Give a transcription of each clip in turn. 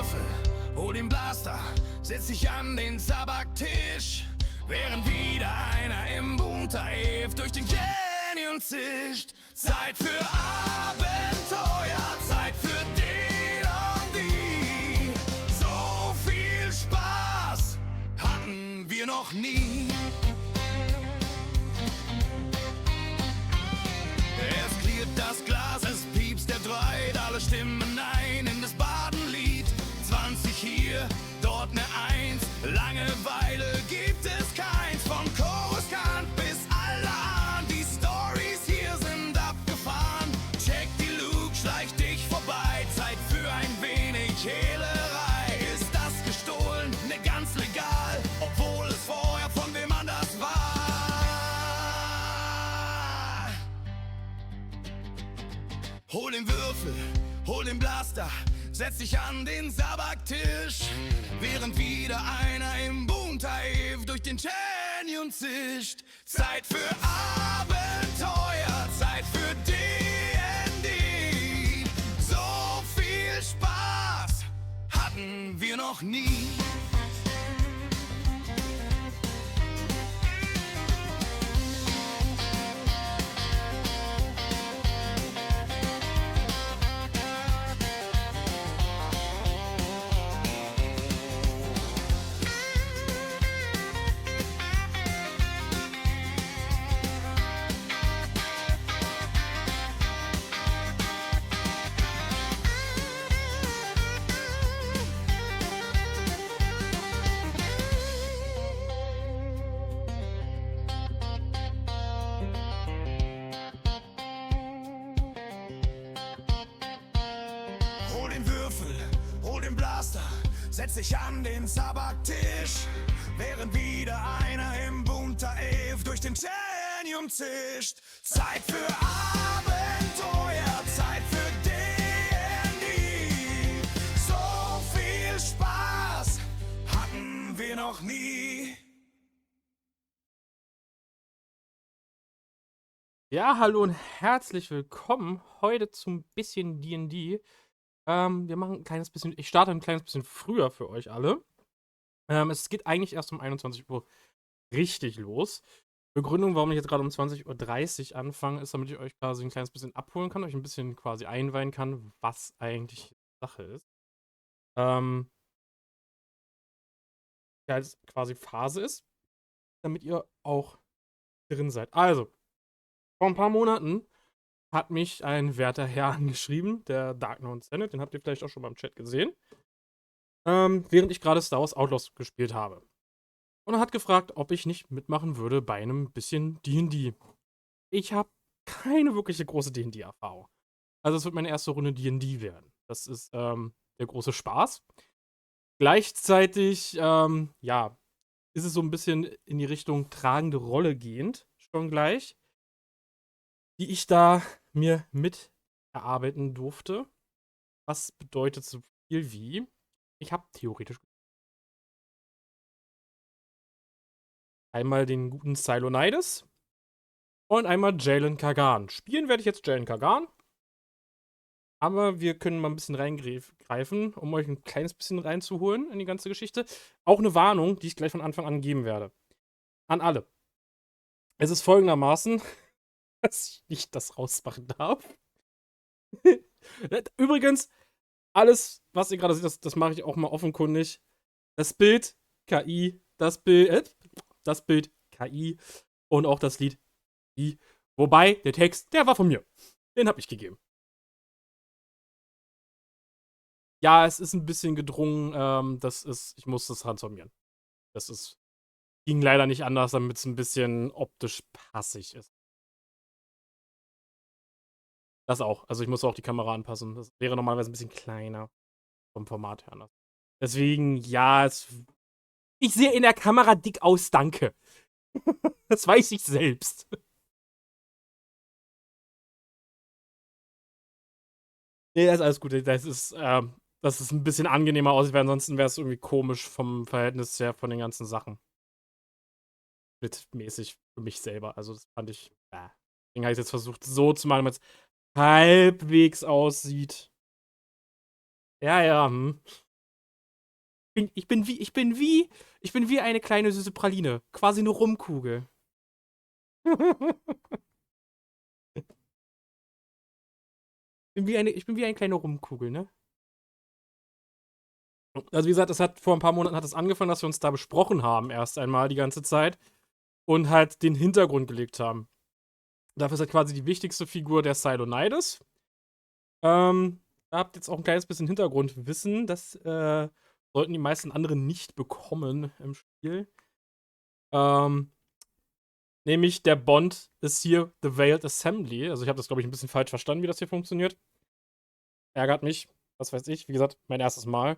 Würfel, hol den Blaster, setz dich an den Tabaktisch, während wieder einer im Unterhef durch den Canyon zischt. Zeit für Abenteuer, Zeit für D&D. So viel Spaß hatten wir noch nie. Es klirrt das Glas, es piepst der Dreit, alle stimmen ein in das Badenlied. 20 hier, dort ne 1, Langeweile gibt es keins. Von Choruskant bis Alarm, die Stories hier sind abgefahren. Check die Luke, schleich dich vorbei, Zeit für ein wenig Hehlerei. Ist das gestohlen? Ne, ganz legal, obwohl es vorher von wem anders war. Hol den Würfel, hol den Blaster, setz dich an den Sabaktisch, während wieder einer im Buntaev durch den Canyon zischt. Zeit für Abenteuer, Zeit für D&D. So viel Spaß hatten wir noch nie. Hol den Würfel, hol den Blaster, setz dich an den Sabaktisch, während wieder einer im Buntaev durch den Canyon zischt. Zeit für Abenteuer, Zeit für D&D. So viel Spaß hatten wir noch nie. Ja, hallo und herzlich willkommen heute zum bisschen D&D. Wir machen ein kleines bisschen, ich starte ein kleines bisschen früher für euch alle. Es geht eigentlich erst um 21 Uhr richtig los. Begründung, warum ich jetzt gerade um 20:30 Uhr anfange, ist, damit ich euch quasi ein kleines bisschen abholen kann, euch ein bisschen quasi einweihen kann, was eigentlich Sache ist. Ja, als quasi Phase ist, damit ihr auch drin seid. Also, vor ein paar Monaten hat mich ein werter Herr angeschrieben, der Dark Known Senate, den habt ihr vielleicht auch schon mal im Chat gesehen, während ich gerade Star Wars Outlaws gespielt habe. Und er hat gefragt, ob ich nicht mitmachen würde bei einem bisschen D&D. Ich habe keine wirkliche große D&D-Erfahrung. Also es wird meine erste Runde D&D werden. Das ist der große Spaß. Gleichzeitig, ja, ist es so ein bisschen in die Richtung tragende Rolle gehend, schon gleich, die ich da mir mit erarbeiten durfte. Was bedeutet so viel wie, ich habe theoretisch einmal den guten Cylonides und einmal Jalen Kagan. Spielen werde ich jetzt Jalen Kagan, aber wir können mal ein bisschen reingreifen, um euch ein kleines bisschen reinzuholen in die ganze Geschichte. Auch eine Warnung, die ich gleich von Anfang an geben werde. An alle. Es ist folgendermaßen, dass ich nicht das rausmachen darf. Übrigens, alles, was ihr gerade seht, das mache ich auch mal offenkundig. Das Bild, KI, das Bild, KI und auch das Lied KI. Wobei, der Text, der war von mir. Den habe ich gegeben. Ja, es ist ein bisschen gedrungen, ich muss das transformieren. Ging leider nicht anders, damit es ein bisschen optisch passig ist. Das auch. Also ich muss auch die Kamera anpassen. Das wäre normalerweise ein bisschen kleiner vom Format her anders. Deswegen, ja, ich sehe in der Kamera dick aus, danke. Das weiß ich selbst. Nee, das ist alles gut. Das ist ein bisschen angenehmer aussieht, weil ansonsten wäre es irgendwie komisch vom Verhältnis her von den ganzen Sachen. Mäßig für mich selber. Also, das fand ich. Deswegen habe ich jetzt versucht, so zu machen, damit es halbwegs aussieht. Ja, ja. Ich bin wie eine kleine süße Praline. Quasi eine Rumkugel. Ich bin wie eine kleine Rumkugel, ne? Also wie gesagt, es hat vor ein paar Monaten hat es angefangen, dass wir uns da besprochen haben, erst einmal die ganze Zeit. Und halt den Hintergrund gelegt haben. Dafür ist halt quasi die wichtigste Figur der Cylonides. Da habt ihr jetzt auch ein kleines bisschen Hintergrundwissen. Das sollten die meisten anderen nicht bekommen im Spiel. Ähm, Nämlich der Bond ist hier The Veiled Assembly. Also ich habe das, glaube ich, ein bisschen falsch verstanden, wie das hier funktioniert. Ärgert mich. Was weiß ich. Wie gesagt, mein erstes Mal.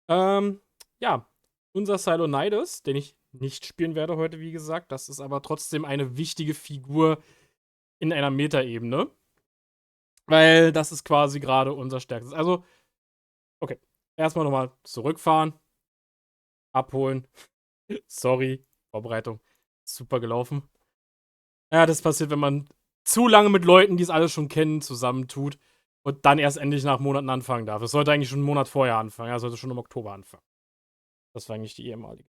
Ähm, ja. Unser Cylonides, den ich nicht spielen werde heute, wie gesagt. Das ist aber trotzdem eine wichtige Figur in einer Metaebene. Weil das ist quasi gerade unser stärkstes. Also, okay. Erstmal nochmal zurückfahren. Abholen. Sorry. Vorbereitung. Super gelaufen. Ja, das passiert, wenn man zu lange mit Leuten, die es alles schon kennen, zusammentut und dann erst endlich nach Monaten anfangen darf. Es sollte eigentlich schon einen Monat vorher anfangen. Ja, es sollte schon im Oktober anfangen. Das war eigentlich die ehemalige.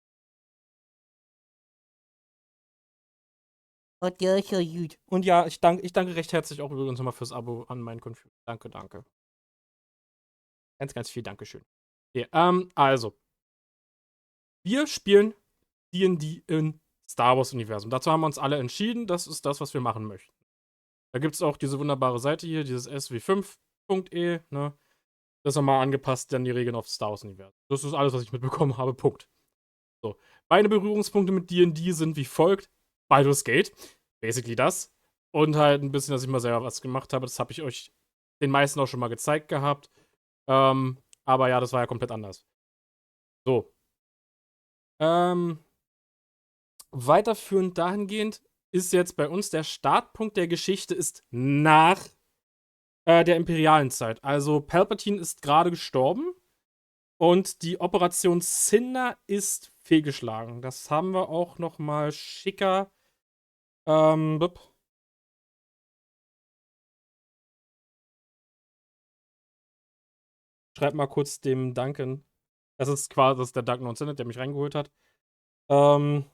Und ja, ist ja gut. Und ja, ich danke recht herzlich auch übrigens nochmal fürs Abo an meinen Confusion. Danke, danke. Ganz, ganz viel Dankeschön. Okay, also. Wir spielen D&D im Star Wars-Universum. Dazu haben wir uns alle entschieden. Das ist das, was wir machen möchten. Da gibt es auch diese wunderbare Seite hier, dieses sw5.e, ne? Das ist nochmal angepasst an die Regeln auf Star Wars-Universum. Das ist alles, was ich mitbekommen habe. Punkt. So. Meine Berührungspunkte mit D&D sind wie folgt. Baldur's Gate. Basically das. Und halt ein bisschen, dass ich mal selber was gemacht habe. Das habe ich euch den meisten auch schon mal gezeigt gehabt. Aber ja, das war ja komplett anders. So. Weiterführend dahingehend ist jetzt bei uns der Startpunkt der Geschichte ist nach der imperialen Zeit. Also Palpatine ist gerade gestorben und die Operation Cinder ist fehlgeschlagen. Das haben wir auch noch mal schicker. Bup. Schreib mal kurz dem Duncan. Das ist der Duncan und Cinder, der mich reingeholt hat. Ähm,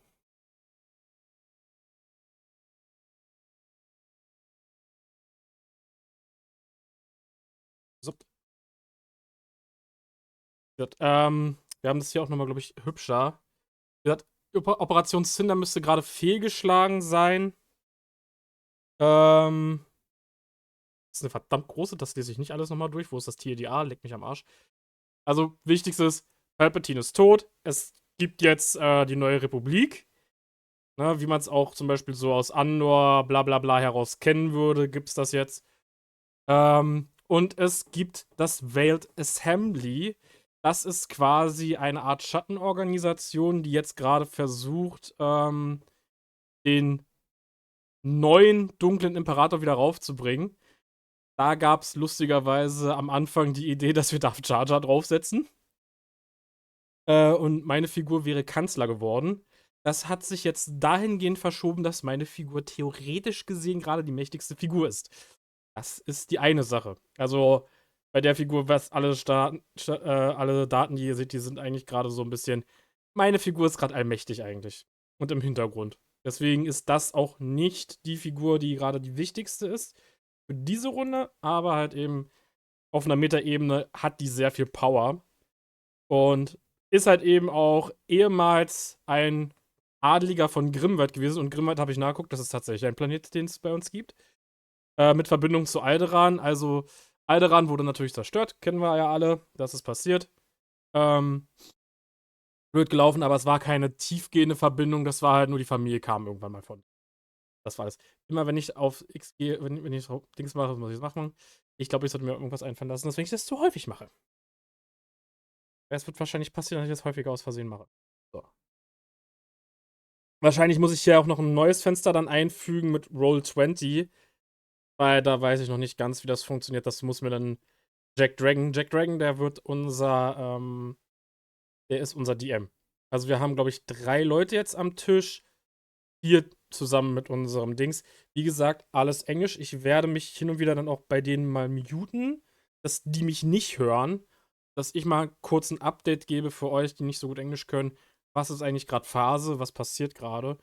so. Wir haben das hier auch nochmal, glaube ich, hübscher. Wie gesagt, Operation Cinder müsste gerade fehlgeschlagen sein. Das ist eine verdammt große, das lese ich nicht alles nochmal durch. Wo ist das TDA? Leck mich am Arsch. Also, wichtigstes, Palpatine ist tot. Es gibt jetzt die neue Republik. Ne, wie man es auch zum Beispiel so aus Andor, bla bla bla heraus kennen würde, gibt es das jetzt. Und es gibt das Veiled Assembly. Das ist quasi eine Art Schattenorganisation, die jetzt gerade versucht, den neuen dunklen Imperator wieder raufzubringen. Da gab es lustigerweise am Anfang die Idee, dass wir Darth Jar Jar draufsetzen. Und meine Figur wäre Kanzler geworden. Das hat sich jetzt dahingehend verschoben, dass meine Figur theoretisch gesehen gerade die mächtigste Figur ist. Das ist die eine Sache. Also bei der Figur, was alle Daten, die ihr seht, die sind eigentlich gerade so ein bisschen. Meine Figur ist gerade allmächtig eigentlich. Und im Hintergrund. Deswegen ist das auch nicht die Figur, die gerade die wichtigste ist für diese Runde, aber halt eben auf einer Metaebene hat die sehr viel Power. Und ist halt eben auch ehemals ein Adeliger von Grimwald gewesen. Und Grimwald habe ich nachgeguckt, das ist tatsächlich ein Planet, den es bei uns gibt. Mit Verbindung zu Alderaan. Also, Alderaan wurde natürlich zerstört, kennen wir ja alle, das ist passiert. Blöd gelaufen, aber es war keine tiefgehende Verbindung, das war halt nur die Familie kam irgendwann mal von. Das war alles. Immer wenn ich auf X gehe, wenn ich so Dings mache, muss ich es machen. Ich glaube, ich sollte mir irgendwas einfallen lassen, dass wenn ich das zu häufig mache. Es wird wahrscheinlich passieren, dass ich das häufiger aus Versehen mache. So. Wahrscheinlich muss ich hier auch noch ein neues Fenster dann einfügen mit Roll20, weil da weiß ich noch nicht ganz, wie das funktioniert. Das muss mir dann Jack Dragon, der der ist unser DM. Also wir haben, glaube ich, 3 Leute jetzt am Tisch. 4 zusammen mit unserem Dings. Wie gesagt, alles Englisch. Ich werde mich hin und wieder dann auch bei denen mal muten, dass die mich nicht hören. dass ich mal kurz ein Update gebe für euch, die nicht so gut Englisch können. Was ist eigentlich gerade Phase? Was passiert gerade?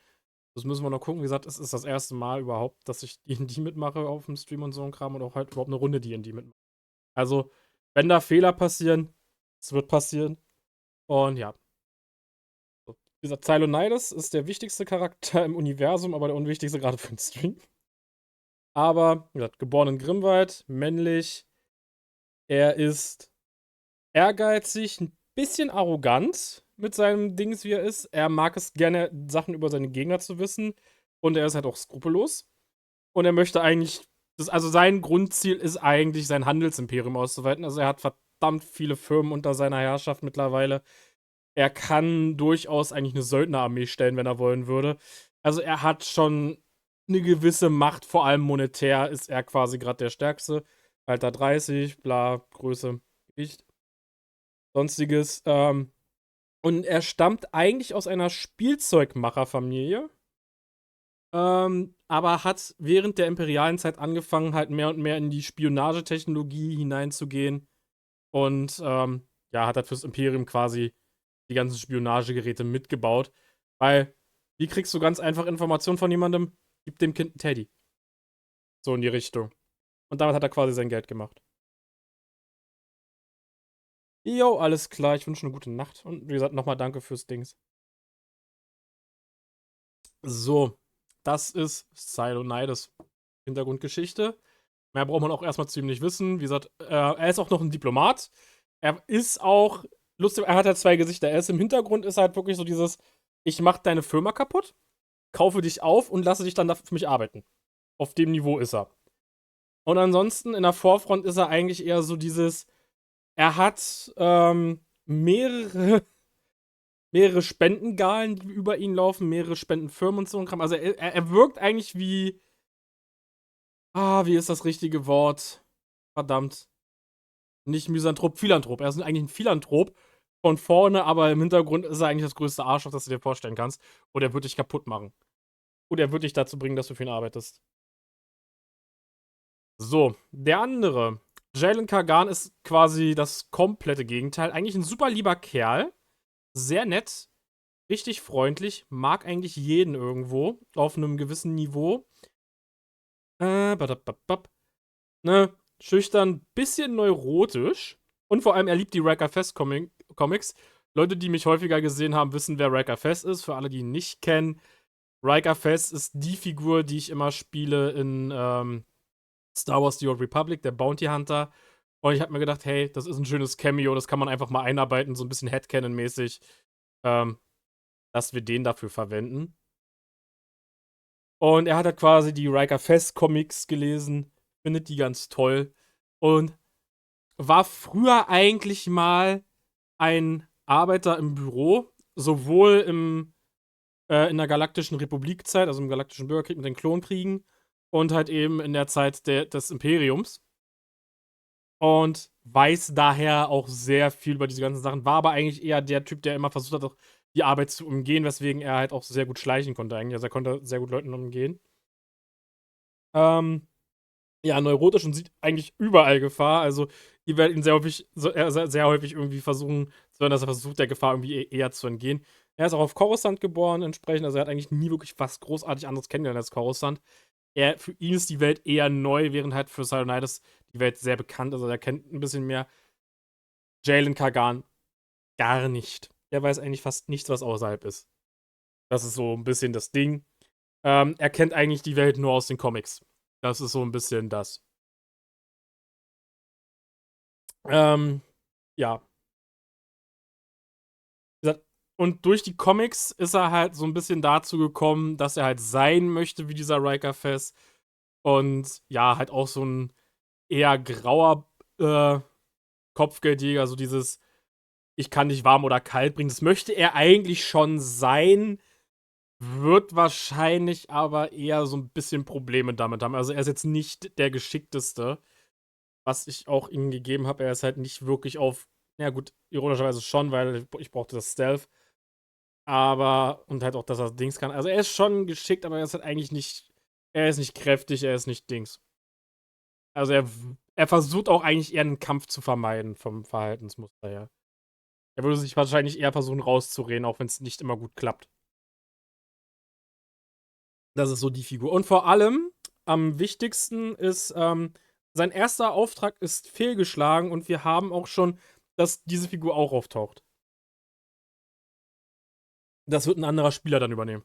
Das müssen wir noch gucken. Wie gesagt, es ist das erste Mal überhaupt, dass ich D&D mitmache auf dem Stream und so ein Kram und auch halt überhaupt eine Runde D&D mitmache. Also, wenn da Fehler passieren, es wird passieren. Und ja. So. Wie gesagt, Cylonidas ist der wichtigste Charakter im Universum, aber der unwichtigste gerade für den Stream. Aber, wie gesagt, geboren in Grimwald, männlich. Er ist ehrgeizig, ein bisschen arrogant mit seinem Dings, wie er ist. Er mag es gerne, Sachen über seine Gegner zu wissen. Und er ist halt auch skrupellos. Und er möchte eigentlich, also sein Grundziel ist eigentlich, sein Handelsimperium auszuweiten. Also er hat verdammt viele Firmen unter seiner Herrschaft mittlerweile. Er kann durchaus eigentlich eine Söldnerarmee stellen, wenn er wollen würde. Also er hat schon eine gewisse Macht, vor allem monetär ist er quasi gerade der Stärkste. Alter 30, bla, Größe, Gewicht, sonstiges. Und er stammt eigentlich aus einer Spielzeugmacherfamilie. Aber hat während der imperialen Zeit angefangen, halt mehr und mehr in die Spionagetechnologie hineinzugehen. Und ja, hat halt fürs Imperium quasi die ganzen Spionagegeräte mitgebaut. Weil, wie kriegst du ganz einfach Informationen von jemandem? Gib dem Kind einen Teddy. So in die Richtung. Und damit hat er quasi sein Geld gemacht. Jo, alles klar. Ich wünsche eine gute Nacht. Und wie gesagt, nochmal danke fürs Dings. So, das ist Cylonidas. Hintergrundgeschichte. Mehr braucht man auch erstmal zu ihm nicht wissen. Wie gesagt, er ist auch noch ein Diplomat. Er ist auch lustig, er hat halt zwei Gesichter. Er ist im Hintergrund, ist halt wirklich so dieses: Ich mach deine Firma kaputt, kaufe dich auf und lasse dich dann für mich arbeiten. Auf dem Niveau ist er. Und ansonsten in der Vorfront ist er eigentlich eher so dieses: Er hat mehrere Spendengalen, die über ihn laufen, mehrere Spendenfirmen und so ein Kram. Also er wirkt eigentlich wie. Wie ist das richtige Wort? Verdammt. Nicht Misanthrop, Philanthrop. Er ist eigentlich ein Philanthrop von vorne, aber im Hintergrund ist er eigentlich das größte Arschloch, das du dir vorstellen kannst. Und er wird dich kaputt machen. Und er wird dich dazu bringen, dass du für ihn arbeitest. So, der andere. Jalen Kagan ist quasi das komplette Gegenteil. Eigentlich ein super lieber Kerl. Sehr nett. Richtig freundlich. Mag eigentlich jeden irgendwo. Auf einem gewissen Niveau. Badababab. Ne, schüchtern, bisschen neurotisch. Und vor allem, er liebt die Riker Fest Comics. Leute, die mich häufiger gesehen haben, wissen, wer Riker Fest ist. Für alle, die ihn nicht kennen, Riker Fest ist die Figur, die ich immer spiele in Star Wars The Old Republic, der Bounty Hunter. Und ich habe mir gedacht, hey, das ist ein schönes Cameo, das kann man einfach mal einarbeiten, so ein bisschen Headcanon-mäßig, dass wir den dafür verwenden. Und er hat halt quasi die Riker Fest Comics gelesen, findet die ganz toll und war früher eigentlich mal ein Arbeiter im Büro, sowohl in der Galaktischen Republikzeit, also im Galaktischen Bürgerkrieg mit den Klonkriegen, und halt eben in der Zeit des Imperiums. Und weiß daher auch sehr viel über diese ganzen Sachen, war aber eigentlich eher der Typ, der immer versucht hat, auch die Arbeit zu umgehen, weswegen er halt auch sehr gut schleichen konnte eigentlich. Also er konnte sehr gut Leuten umgehen. Ja, neurotisch und sieht eigentlich überall Gefahr. Also, ihr werdet ihn sehr häufig, sehr häufig irgendwie versuchen, sondern dass er versucht, der Gefahr irgendwie eher zu entgehen. Er ist auch auf Coruscant geboren, entsprechend. Also, er hat eigentlich nie wirklich was großartig anderes kennengelernt als Coruscant. Für ihn ist die Welt eher neu, während halt für Cylonidas die Welt sehr bekannt ist. Also, er kennt ein bisschen mehr. Jalen Kagan gar nicht. Der weiß eigentlich fast nichts, was außerhalb ist. Das ist so ein bisschen das Ding. Er kennt eigentlich die Welt nur aus den Comics. Das ist so ein bisschen das. Ja. Und durch die Comics ist er halt so ein bisschen dazu gekommen, dass er halt sein möchte wie dieser Riker Fest. Und ja, halt auch so ein eher grauer Kopfgeldjäger, so dieses: Ich kann dich warm oder kalt bringen. Das möchte er eigentlich schon sein, wird wahrscheinlich aber eher so ein bisschen Probleme damit haben. Also er ist jetzt nicht der Geschickteste, was ich auch ihm gegeben habe. Er ist halt nicht wirklich auf, ja gut, ironischerweise schon, weil ich brauchte das Stealth. Aber, und halt auch, dass er Dings kann. Also er ist schon geschickt, aber er ist halt eigentlich nicht, er ist nicht kräftig, er ist nicht Dings. Also er versucht auch eigentlich eher einen Kampf zu vermeiden vom Verhaltensmuster her. Er würde sich wahrscheinlich eher versuchen rauszureden, auch wenn es nicht immer gut klappt. Das ist so die Figur. Und vor allem, am wichtigsten ist, sein erster Auftrag ist fehlgeschlagen und wir haben auch schon, dass diese Figur auch auftaucht. Das wird ein anderer Spieler dann übernehmen.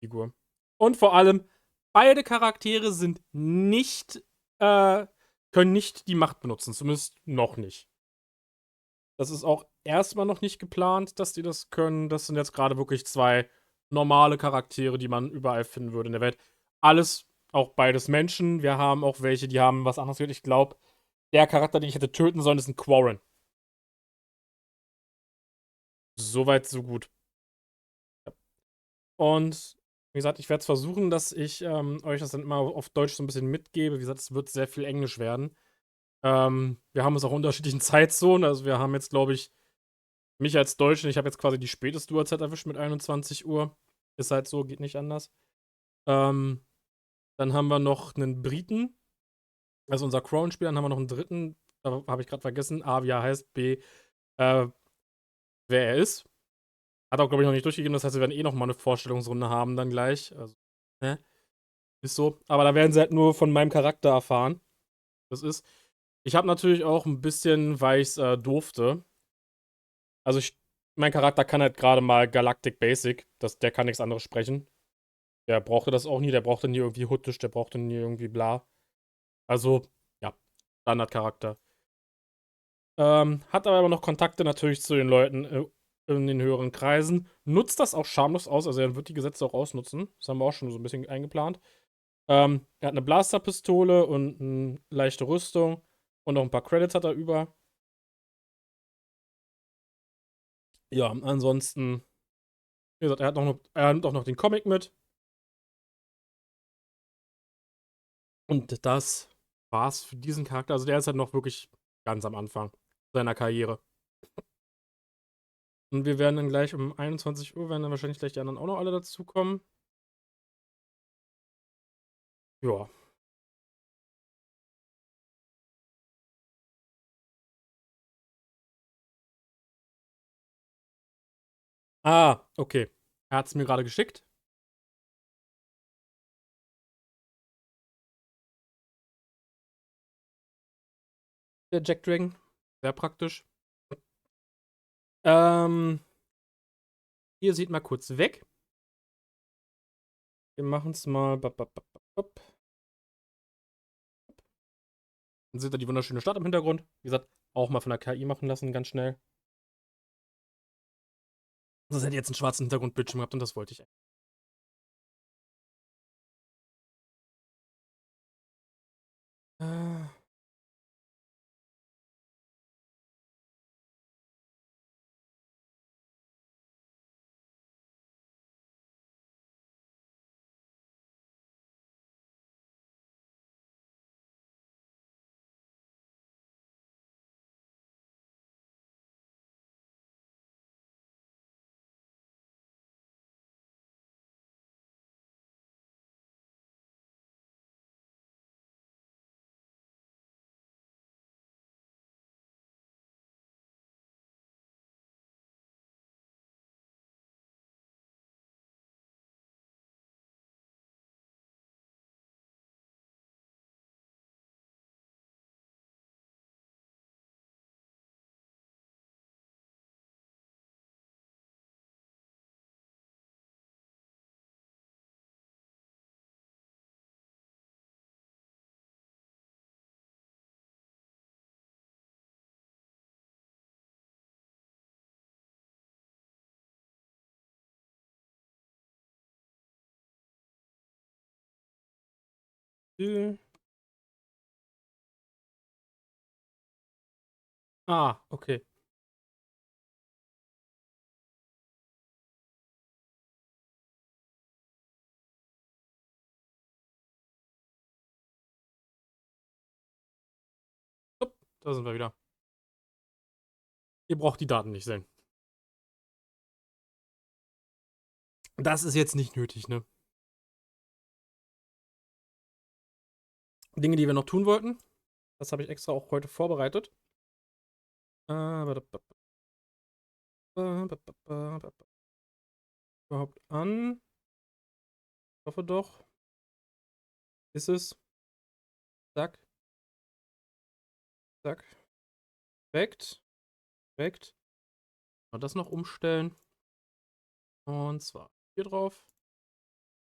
Figur. Und vor allem, beide Charaktere sind nicht, können nicht die Macht benutzen. Zumindest noch nicht. Das ist auch erstmal noch nicht geplant, dass die das können. Das sind jetzt gerade wirklich zwei normale Charaktere, die man überall finden würde in der Welt. Alles, auch beides Menschen. Wir haben auch welche, die haben was anderes gehört. Ich glaube, der Charakter, den ich hätte töten sollen, ist ein Quarren. Soweit, so gut. Und wie gesagt, ich werde es versuchen, dass ich euch das dann immer auf Deutsch so ein bisschen mitgebe. Wie gesagt, es wird sehr viel Englisch werden. Wir haben es auch unterschiedlichen Zeitzonen. Also wir haben jetzt, glaube ich, mich als Deutschen, ich habe jetzt quasi die späteste Uhrzeit erwischt mit 21 Uhr. Ist halt so, geht nicht anders. Ähm, Dann haben wir noch einen Briten, also unser Crown-Spieler, dann haben wir noch einen dritten, da habe ich gerade vergessen. A, wie er heißt, B, äh, wer er ist. Hat auch, glaube ich, noch nicht durchgegeben, das heißt, wir werden eh noch mal eine Vorstellungsrunde haben dann gleich. Also, ne? Ist so. Aber da werden sie halt nur von meinem Charakter erfahren. Das ist. Ich habe natürlich auch ein bisschen, weil ich es durfte. Also mein Charakter kann halt gerade mal Galactic Basic. Der kann nichts anderes sprechen. Der brauchte das auch nie. Der brauchte nie irgendwie Huttisch. Der brauchte nie irgendwie bla. Also, ja, Standardcharakter. Hat aber noch Kontakte natürlich zu den Leuten in den höheren Kreisen. Nutzt das auch schamlos aus. Also er wird die Gesetze auch ausnutzen. Das haben wir auch schon so ein bisschen eingeplant. Er hat eine Blasterpistole und eine leichte Rüstung. Und noch ein paar Credits hat er über. Ja, ansonsten, wie gesagt, er nimmt auch noch den Comic mit. Und das war's für diesen Charakter. Also der ist halt noch wirklich ganz am Anfang seiner Karriere. Und wir werden dann gleich um 21 Uhr, werden dann wahrscheinlich gleich die anderen auch noch alle dazukommen. Ja. Ah, okay. Er hat es mir gerade geschickt. Der Jack Dragon. Sehr praktisch. Ähm, Ihr seht mal kurz weg. Wir machen es mal. Dann seht ihr die wunderschöne Stadt im Hintergrund. Wie gesagt, auch mal von der KI machen lassen, ganz schnell. Sonst hätte ich jetzt einen schwarzen Hintergrundbildschirm gehabt und das wollte ich. Äh, äh. Ah, okay. Upp, da sind wir wieder. Ihr braucht die Daten nicht sehen. Das ist jetzt nicht nötig, ne? Dinge, die wir noch tun wollten. Das habe ich extra auch heute vorbereitet. Überhaupt an. Ich hoffe doch. Ist es. Zack. Zack. Perfekt. Perfekt. Mal das noch umstellen. Und zwar hier drauf.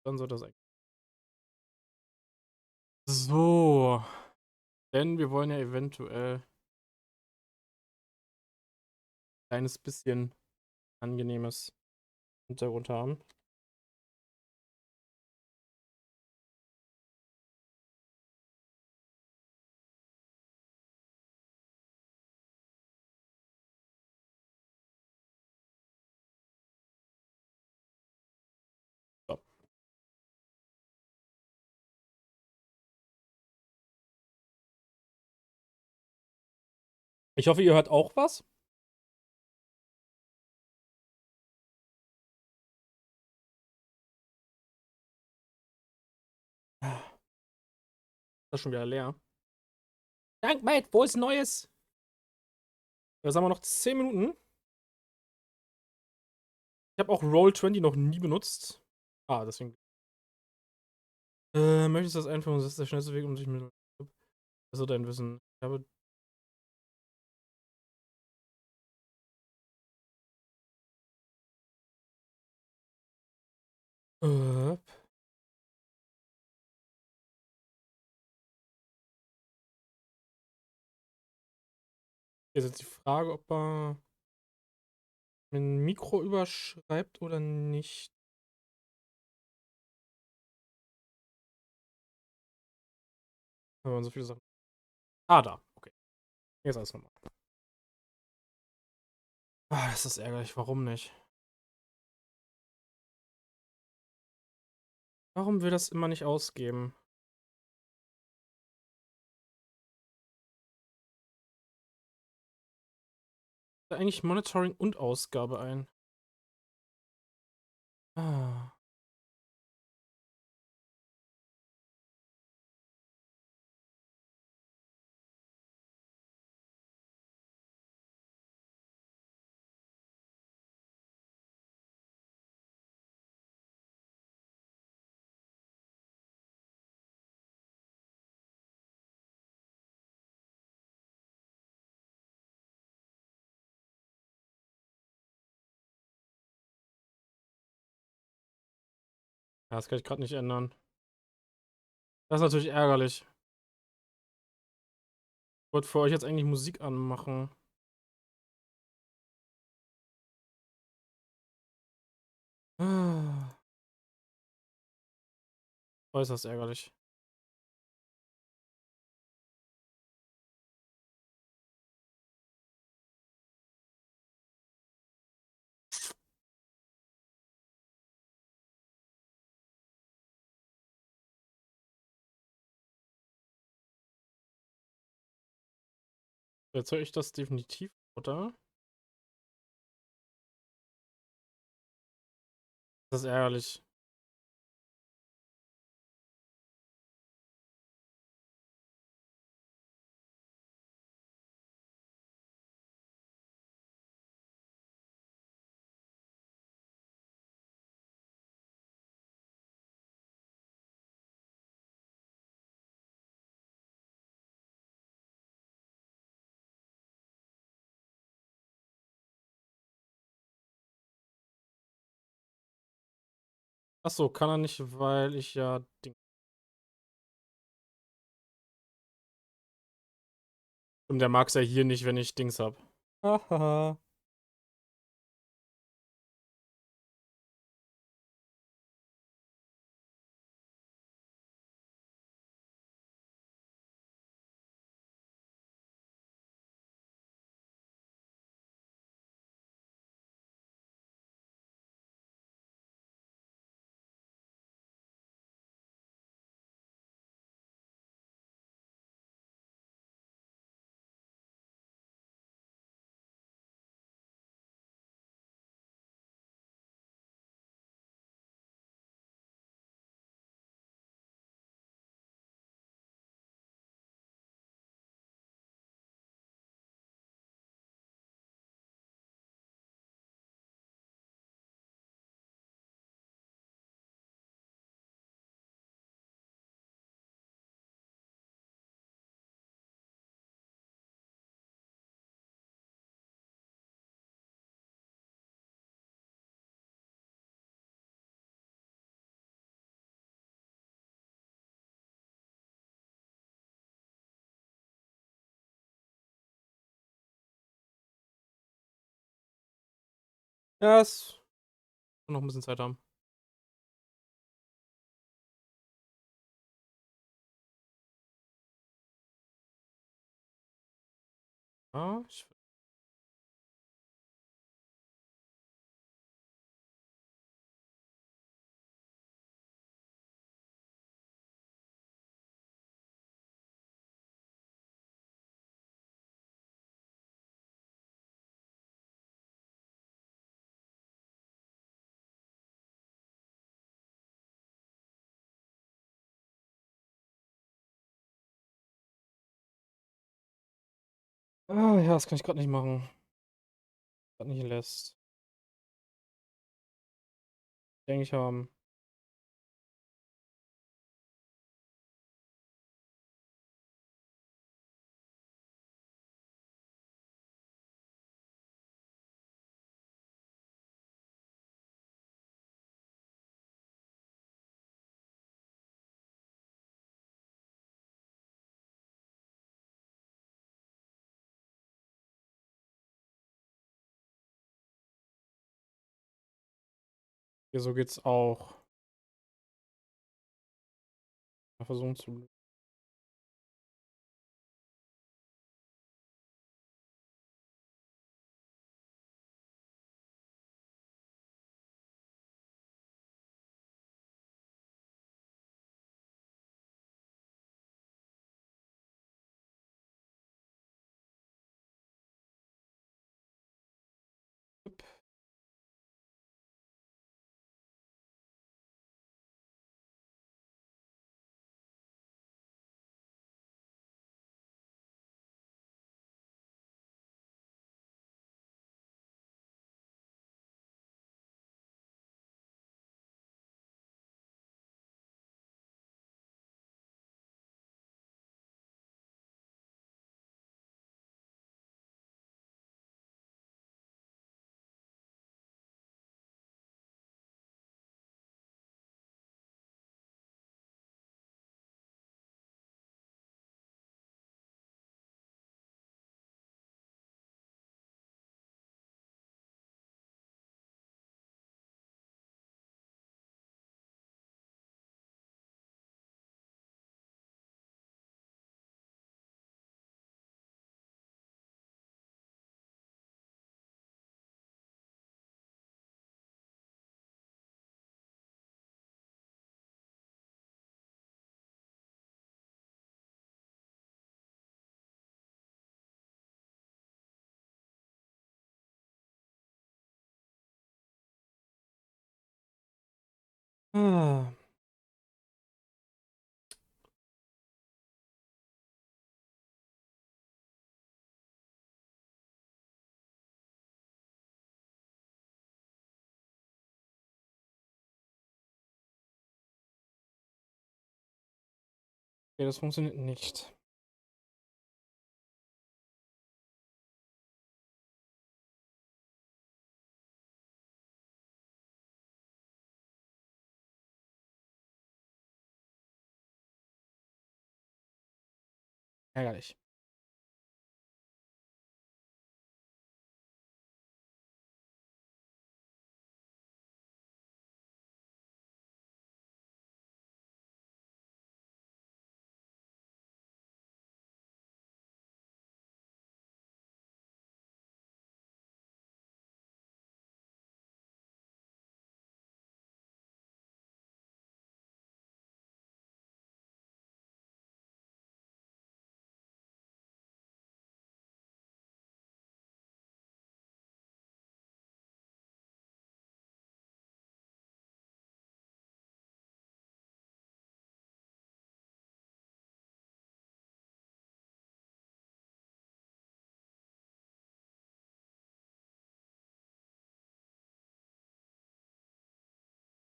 Dann soll das eigentlich. So. Denn wir wollen ja eventuell ein kleines bisschen angenehmes Hintergrund haben. So. Ich hoffe, ihr hört auch was. Das ist schon wieder leer. Dank, Mate, wo ist Neues? Jetzt haben wir noch 10 Minuten. Ich habe auch Roll20 noch nie benutzt. Ah, deswegen. Möchtest du das einführen? Das ist der schnellste Weg, um sich mit. Also dein Wissen. Ich habe. Äh, ist jetzt die Frage, ob er ein Mikro überschreibt oder nicht. Da waren so viele Sachen. Ah, da. Okay. Jetzt alles nochmal. Ah, das ist ärgerlich. Warum nicht? Warum will das immer nicht ausgeben? Da eigentlich Monitoring und Ausgabe ein. Ah. Ja, das kann ich gerade nicht ändern. Das ist natürlich ärgerlich. Ich wollte für euch jetzt eigentlich Musik anmachen. Ah. Äußerst ärgerlich. Jetzt höre ich das definitiv, oder? Das ist ärgerlich. Achso, kann er nicht, weil ich ja Ding. Und der mag es ja hier nicht, wenn ich Dings hab. Hahaha. Ja, es noch ein bisschen Zeit haben. Ja, ich ja, das kann ich grad nicht machen. Grad nicht lässt. Denke ich haben. Ja, so geht's auch. Mal versuchen zu ah, okay, das funktioniert nicht. Ärgerlich.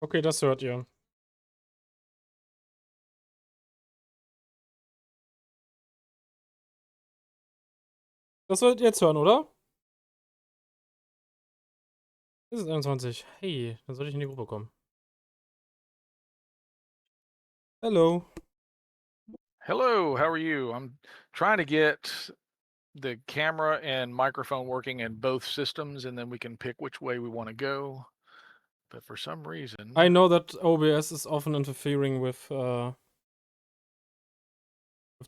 Okay, das hört ihr. Das solltet ihr jetzt hören, oder? Es ist 21. Hey, dann sollte ich in die Gruppe kommen. Hello. Hello, how are you? I'm trying to get the camera and microphone working in both systems, and then we can pick which way we want to go. But for some reason, I know that OBS is often interfering with the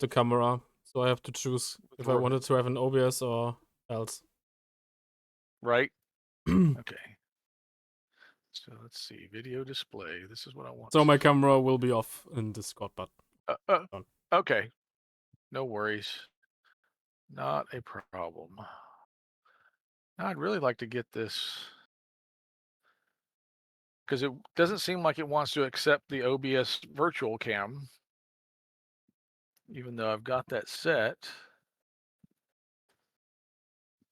camera, so I have to choose if I Würfel. wanted to have an OBS or else. Right? Okay. So let's see, video display. This is what I want. So my camera will be off in Discord, but okay, no worries. Not a problem. Now I'd really like to get this because it doesn't seem like it wants to accept the OBS virtual cam, even though I've got that set.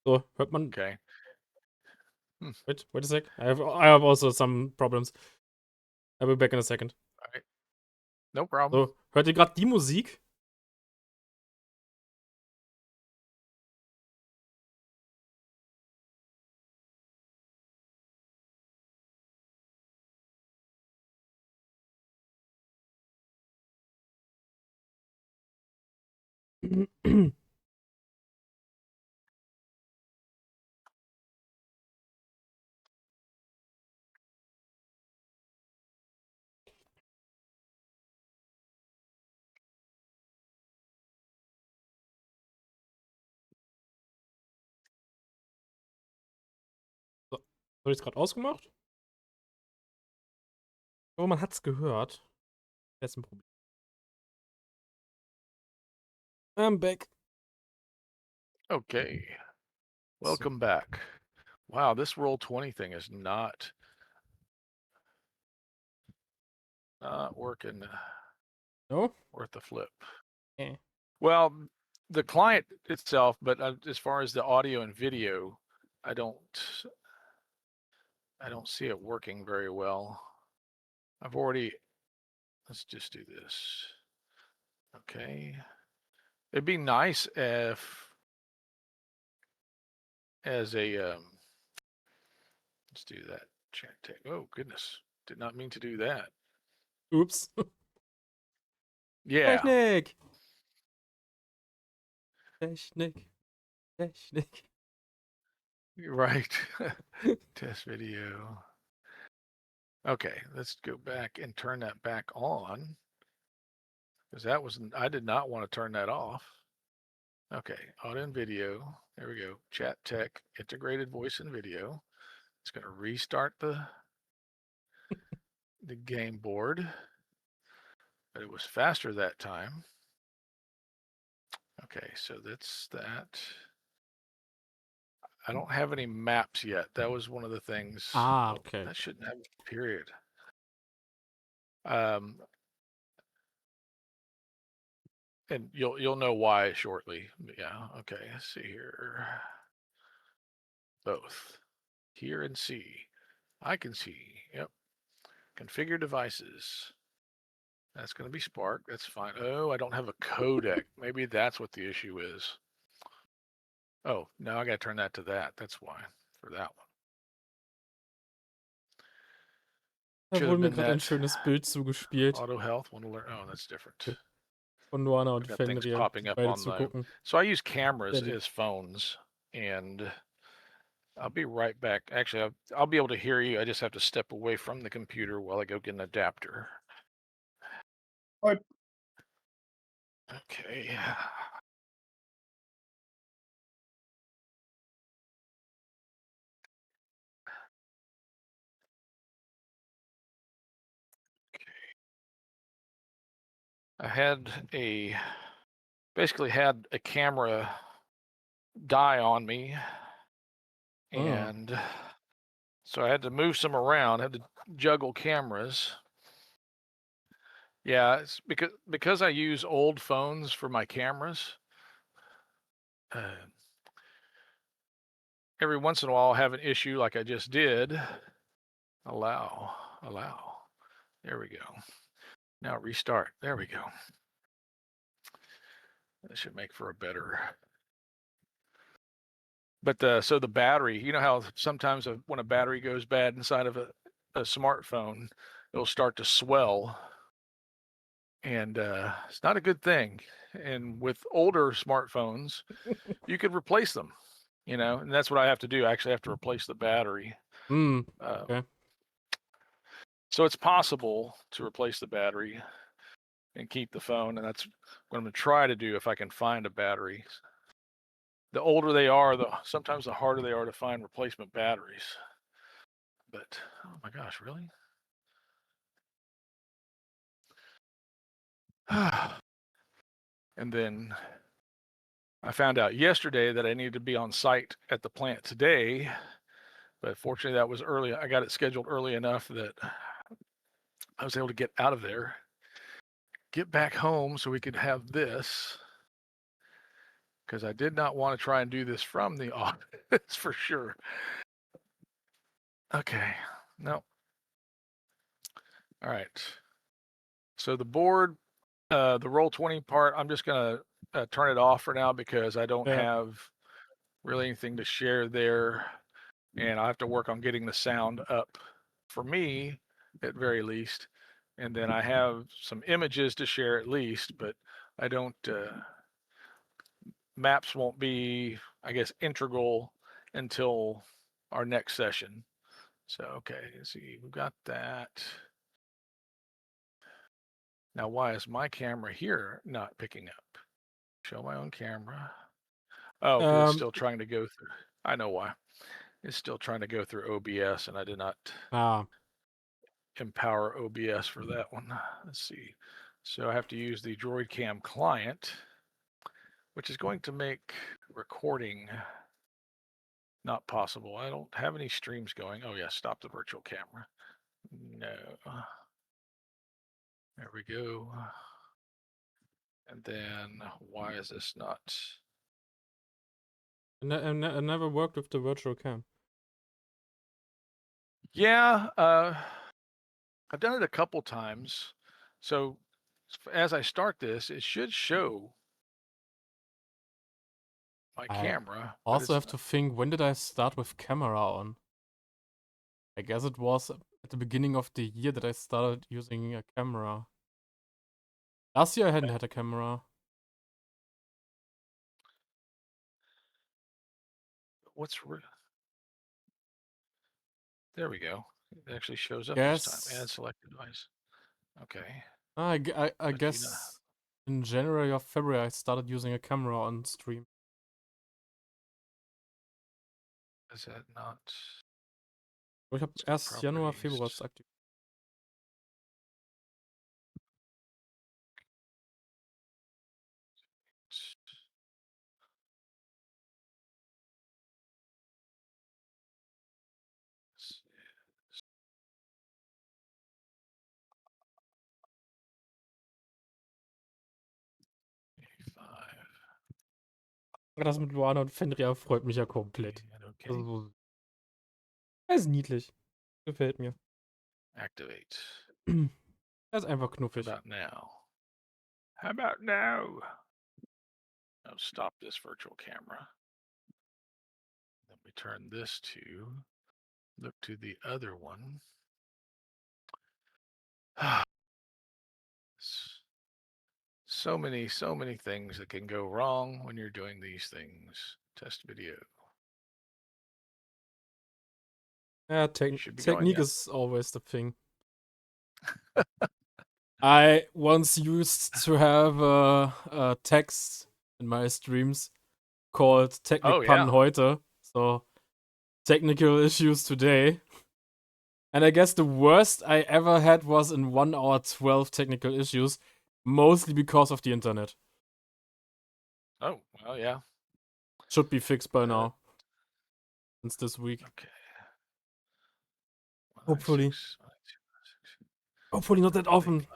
so hört man. Okay. Wait a sec. I have also some problems. I'll be back in a second. All right. No problem. So, hört ihr gerade die Musik? So, habe ich es gerade ausgemacht? Aber man hat's gehört. Das ist ein Problem. I'm back. Okay. Welcome back. Wow, this Roll20 thing is not working. No? Worth the flip. Eh. Well, the client itself, but as far as the audio and video, I don't see it working very well. Let's just do this. Okay. It'd be nice if as a let's do that chat tag. Oh goodness, did not mean to do that. Oops. Yeah. Technik. You're right. Test video. Okay, let's go back and turn that back on. Because I did not want to turn that off. Okay, audio and video. There we go. Chat tech, integrated voice and video. It's going to restart the game board. But it was faster that time. Okay, so that's that. I don't have any maps yet. That was one of the things. Okay. That shouldn't have a period. And you'll know why shortly. Yeah, okay, let's see here. Both. Hear and see. I can see. Yep. Configure devices. That's going to be Spark. That's fine. Oh, I don't have a codec. Maybe that's what the issue is. Oh, now I got to turn that to that. That's why. For that one. Da Should wurde have mir been gerade ein that schönes Bild zugespielt. auto health. Want to learn? Oh, that's different. Von Luana und Got things Fenrir, popping die up beide on the. zugucken. So I use cameras Steady. as phones, and I'll be right back. Actually, I'll be able to hear you. I just have to step away from the computer while I go get an adapter. What? Okay. I basically had a camera die on me, and so I had to move some around, had to juggle cameras. Yeah, it's because I use old phones for my cameras. Every once in a while I'll have an issue like I just did. Allow. There we go. Now restart. There we go. That should make for a better. But so the battery, you know how sometimes when a battery goes bad inside of a smartphone, it'll start to swell. and it's not a good thing. And with older smartphones, you could replace them, and that's what I have to do. I actually have to replace the battery. Okay. So it's possible to replace the battery and keep the phone, and that's what I'm going to try to do if I can find a battery. The older they are, sometimes the harder they are to find replacement batteries. But oh my gosh, really? And then I found out yesterday that I needed to be on site at the plant today, but fortunately that was early. I got it scheduled early enough that I was able to get out of there, get back home so we could have this, because I did not want to try and do this from the office for sure. Okay, no. All right. So the board, the Roll20 part, I'm just gonna turn it off for now because I don't Yeah. have really anything to share there, and I have to work on getting the sound up for me at very least, and then I have some images to share at least, but I don't. Maps won't be, I guess, integral until our next session. So okay, let's see, we've got that. Now, why is my camera here not picking up? Show my own camera. Oh, because it's still trying to go through. I know why. It's still trying to go through OBS, and I did not empower OBS for that one. Let's see. So I have to use the DroidCam client, which is going to make recording not possible. I don't have any streams going. Oh, yeah, stop the virtual camera. No. There we go. And then why is this not? I never worked with the virtual cam. Yeah, I've done it a couple times. So as I start this, it should show my camera. But Also it's have to think, when did I start with camera on? I guess it was at the beginning of the year that I started using a camera. Last year I hadn't had a camera. there we go. It actually shows up this time. Guess Add selected device. Okay. I But you know, guess in January or February I started using a camera on stream. is that not? Ich habe Let's go erst Januar, Februar properties. aktiv. Das mit Luana und Fenrir freut mich ja komplett. Okay. Also, er ist niedlich. Gefällt mir. Activate. Er ist einfach knuffig. How about now? How about now? Now stop this virtual camera. Let me turn this to look to the other one. So many things that can go wrong when you're doing these things. Test video. Yeah, Should be going technique now. is always the thing. I once used to have a text in my streams called Technikpannen heute. So, technical issues today. And I guess the worst I ever had was in 1 hour 12 technical issues, mostly because of the internet. Oh, well, yeah. Should be fixed by now. Since this week. Okay. Hopefully. 196. Hopefully not that often. That's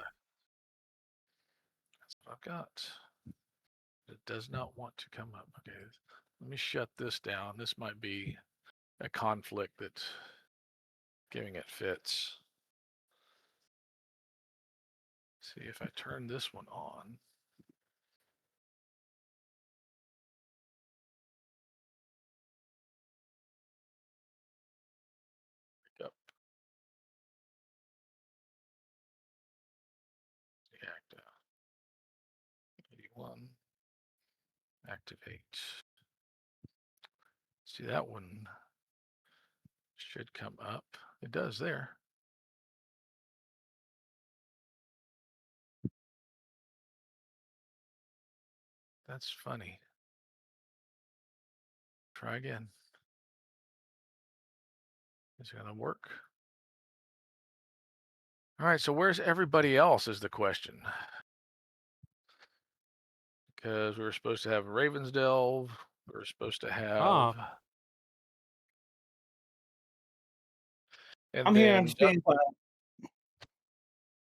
what I've got. It does not want to come up. Okay, let me shut this down. This might be a conflict that's giving it fits. See if I turn this one on. Pick up. Yeah. one. Activate. See, that one should come up. It does there. That's funny. Try again. Is it going to work? All right, so where's everybody else is the question. Because we were supposed to have Raven's Delve. We were supposed to have... And I'm then here. I'm staying quiet.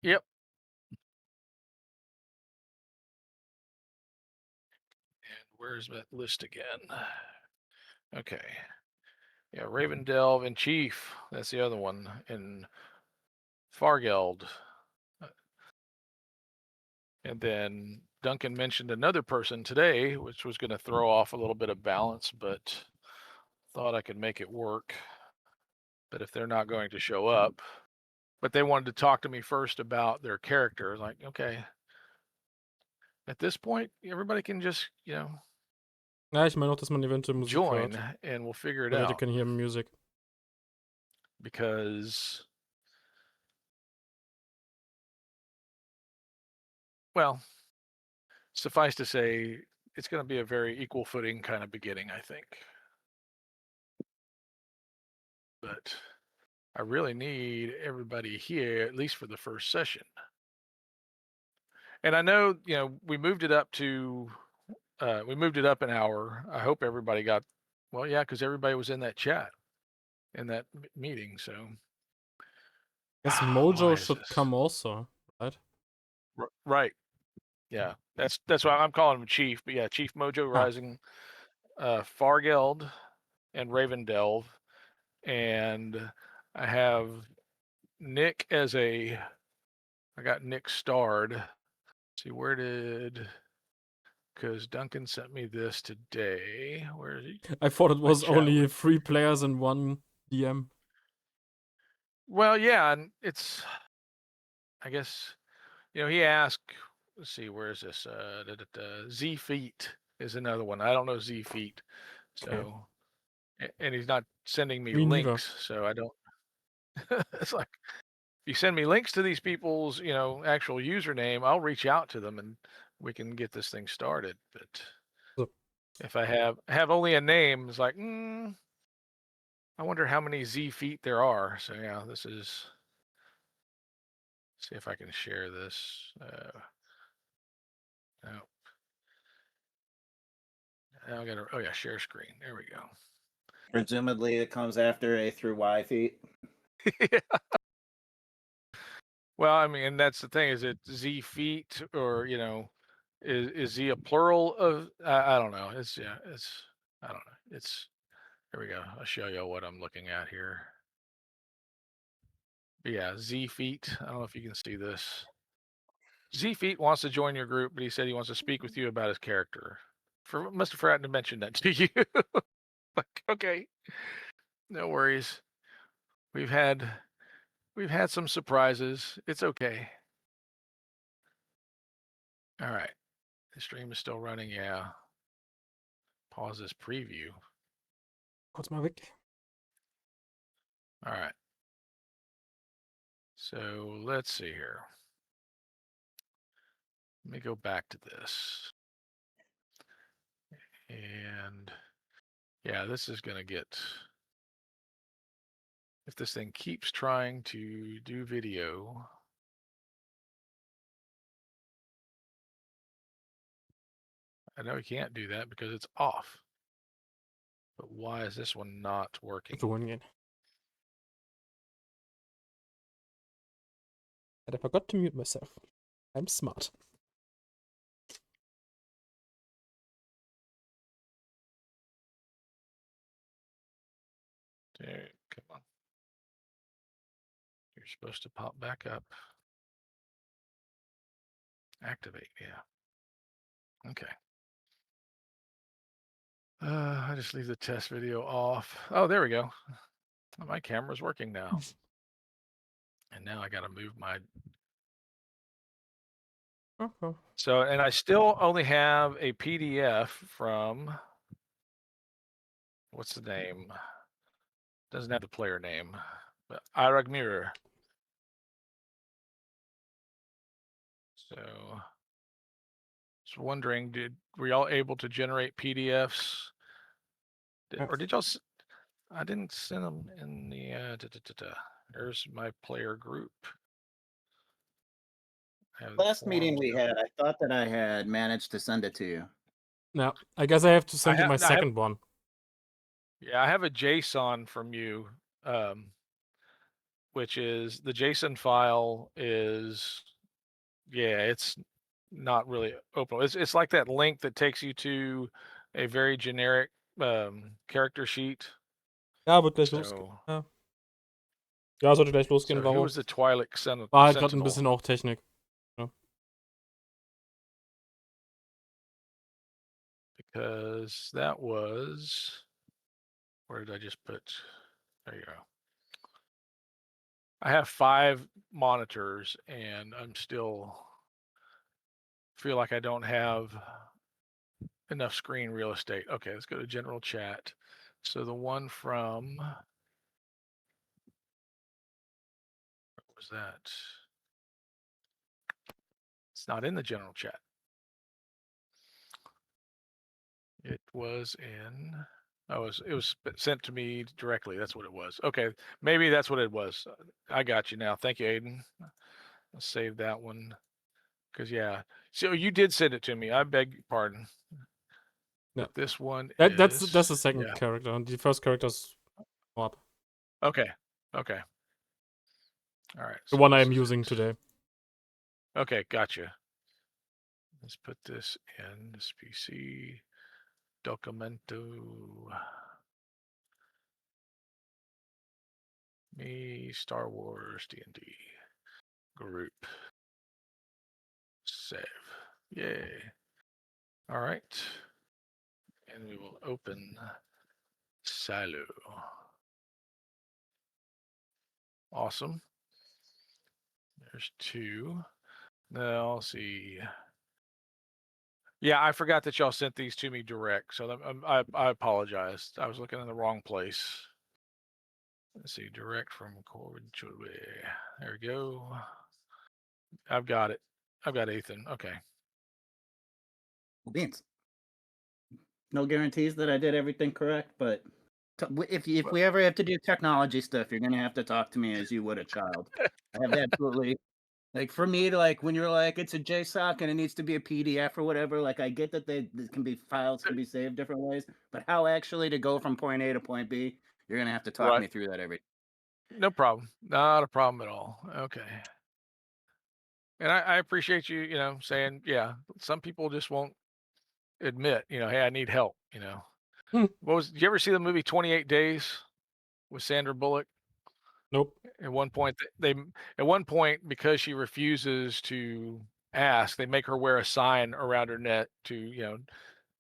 Yep. And where's that list again? Okay. Yeah, Raven Delve and Chief. That's the other one. And Fargeld. And then Duncan mentioned another person today, which was going to throw off a little bit of balance, but thought I could make it work. But if they're not going to show up, but they wanted to talk to me first about their character, like, okay. At this point, everybody can just, Ja, ich meine auch, dass man eventuell Musik join hört. and we'll figure it So that you out. can hear music. Because, well, suffice to say, it's going to be a very equal footing kind of beginning, I think. But I really need everybody here, at least for the first session. And I know, we moved it up an hour. I hope everybody got, well, yeah, because everybody was in that chat, in that meeting. So, Guess why Mojo is should this? come also, right? Right. Yeah, that's why I'm calling him Chief. But yeah, Chief Mojo Rising, Fargeld, and Raven Delve, and I have Nick as I got Nick starred. Let's see, because Duncan sent me this today. Where is he? I thought it was chat only with- 3 players and 1 DM. Well, yeah, and it's, I guess, he asked, let's see, where is this? Z Feet is another one. I don't know Z Feet. So, and he's not sending me neither. links, so I don't, it's like, if you send me links to these people's, actual username, I'll reach out to them and we can get this thing started. But So- if I have only a name, it's like, I wonder how many Z feet there are. So yeah, this is, see if I can share this. No. Now I gotta, oh yeah, share screen. There we go. Presumably it comes after A through Y feet. Well, I mean, that's the thing. Is it Z feet or, is Z a plural of, I don't know. It's, I don't know. It's, here we go. I'll show you what I'm looking at here. But yeah, Z feet. I don't know if you can see this. Z feet wants to join your group, but he said he wants to speak with you about his character. Must have forgotten to mention that to you. Like, okay, no worries. We've had some surprises. It's okay. All right. The stream is still running. Yeah. Pause this preview. Kurz mal weg. All right. So let's see here. Let me go back to this. And yeah, this is going to get, if this thing keeps trying to do video, I know you can't do that because it's off. But why is this one not working? So hingehen. And I forgot to mute myself. I'm smart. There, come on. You're supposed to pop back up. Activate, yeah. Okay. I just leave the test video off. Oh, there we go. My camera's working now. And now I got to move my Okay. So, and I still only have a PDF from, what's the name? Doesn't have the player name, but Mirror. So, just wondering, were y'all able to generate PDFs? Or did y'all? I didn't send them in the. There's my player group. I have the Last meeting forums we down. had, I thought that I had managed to send it to you. Now, I guess I have to send you my I have- second one. Yeah, I have a JSON from you, which is the JSON file is, yeah, it's not really open. It's like that link that takes you to a very generic character sheet. Ja, wird gleich losgehen. So, Ja. Ja, sollte gleich losgehen. so who Warum? was the Twilight Sentinel? War halt gerade ein bisschen auch Technik. Because that was, where did I just put? There you go. I have 5 monitors and I'm still feel like I don't have enough screen real estate. Okay, let's go to general chat. So the one from, what was that? It's not in the general chat. It was in, oh, it was sent to me directly. That's what it was. Okay, maybe that's what it was. I got you now. Thank you, Aiden. I'll save that one. Because, yeah. So you did send it to me. I beg your pardon. Yeah. But this one That's is, the second yeah. character. And the first character's up. Okay. Okay. All right. The so one this I'm is using it. today. Okay, gotcha. Let's put this in this PC. Documento. Me, Star Wars, D&D. Group. Save. Yay. All right. And we will open Silo. Awesome. There's 2. Now, let's see. Yeah, I forgot that y'all sent these to me direct, so I apologize. I was looking in the wrong place. Let's see, direct from Cord. There we go. I've got it. I've got Ethan. Okay. Beans. No guarantees that I did everything correct, but if we ever have to do technology stuff, you're gonna have to talk to me as you would a child. I have absolutely, like, for me to, like, when you're like it's a JSON and it needs to be a PDF or whatever, like, I get that they can be files can be saved different ways, but how actually to go from point A to point B, you're gonna have to talk Right. me through that every. No problem. Not a problem at all. Okay. And I appreciate you, saying, yeah, some people just won't admit, hey, I need help, Hmm. Did you ever see the movie 28 Days with Sandra Bullock? Nope. At one point, because she refuses to ask, they make her wear a sign around her neck to,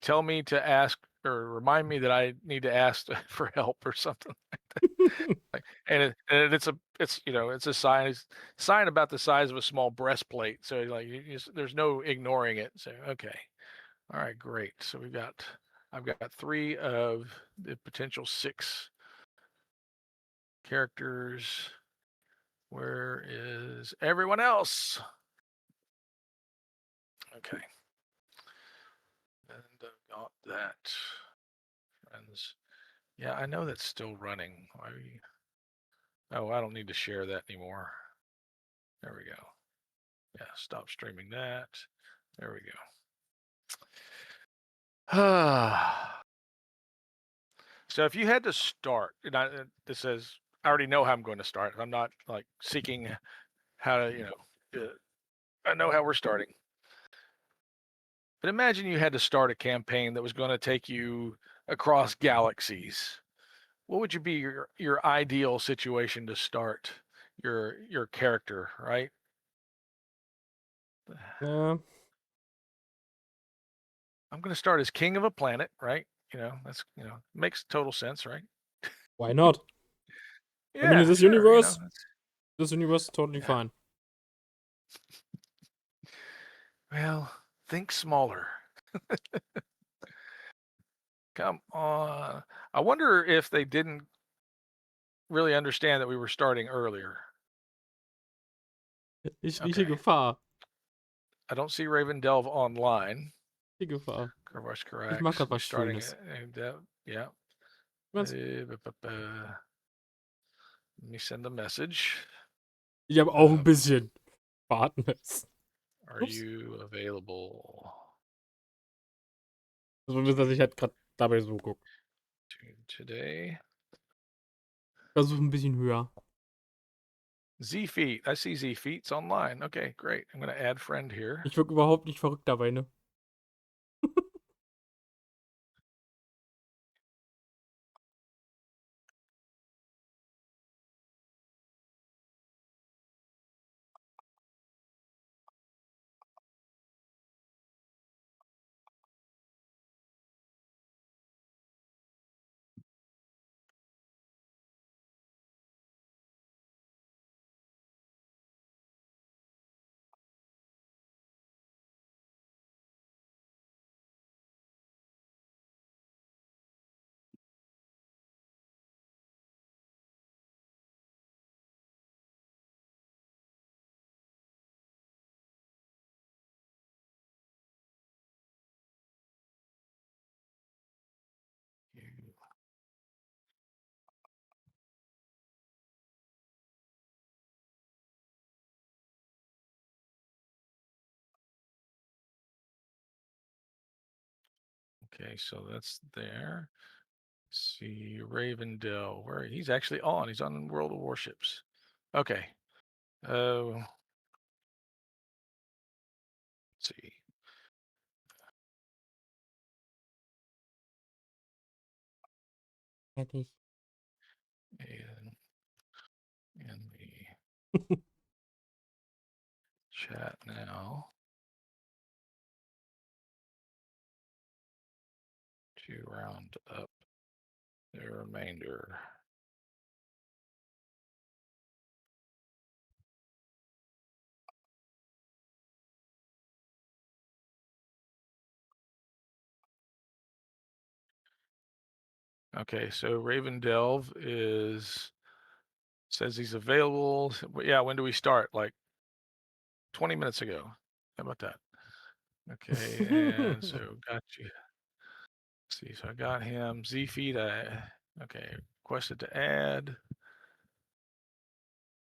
tell me to ask or remind me that I need to ask for help or something. And it's a sign about the size of a small breastplate. So like there's no ignoring it. So okay, all right, great. So I've got 3 of the potential 6 characters. Where is everyone else? Okay, and I've got that, friends. Yeah, I know that's still running. Oh, I don't need to share that anymore. There we go. Yeah, stop streaming that. There we go. So if you had to start, and this says, I already know how I'm going to start. I'm not like seeking how to, I know how we're starting. But imagine you had to start a campaign that was going to take you across galaxies. What would be your ideal situation to start your character, right? Yeah. I'm going to start as king of a planet, right? That's makes total sense, right? Why not? Yeah, I mean, in this sure, universe, this universe is totally Yeah. fine. Well, think smaller. Come on. I wonder if they didn't really understand that we were starting earlier. Ich rieche Okay. Gefahr. I don't see Raven Delve online. Die Gefahr. Correct, Ich correct. mag grad We're was starting Schönes. yeah. Was? Let me send a message. Ich habe auch ein bisschen warten müssen. Are Ups. you available Also, dass ich halt gerade dabei so gucke. today? Versuch ein bisschen höher. Z Feet. I see Z Feet's online. Okay, great. I'm going to add friend here. Ich wirke überhaupt nicht verrückt dabei, ne? Okay, so that's there. See Ravendell, where he's actually on. He's on World of Warships. Okay. Let's see. Fertig. In the chat now to round up the remainder. Okay, so Raven Delve says he's available. Yeah, when do we start? Like 20 minutes ago. How about that? Okay, and so got you. Let's see, so I got him. Z feed. Okay, requested to add.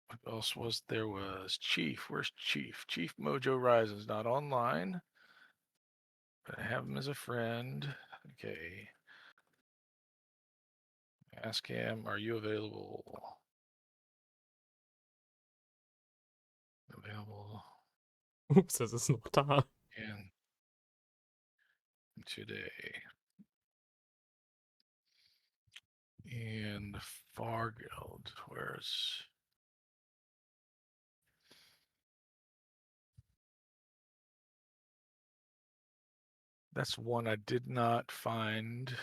What else was there? Was Chief? Where's Chief? Chief Mojo Rises not online, but I have him as a friend. Okay. Ask him, are you available? Available Ups, das ist noch da. in today. And Fargeld, where's that's one I did not find.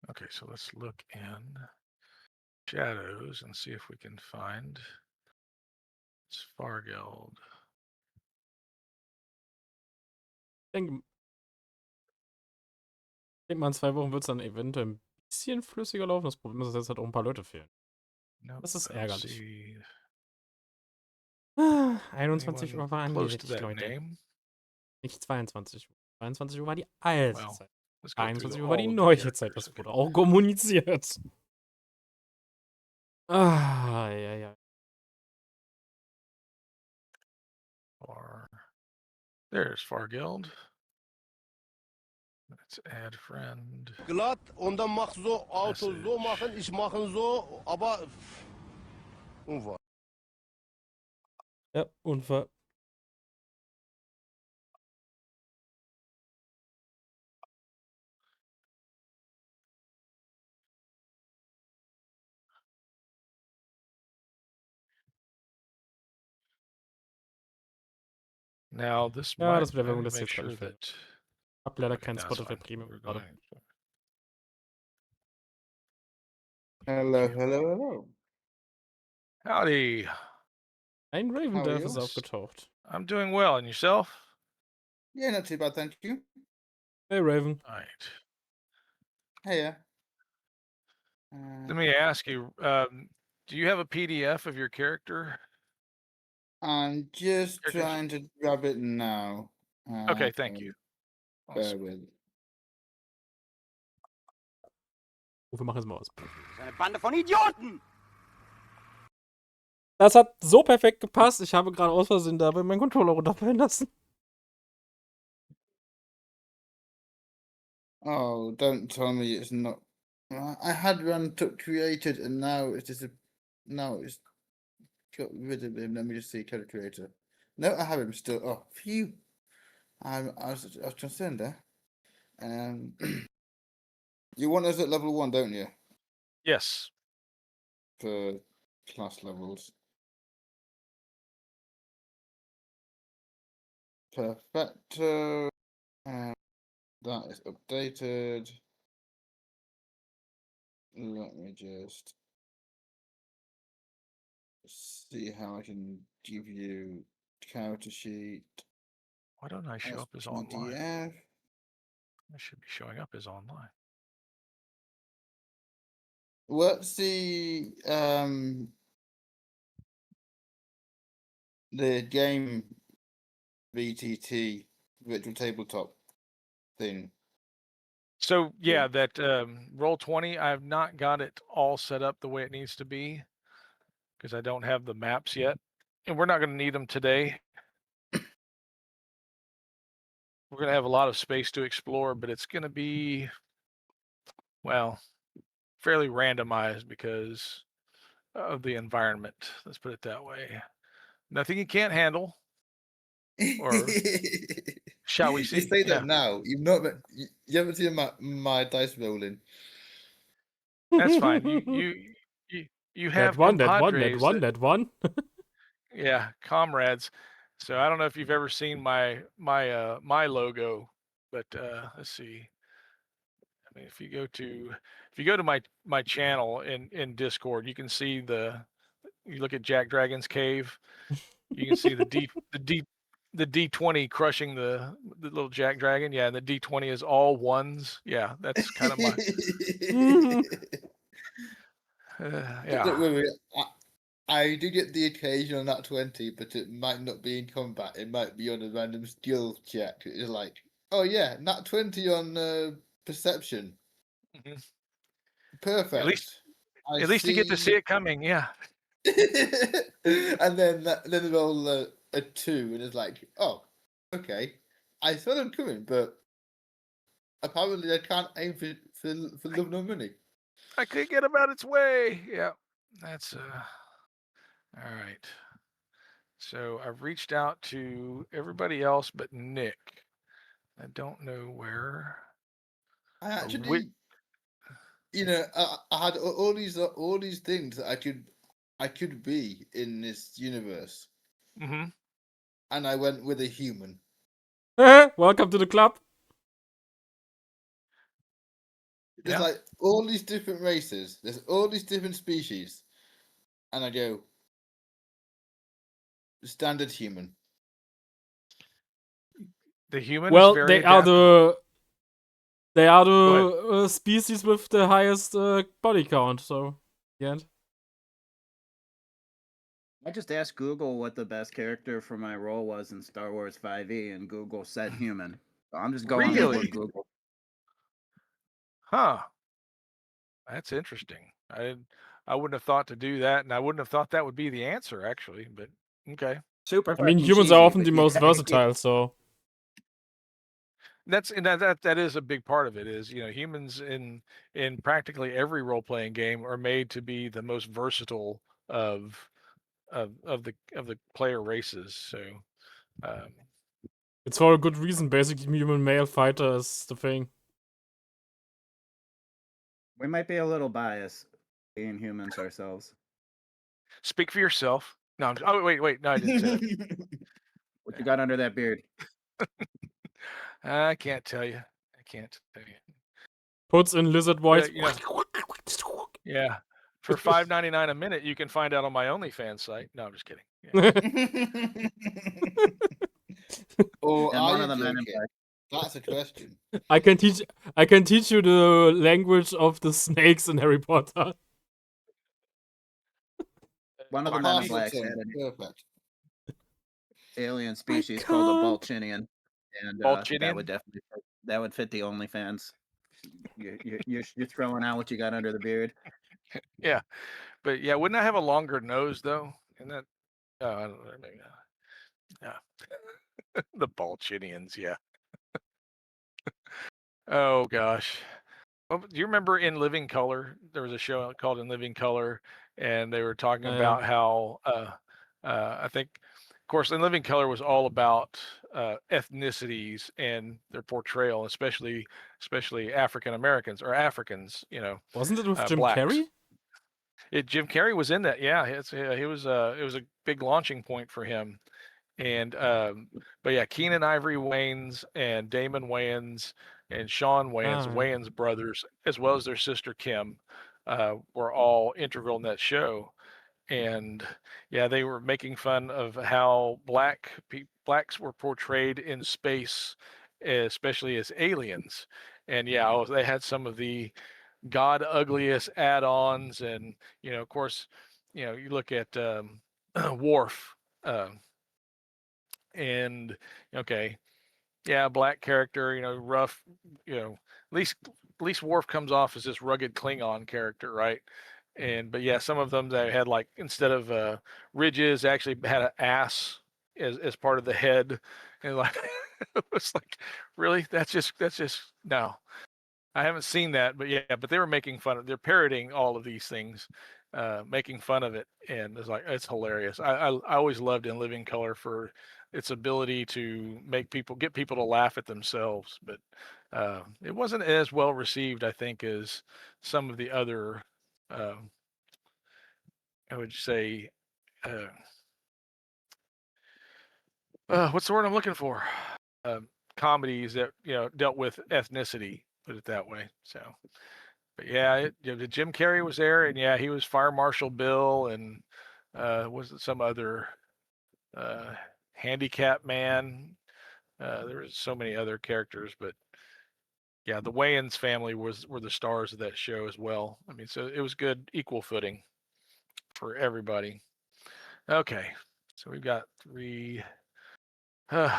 Okay, so let's look in shadows and see if we can find it's Fargeld. Ich denke mal, in 2 Wochen wird es dann eventuell ein bisschen flüssiger laufen. Das Problem ist, dass jetzt halt auch ein paar Leute fehlen. Nope, Das ist I don't ärgerlich. see 21 Uhr anyone war close to angesättigt, that Leute. name. Nicht 22 Uhr. 22 Uhr war die alte Well, Zeit. let's go through 21 Uhr war die all of the neue Zeit. characters Das again. wurde auch kommuniziert. Ah, ja, ja. There's Fargeld. Let's add friend. glatt und dann mach so Auto so Message. machen, ich mache so, aber Unfall. Ja, Unfall. Now this Ja, might das mit der I Werbung, need to das ist make jetzt gerade sure nicht verhindert. that Hab leider Okay, kein no, that's Spotify fine. Premium We're gerade. going. Hello, hello, hello. Howdy. Ein How are Ravendelf you? ist aufgetaucht. I'm doing well, and yourself? Yeah, not too bad, thank you. Hey Raven. All right. Hey, Let me ask you, do you have a PDF of your character? I'm just Characters? trying to grab it now. Okay, thank you. Bear Awesome. with. Wir machen es mal aus. Eine Bande von Idioten! Das hat so perfekt gepasst. Ich habe gerade aus Versehen dabei meinen Controller runterfallen lassen. Oh, don't tell me it's not. I had one created and now it's just now it's got rid of him. Let me just see character creator. No, I have him still. Oh, phew. I was concerned there. You want us at level 1, don't you? Yes. For class levels. Perfecto. That is updated. Let me just see how I can give you character sheet Why don't I show as up as online? PDF. I should be showing up as online. What's the game VTT virtual tabletop thing? So yeah, that Roll20, I've not got it all set up the way it needs to be because I don't have the maps yet, and we're not going to need them today. We're going to have a lot of space to explore, but it's going to be, well, fairly randomized because of the environment. Let's put it that way. Nothing you can't handle, or shall we see? You say Yeah. that now. You've not. You haven't seen my dice rolling. That's fine. You have that one. compadres That one. yeah, comrades. So I don't know if you've ever seen my logo, but let's see. I mean, if you go to my channel in Discord, you can see you look at Jack Dragon's cave, you can see the D20 crushing the little Jack Dragon. Yeah, and the D20 is all ones. Yeah, that's kind of my yeah. Don't worry. I do get the occasional nat 20, but it might not be in combat. It might be on a random skill check. It's like, oh yeah, nat 20 on perception. Mhm. Perfect. At least you get to see it coming. Yeah. And then they roll a 2, and it's like, oh, okay. I saw them coming, but apparently I can't aim for love nor money. I could get about its way. Yeah. That's all right. So I've reached out to everybody else but Nick. I don't know where. I actually, I had all these things that I could be in this universe, Mm-hmm. and I went with a human. Welcome to the club. There's like all these different races. There's all these different species, and I go standard human. The human Well, is very adaptable. they are the species with the highest body count. So, yeah. I just asked Google what the best character for my role was in Star Wars 5e, and Google said human. So I'm just going with Really? what Google. Huh. That's interesting. I wouldn't have thought to do that, and I wouldn't have thought that would be the answer actually. But okay. Super. I mean, fucking humans cheesy, are often but the yeah. most versatile. So That is a big part of it. Is humans in practically every role playing game are made to be the most versatile of the player races. So. it's for a good reason. Basically, human male fighter is the thing. We might be a little biased being humans ourselves. Speak for yourself. No, wait. No, I didn't say that. What you got under that beard? I can't tell you. I can't tell you. Puts in lizard voice. You know, yeah. For $5.99 a minute, you can find out on my OnlyFans site. No, I'm just kidding. Yeah. Or And are one you of the Men in joking? Black. That's a question. I can teach you the language of the snakes in Harry Potter. One of the Men in Partial Black had tongue. an Perfect. alien species My called a God. Balchinian, and Balchinian? that would definitely fit the OnlyFans. You're throwing out what you got under the beard. Yeah. But yeah, wouldn't I have a longer nose though? And that, I don't know. Maybe not. Yeah. The Balchinians, yeah. Oh gosh. Well, do you remember in Living Color? There was a show called In Living Color, and they were talking Yeah. about how I think, of course, In Living Color was all about ethnicities and their portrayal, especially African Americans or Africans. You know, Wasn't it with Jim blacks. Carrey? Jim Carrey was in that. Yeah, it was a big launching point for him. And but yeah, Keenan Ivory Wayans and Damon Wayans and Sean Wayans, Ah. Wayans brothers, as well as their sister Kim, were all integral in that show. And yeah, they were making fun of how blacks were portrayed in space, especially as aliens. And yeah, they had some of the god ugliest add-ons, and of course, you look at Worf. And okay, yeah, black character, rough, at least Worf comes off as this rugged Klingon character, right? But yeah, some of them they had, like, instead of ridges, they actually had an ass as part of the head, and like it was like, really, that's just no. I haven't seen that, but yeah, but they were making fun of, they're parroting all of these things, making fun of it, and it's hilarious. I always loved In Living Color for its ability to get people to laugh at themselves, but it wasn't as well received, I think, as some of the other, uh, I would say, uh, what's the word I'm looking for? Um, Comedies that dealt with ethnicity, put it that way. So. But yeah, Jim Carrey was there, and yeah, he was Fire Marshal Bill, and was it some other uh, handicap man? There was so many other characters, but yeah, the Wayans family were the stars of that show as well. I mean, so it was good, equal footing for everybody. Okay, so we've got 3. All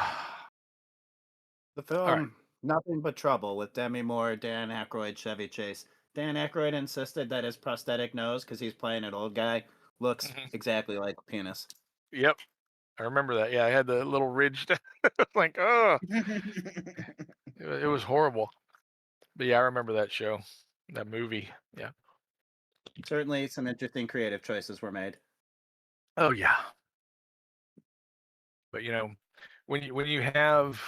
The right. film Nothing But Trouble with Demi Moore, Dan Aykroyd, Chevy Chase. Dan Aykroyd insisted that his prosthetic nose, because he's playing an old guy, looks exactly like a penis. Yep, I remember that. Yeah, I had the little ridge. Like, oh, it was horrible. But yeah, I remember that show, that movie. Yeah. Certainly, some interesting creative choices were made. Oh yeah. But when you have,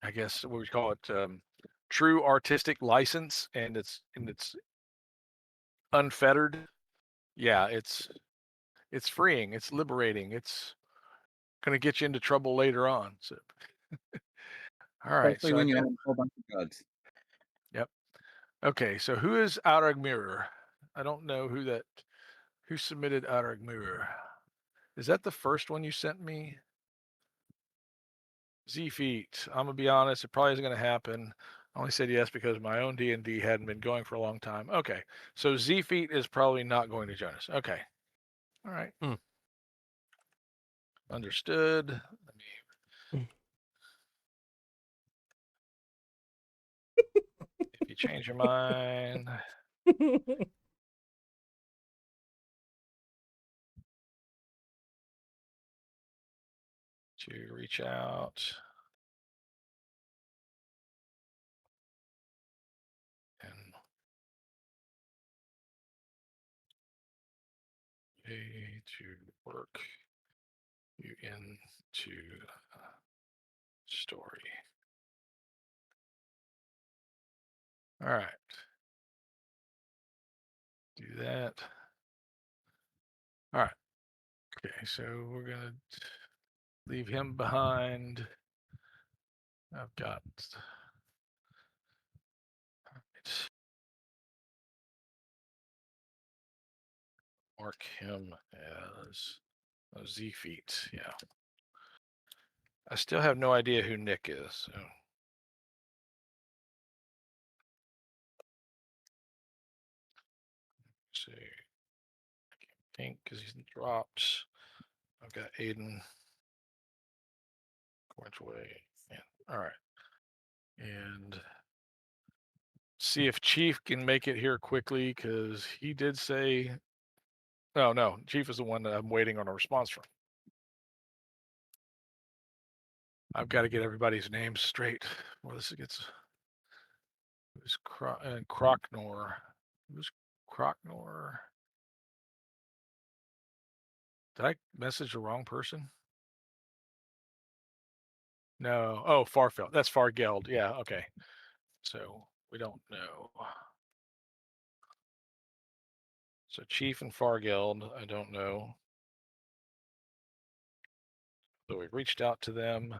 I guess, what we call it, true artistic license, and it's unfettered. Yeah, it's freeing. It's liberating. It's gonna get you into trouble later on. So, all right. Especially So I when you have don't. a whole bunch of drugs. Yep. Okay. So who is Outer Mirror? I don't know who submitted Outer Mirror. Is that the first one you sent me? Z Feet. I'm gonna be honest, it probably isn't gonna happen. I only said yes because my own D&D hadn't been going for a long time. Okay, so Z Feet is probably not going to join us. Okay, all right, understood. Let me. If you change your mind, to reach out. And pay to work you into story. All right. Do that. All right. Okay, so we're gonna leave him behind. I've got. Mark him as a Z feet. Yeah. I still have no idea who Nick is. So. Let's see. Pink because he's dropped. I've got Aiden. Which way? Yeah. All right. And see if Chief can make it here quickly because he did say. Oh no, Chief is the one that I'm waiting on a response from. I've got to get everybody's names straight before this gets. Who's Crocknor? Who's Crocknor? Did I message the wrong person? No. Oh, Farfeld. That's Fargeld. Yeah. Okay. So we don't know. So Chief and Fargeld, I don't know. So we reached out to them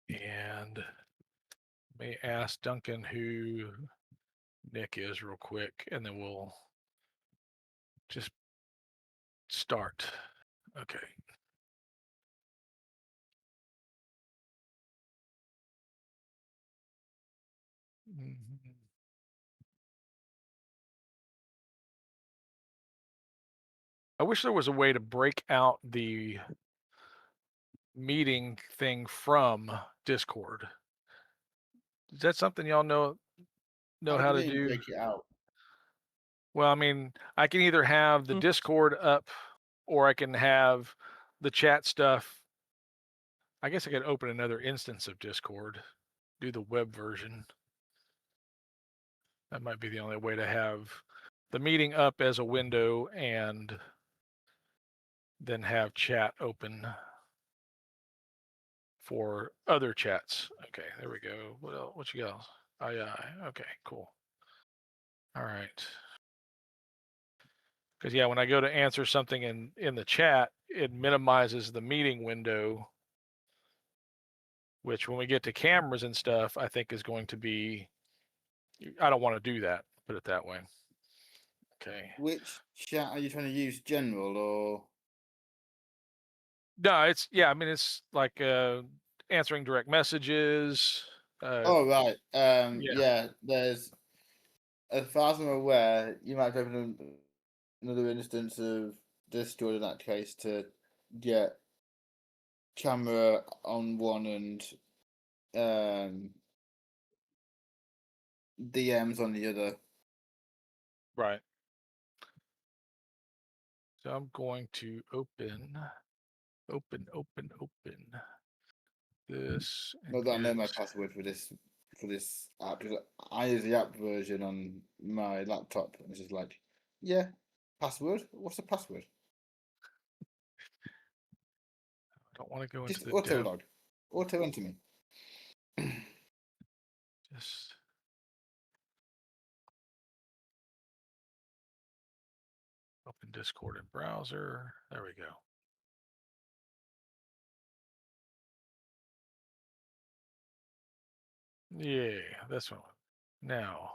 and may ask Duncan who Nick is real quick, and then we'll just start. Okay. Mhm. I wish there was a way to break out the meeting thing from Discord. Is that something y'all know How how do to you mean do? break it out? Well, I mean, I can either have the Discord up or I can have the chat stuff. I guess I could open another instance of Discord, do the web version. That might be the only way to have the meeting up as a window and then have chat open for other chats. Okay, there we go. What else? What you got? Aye. Okay, cool. All right. Because yeah, when I go to answer something in the chat, it minimizes the meeting window, which when we get to cameras and stuff, I think is going to be. I don't want to do that. Put it that way. Okay. Which chat are you trying to use? General or? No, it's yeah. I mean, it's like answering direct messages. Oh right. Yeah. Yeah. There's, as far as I'm aware, you might have another instance of Discord in that case to get camera on one and DMs on the other. Right. So I'm going to open this. Not that I know my password for this app. Because I use the app version on my laptop. And it's just like, yeah, password. What's the password? I don't want to go into Just the auto dev. log, auto enter me. Just open Discord in browser. There we go. Yeah, this one. Now,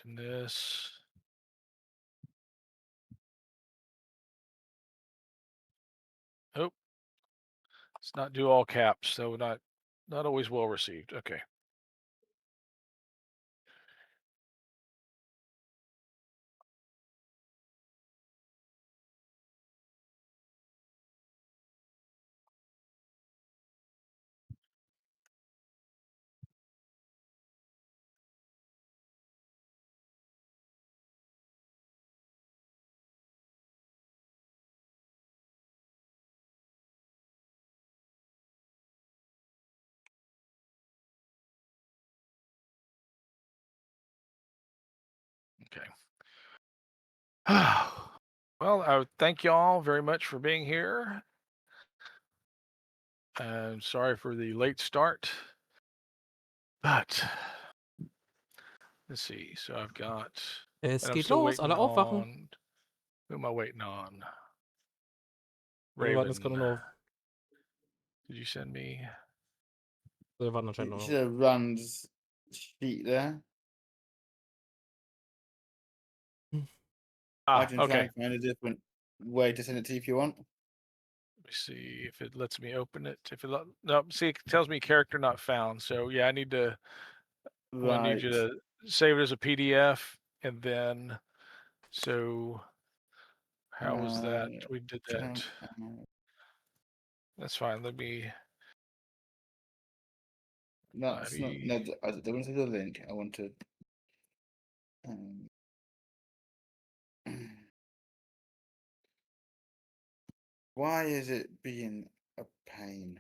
mention this. Oh, it's not do all caps, so not always well received. Okay. Okay. Well, I would thank y'all very much for being here. I'm sorry for the late start, but let's see. So I've got, Es and I'm geht still los, waiting alle aufwachen. on. Who am I waiting on? Wir warten jetzt Raven. gerade noch auf Did you send me? Wir warten anscheinend You noch. should have Rand's sheet there. I can try Okay. and find a different way to send it to you if you want. Let me see if it lets me open it. If it no, see, it tells me character not found. So yeah, I need to. I'm gonna need you to save it as a PDF, and then so how was that? We did that. That's fine. Let me. That's not. No, I don't want to do the link. I want to. Why is it being a pain?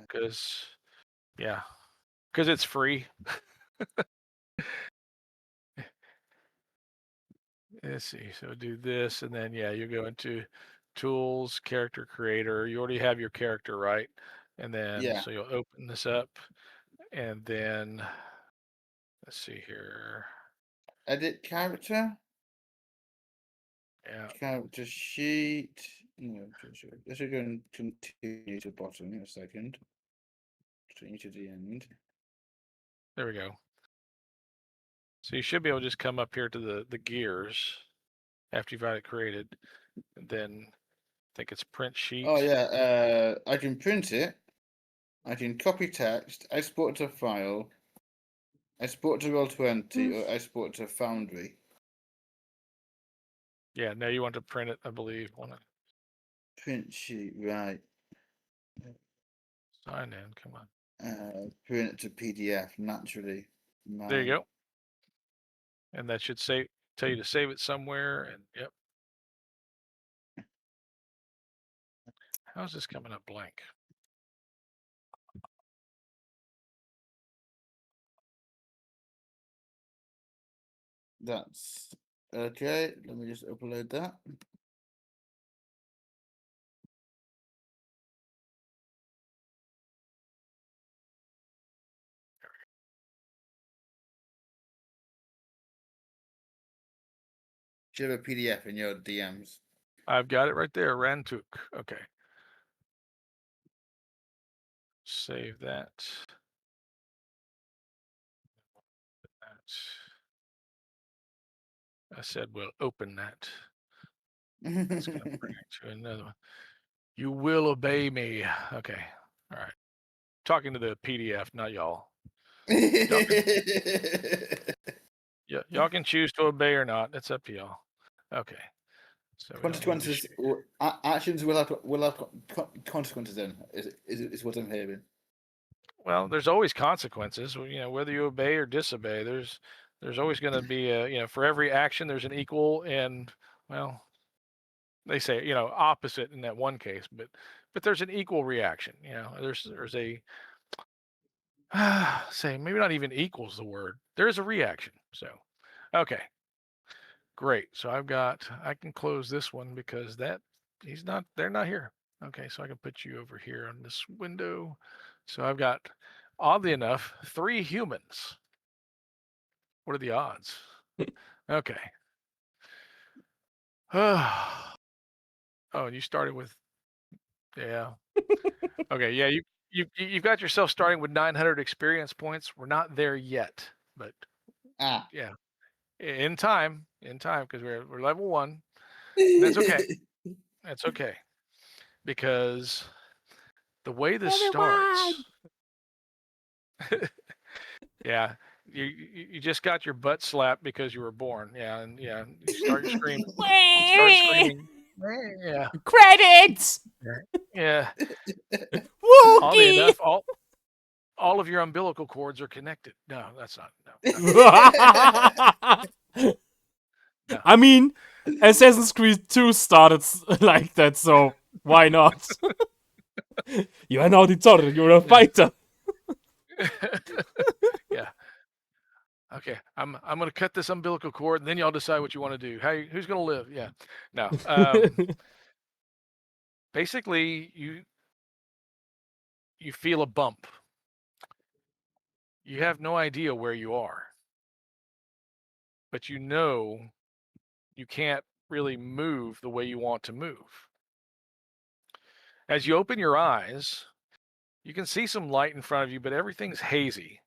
Because yeah, because it's free. Let's see. So do this, and then yeah, you go into tools, character creator. You already have your character, right? And then Yeah. so you'll open this up, and then let's see here. Edit character. Yeah. Character sheet. No, this should go and continue to bottom in a second. Continue to the end. There we go. So you should be able to just come up here to the gears after you've got it created, and then I think it's print sheet. Oh yeah, I can print it. I can copy text, export to file, export to Roll20, or export to Foundry. Yeah, now you want to print it, I believe. Print sheet, right. Sign in, come on. Print it to PDF naturally. There you go. And that should tell you to save it somewhere, and yep. How's this coming up blank? That's okay. Let me just upload that. Do you have a PDF in your DMs? I've got it right there, Rantuk. Okay. Save that. I said we'll open that. It's going to bring it to another one. You will obey me. Okay. All right. Talking to the PDF, not y'all. Y'all can choose to obey or not. It's up to y'all. Okay. So consequences. Actions will have consequences. Then is what I'm hearing. Well, there's always consequences. Whether you obey or disobey, there's always going to be for every action there's an equal and they say opposite in that one case, but there's an equal reaction. There's a say maybe not even equals the word. There's a reaction. So okay. Great. So I can close this one because they're not here. Okay, so I can put you over here on this window. So I've got, oddly enough, 3 humans. What are the odds? Okay. Oh, and you started with, yeah. Okay, yeah, you've got yourself starting with 900 experience points. We're not there yet, but yeah, in time, because we're level 1. And that's okay. That's okay, because the way this starts, yeah, you just got your butt slapped because you were born. Yeah, and yeah, you start screaming. Start screaming. Yeah. Credits. Yeah. Wookie. Oddly enough, all of your umbilical cords are connected. No, that's not. No. No. I mean, Assassin's Creed 2 started like that, so why not? You are an auditor, you're a fighter. Yeah. Okay, I'm gonna cut this umbilical cord, and then y'all decide what you want to do. Who's gonna live? Yeah. No. Basically, you feel a bump. You have no idea where you are, but you can't really move the way you want to move. As you open your eyes, you can see some light in front of you, but everything's hazy.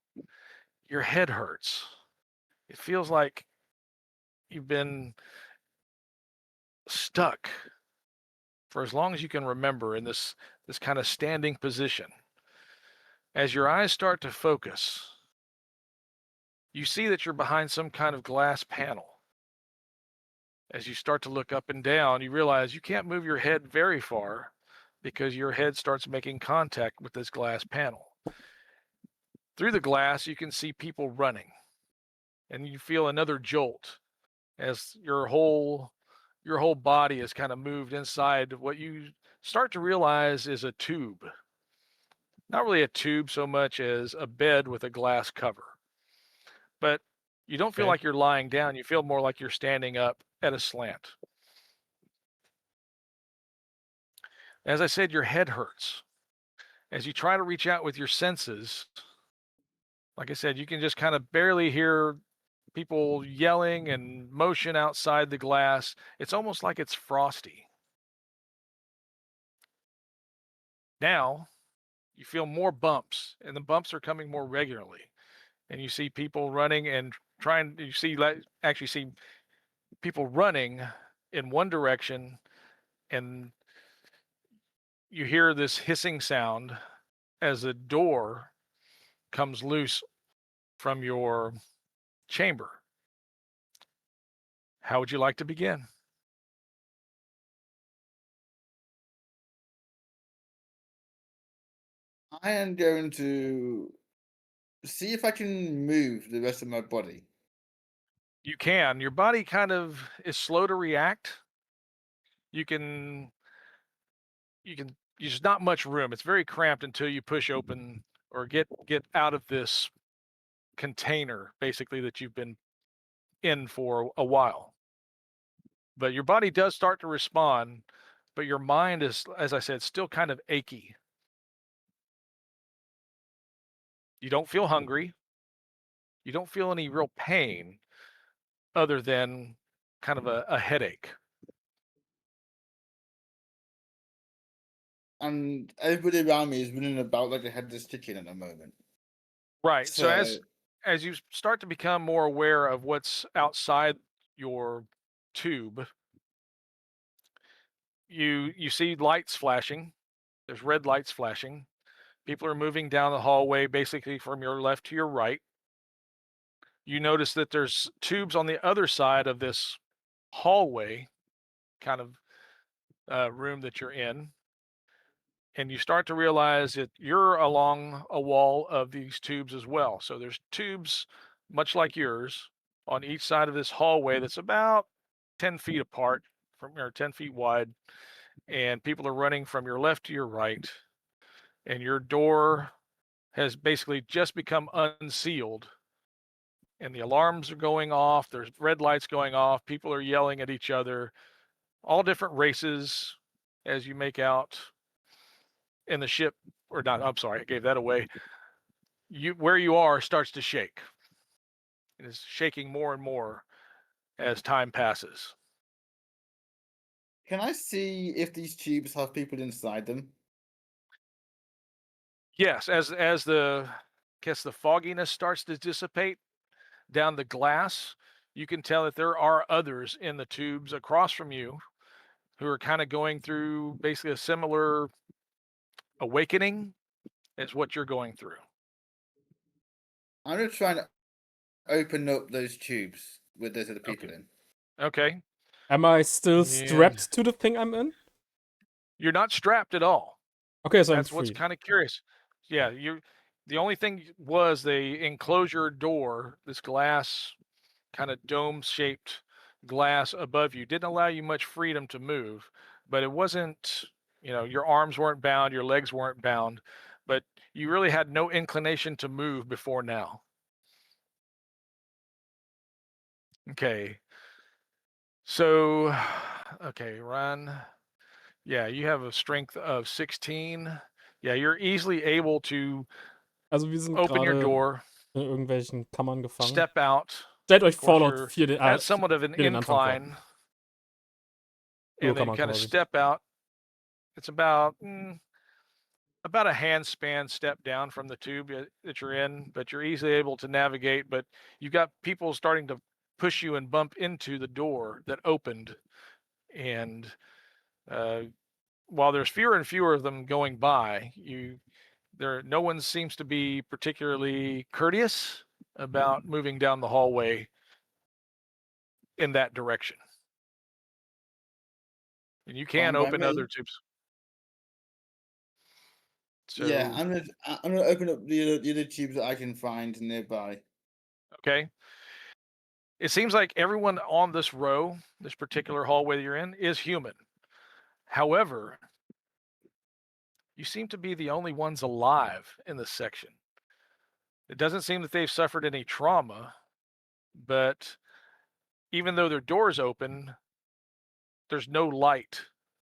Your head hurts. It feels like you've been stuck for as long as you can remember in this kind of standing position. As your eyes start to focus, you see that you're behind some kind of glass panel. As you start to look up and down, you realize you can't move your head very far because your head starts making contact with this glass panel. Through the glass, you can see people running, and you feel another jolt as your whole body is kind of moved inside what you start to realize is a tube. Not really a tube so much as a bed with a glass cover. But you don't feel Okay. like you're lying down. You feel more like you're standing up at a slant. As I said, your head hurts. As you try to reach out with your senses, like I said, you can just kind of barely hear people yelling and motion outside the glass. It's almost like it's frosty. Now, you feel more bumps, and the bumps are coming more regularly. And you see people running and trying, you see, actually see people running in one direction, and you hear this hissing sound as a door comes loose from your chamber. How would you like to begin? I am going to see if I can move the rest of my body. You can. Your body kind of is slow to react. You can, there's not much room. It's very cramped until you push open or get out of this container, basically, that you've been in for a while. But your body does start to respond, but your mind is, as I said, still kind of achy. You don't feel hungry. You don't feel any real pain other than kind of a headache. And everybody around me is running about like a headless chicken at the moment. Right. So So as you start to become more aware of what's outside your tube, you see lights flashing. There's red lights flashing. People are moving down the hallway, basically from your left to your right. You notice that there's tubes on the other side of this hallway, kind of room that you're in. And you start to realize that you're along a wall of these tubes as well. So there's tubes, much like yours, on each side of this hallway that's about 10 feet apart, or 10 feet wide. And people are running from your left to your right. And your door has basically just become unsealed. And the alarms are going off. There's red lights going off. People are yelling at each other, all different races as you make out. And the ship, or not, I'm sorry, I gave that away. Where you are starts to shake. It is shaking more and more as time passes. can I see if these tubes have people inside them? Yes, as the fogginess starts to dissipate down the glass, you can tell that there are others in the tubes across from you who are kind of going through basically a similar awakening as what you're going through. I'm gonna try and open up those tubes with those other people Okay. in. Okay. Am I still And strapped to the thing I'm in? you're not strapped at all. Okay, so That's I'm what's free. kind of curious. Yeah, the only thing was the enclosure door, this glass kind of dome-shaped glass above you didn't allow you much freedom to move, but it wasn't, your arms weren't bound, your legs weren't bound, but you really had no inclination to move before now. Okay. So, okay, Ryan. Yeah, you have a strength of 16. Yeah, you're easily able to Also wir sind open your gerade door, in irgendwelchen Kammern gefangen. step out. Stellt euch Of course, Fallout you're 4 den, at somewhat of an hier den Anfang vor. incline, and then you Bürgerkammer kind of quasi. step out, It's about about a hand span step down from the tube that you're in, but you're easily able to navigate. But you've got people starting to push you and bump into the door that opened, and while there's fewer and fewer of them going by, no one seems to be particularly courteous about moving down the hallway in that direction. And you can Fine by open me. other tubes. So Yeah, I'm gonna open up the other tubes that I can find nearby. okay. It seems like everyone on this row, this particular hallway that you're in, is human. However, you seem to be the only ones alive in this section. It doesn't seem that they've suffered any trauma, but even though their door's open, there's no light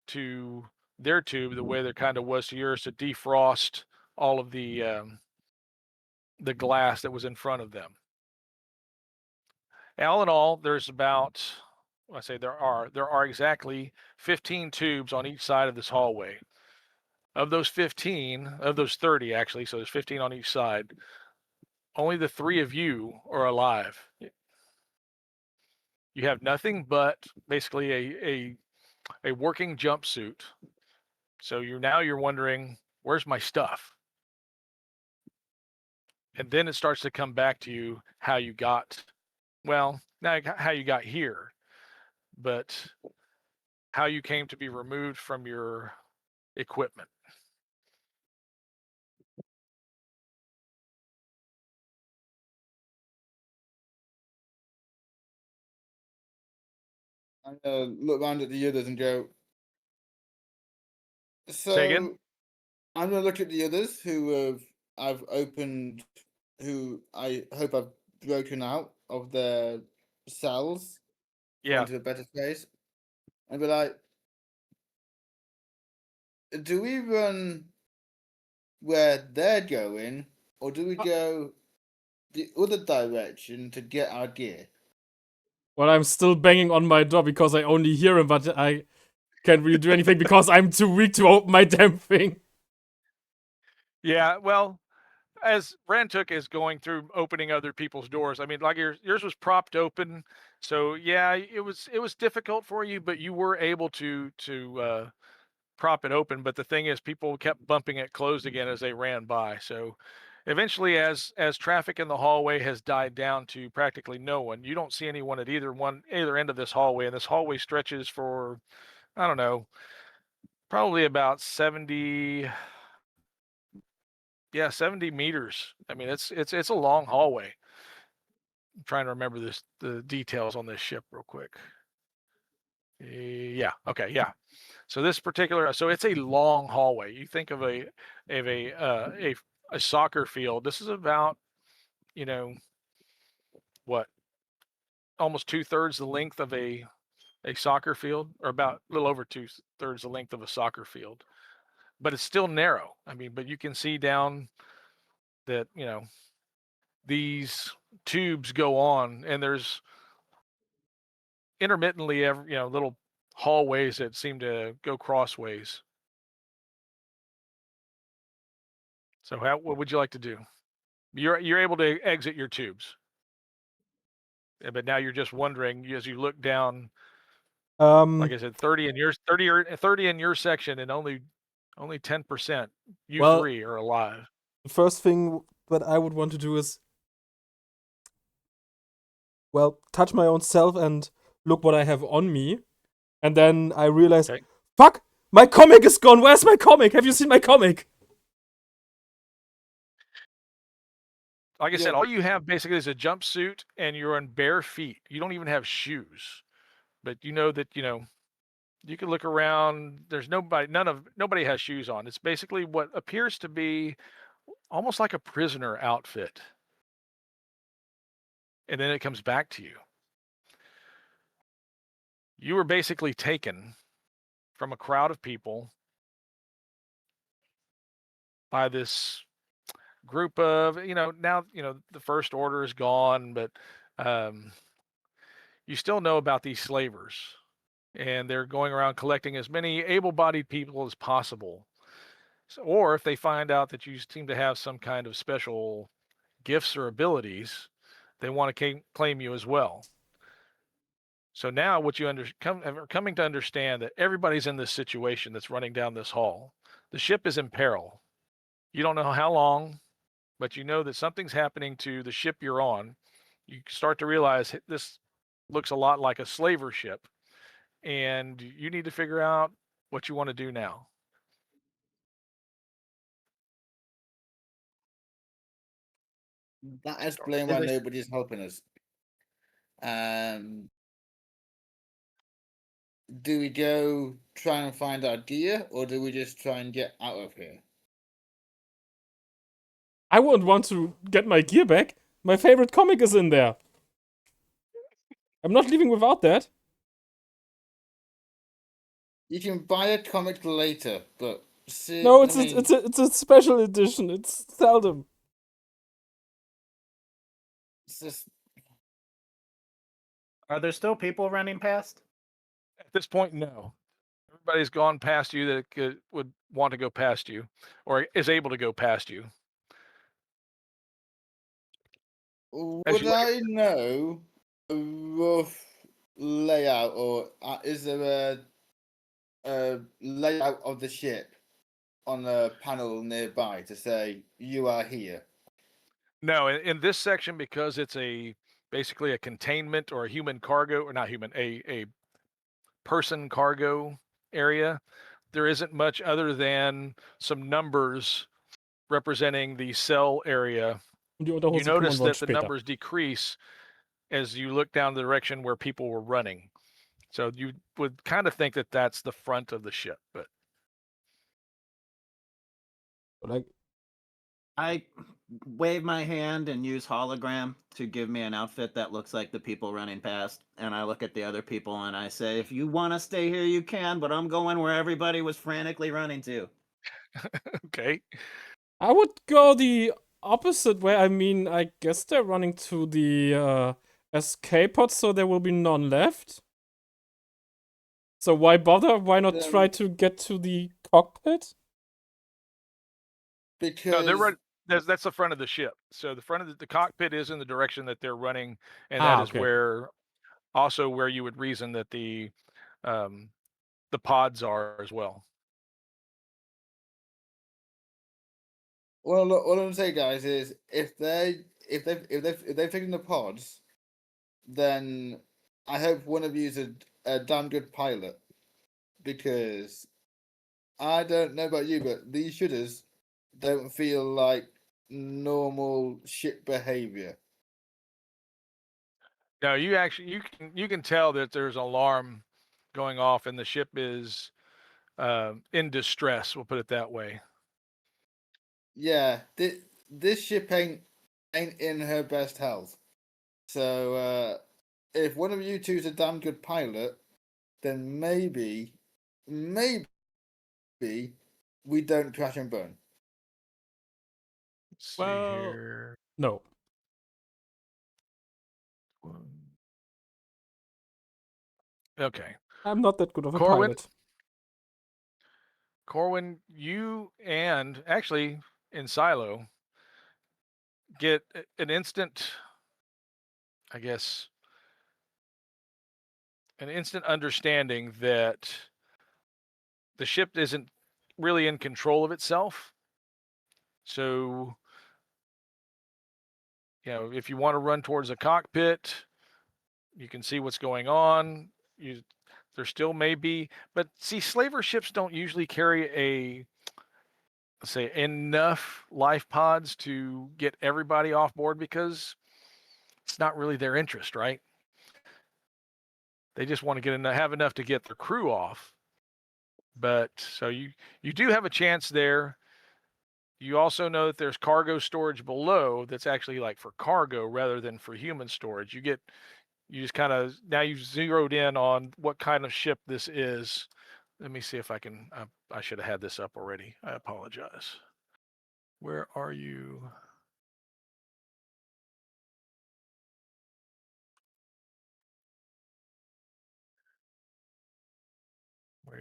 to their tube the way there kind of was to yours to defrost all of the glass that was in front of them. All in all, there's about I say there are exactly 15 tubes on each side of this hallway. Of those 15, of those 30 actually, so there's 15 on each side, only the 3 of you are alive. You have nothing but basically a working jumpsuit. So you're wondering, where's my stuff? And then it starts to come back to you how you got, well, not how you got here, but how you came to be removed from your equipment. I'm gonna look around at the others and go. Say again? So I'm gonna look at the others who I've opened, who I hope I've broken out of their cells Yeah. into a better space, and be like, do we run where they're going, or do we go the other direction to get our gear? Well, I'm still banging on my door because I only hear him, but I can't really do anything because I'm too weak to open my damn thing. Yeah, well, as Rantuk is going through opening other people's doors, I mean, like yours was propped open, so yeah, it was difficult for you, but you were able to prop it open. But the thing is, people kept bumping it closed again as they ran by. So eventually, as traffic in the hallway has died down to practically no one, you don't see anyone at either end of this hallway, and this hallway stretches for I don't know, probably about 70 70 meters. I mean, it's a long hallway. I'm trying to remember the details on this ship real quick. Yeah. Okay. Yeah. So it's a long hallway. You think of a soccer field. This is about you know what, almost 2/3 the length of a soccer field, or about a little over 2/3 the length of a soccer field. But it's still narrow. I mean, but you can see down that these tubes go on, and there's intermittently little hallways that seem to go crossways. So what would you like to do? You're able to exit your tubes, but now you're just wondering as you look down. Like I said, 30 in your 30 in your section, and only 10% you Well, three are alive. the first thing that I would want to do is, well, touch my own self and look what I have on me. And then I realize, Okay. fuck, my comic is gone. Where's my comic? Have you seen my comic? Like I said, Yeah. all you have basically is a jumpsuit, and you're on bare feet. You don't even have shoes, but you know that you can look around. There's nobody has shoes on. It's basically what appears to be almost like a prisoner outfit. And then it comes back to you. You were basically taken from a crowd of people by this group of, now, the first order is gone, but you still know about these slavers. and they're going around collecting as many able-bodied people as possible. So, or if they find out that you seem to have some kind of special gifts or abilities, they want to claim you as well. So now what you are coming to understand that everybody's in this situation that's running down this hall. The ship is in peril. You don't know how long, but you know that something's happening to the ship you're on. You start to realize this looks a lot like a slaver ship, and you need to figure out what you want to do now. That Start. explains why nobody's helping us. Do we go try and find our gear, or do we just try and get out of here? I wouldn't want to get my gear back. My favorite comic is in there. I'm not leaving without that. You can buy a comic later, but No, it's a special edition. It's seldom. It's just, Are there still people running past? At this point, no. Everybody's gone past you that would want to go past you or is able to go past you. would I know a rough layout, or is there a layout of the ship on a panel nearby to say you are here? No, in this section, because it's basically a containment or a human cargo, or not human, a person cargo area, there isn't much other than some numbers representing the cell area. Die You Unterhose kümmern notice wir uns that the später. numbers decrease as you look down the direction where people were running. So you would kind of think that that's the front of the ship, but Oder I wave my hand and use hologram to give me an outfit that looks like the people running past. And I look at the other people and I say, if you want to stay here, you can, but I'm going where everybody was frantically running to. okay. I would go the opposite way. I mean, I guess they're running to the escape pod, so there will be none left. So why bother? Why not try to get to the cockpit? Because No, they're right. That's the front of the ship. So the front of the cockpit is in the direction that they're running, and that is Okay. where you would reason that the pods are as well. Well, look, all I'm saying, guys, is if they've taken the pods, then I hope one of you is a damn good pilot, because I don't know about you, but these shooters don't feel like normal ship behavior. No, you can tell that there's an alarm going off, and the ship is in distress. We'll put it that way. Yeah, this ship ain't in her best health. So if one of you two is a damn good pilot, then maybe we don't crash and burn. Let's see Well, here. no. Okay. I'm not that good of a Corwin? pilot. Corwin, you and actually in Silo get an instant, I guess, an instant understanding that the ship isn't really in control of itself. So, if you want to run towards a cockpit, you can see what's going on. There still may be, but see, slaver ships don't usually carry let's say, enough life pods to get everybody off board, because it's not really their interest, right? They just want to have enough to get their crew off. But so you do have a chance there. You also know that there's cargo storage below that's actually like for cargo rather than for human storage. You just kind of, now you've zeroed in on what kind of ship this is. Let me see if I can. I should have had this up already. I apologize. Where are you?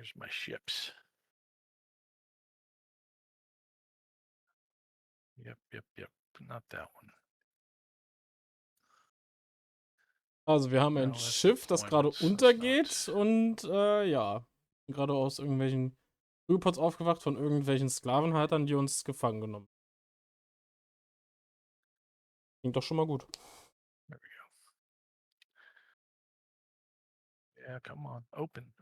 Where's my ships? Yep. Not that one. Also wir haben ein No, that's Schiff, das gerade deployments. That's untergeht und ja, gerade aus irgendwelchen Reports aufgewacht von irgendwelchen Sklavenhaltern, die uns gefangen genommen. Klingt doch schon mal gut. There we go. Yeah, come on. Open.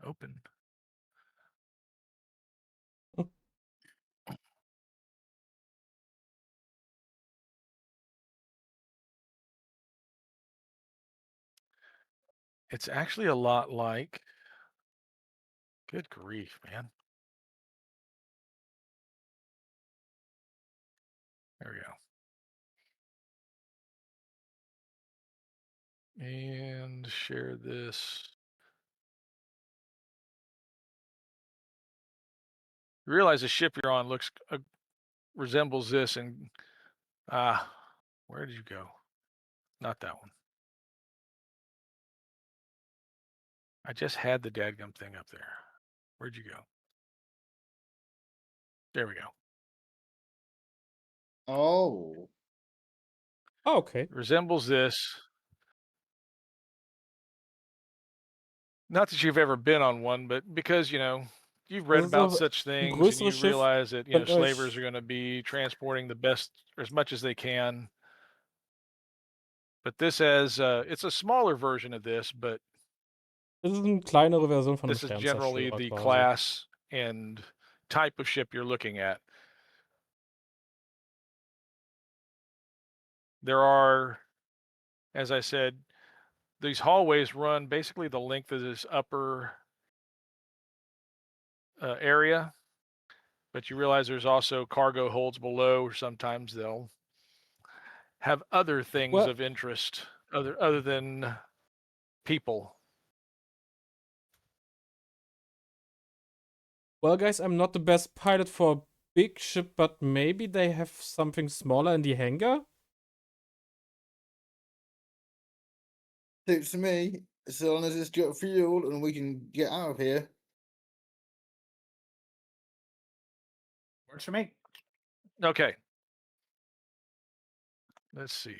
It's actually a lot like. Good grief, man. There we go. And share this. You realize the ship you're on looks resembles this, and where did you go? Not that one. I just had the dadgum thing up there. Where'd you go? There we go. Oh. Ah, okay. Resembles this. Not that you've ever been on one, but because you've read Das ist about auch such ein things, and größeres you Schiff. realize that Könnt slavers euch are going to be transporting the best or as much as they can. But this has it's a smaller version of this, but Das ist eine kleinere Version von einem this is generally Sternzerstörer the quasi. class and type of ship you're looking at. There are, as I said, these hallways run basically the length of this upper area, but you realize there's also cargo holds below, or sometimes they'll have other things Well, of interest other than people. well, guys, I'm not the best pilot for a big ship, but maybe they have something smaller in the hangar? Suits me, as long as it's got fuel and we can get out of here. Works for me. Okay. Let's see.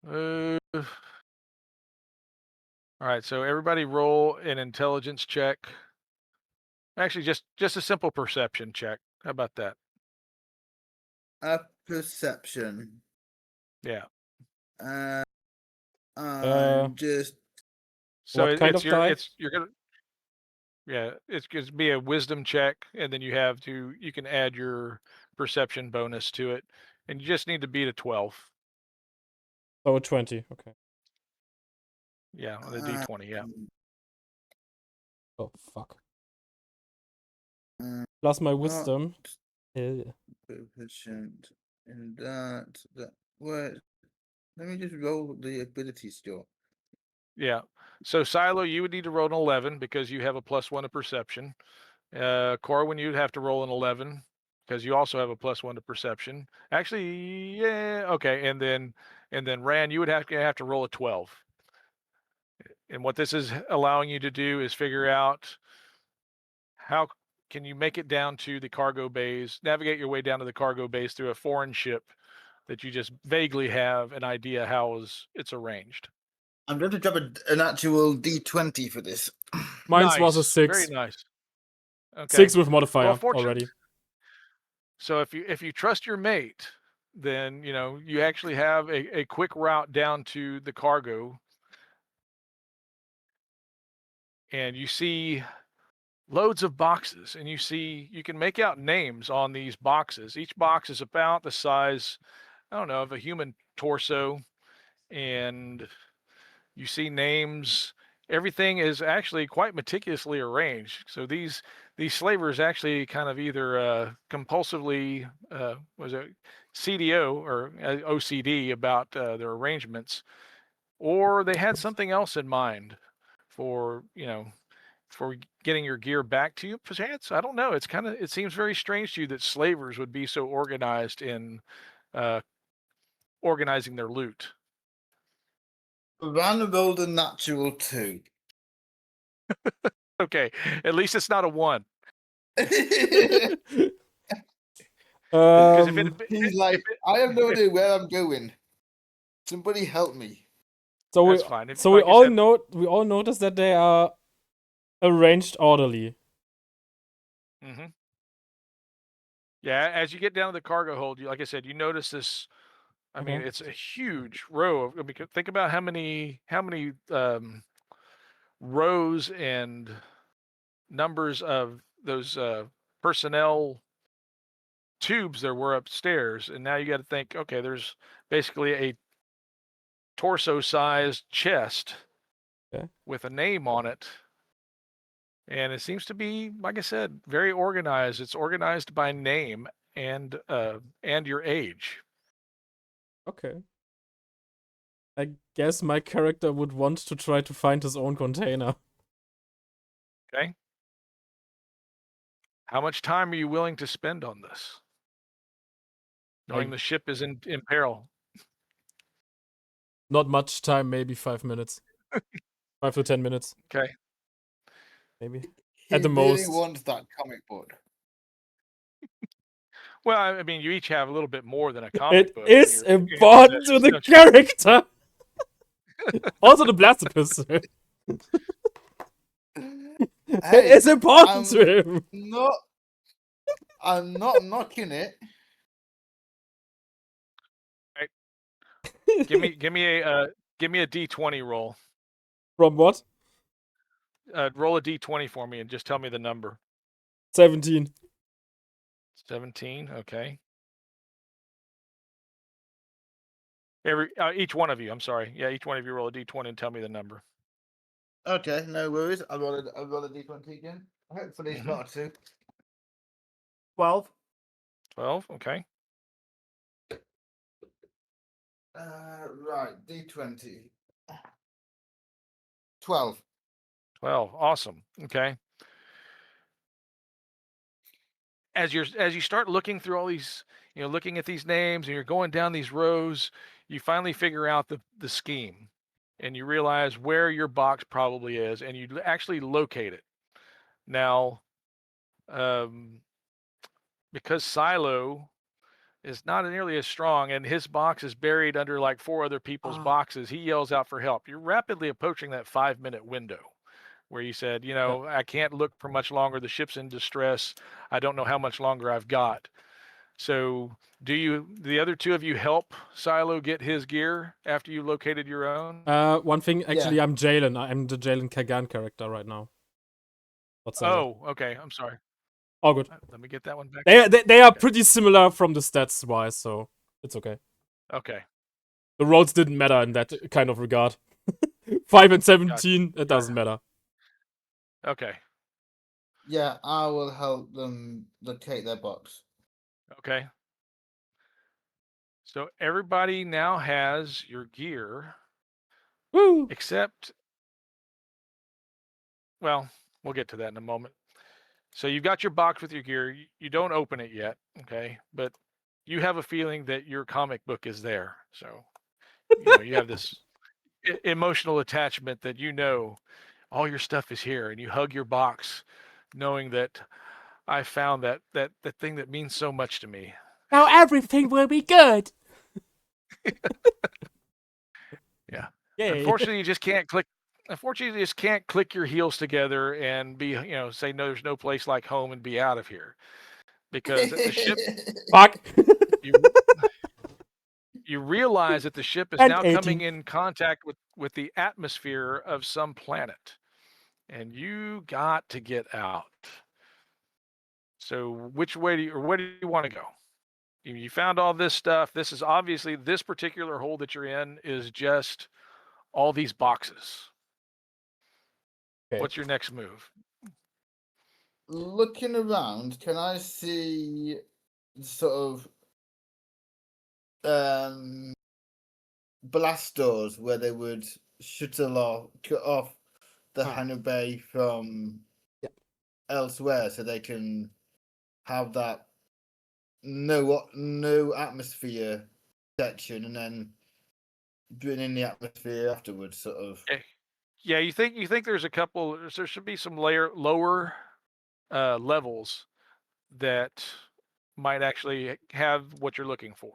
All right, so everybody roll an intelligence check. Actually, just a simple perception check. How about that? A perception. Yeah. Just So What kind of die? you're gonna it's gonna be a wisdom check, and then you can add your perception bonus to it, and you just need to beat a 12. Oh, 20. Okay. Yeah, on the D20. Yeah. Oh, fuck. uh, Plus my not wisdom. Hell yeah. proficient in that. Wait, let me just roll the ability skill. Yeah. So Silo, you would need to roll an 11 because you have a +1 to perception. Corwin, you'd have to roll an 11 because you also have a +1 to perception. Actually, yeah, okay. And then Rand, you would have to roll a 12. And what this is allowing you to do is figure out how can you make it down to the cargo bays, navigate your way down to the cargo bays through a foreign ship that you just vaguely have an idea how it's arranged. I'm going to drop an actual D20 for this. Mine was a Nice. 6. Very nice. Okay. 6 with modifier fortunate- already. So if you trust your mate, then you actually have a quick route down to the cargo, and you see loads of boxes, and you can make out names on these boxes. Each box is about the size, I don't know, of a human torso, and you see names. Everything is actually quite meticulously arranged. So these slavers actually kind of either compulsively was it CDO or OCD about their arrangements, or they had something else in mind for for getting your gear back to you. Perchance, I don't know. It seems very strange to you that slavers would be so organized in organizing their loot. Van rolled a natural 2. Okay, at least it's not a 1. He's Because if it, had been- like, if it, I have no idea where I'm going. Somebody help me. so that's fine. we Like I all said, notice that they are arranged orderly. hmm Yeah, as you get down to the cargo hold, like I said, you notice this. I mean, Okay. it's a huge row of. I mean, think about how many rows and numbers of those personnel tubes there were upstairs, and now you got to think. Okay, there's basically a torso-sized chest Okay. with a name on it. And it seems to be, like I said, very organized. It's organized by name and your age. Okay. I guess my character would want to try to find his own container. Okay. How much time are you willing to spend on this? Knowing the ship is in peril. Not much time, maybe 5 minutes. 5 to 10 minutes, Okay. maybe. He At the really most. wants that comic book. Well, I mean, you each have a little bit more than a comic It book. in is your important to possessions, the don't you? character. Also the blaster pistol. It Hey, is important to him. I'm not knocking it. Give me a D20 roll. From what? Roll a D20 for me and just tell me the number. 17. 17. Okay. Each one of you. I'm sorry. Yeah, each one of you roll a D20 and tell me the number. Okay, no worries. I'll roll a D20 again. Hopefully it's not a 2. 12. 12. Okay. Right, D20. 12. 12. Awesome. Okay. As you start looking through all these, looking at these names and you're going down these rows, you finally figure out the scheme, and you realize where your box probably is, and you actually locate it. Now, because Silo is not nearly as strong, and his box is buried under like 4 other people's boxes, he yells out for help. You're rapidly approaching that 5-minute window where you said, I can't look for much longer. The ship's in distress. I don't know how much longer I've got. So the other 2 of you help Silo get his gear after you located your own? One thing, actually, I'm Jalen. I'm the Jalen Kagan character right now. What's that? Oh, okay. I'm sorry. All good. Let me get that one back. They are pretty similar from the stats wise, so it's okay. Okay. The rolls didn't matter in that kind of regard. 5 and 17, it doesn't matter. Okay. Yeah, I will help them locate their box. Okay. So everybody now has your gear. Woo! Except, well, we'll get to that in a moment. So you've got your box with your gear. You don't open it yet, okay? But you have a feeling that your comic book is there. So, you have this emotional attachment that all your stuff is here, and you hug your box knowing that I found that thing that means so much to me. Now everything will be good. Yeah. Yay. Unfortunately, you just can't click your heels together and be, say no, there's no place like home and be out of here. Because at the ship, Fuck. you realize that the ship is And now 18. coming in contact with the atmosphere of some planet. And you got to get out. So where do you want to go? You found all this stuff. This is obviously, this particular hole that you're in is just all these boxes. Okay. What's your next move? Looking around, can I see sort of blast doors where they would shuttle or cut off the hangar bay from elsewhere so they can have that no atmosphere section and then bring in the atmosphere afterwards, sort of. Okay. Yeah, you think there's a couple. There should be some lower levels that might actually have what you're looking for.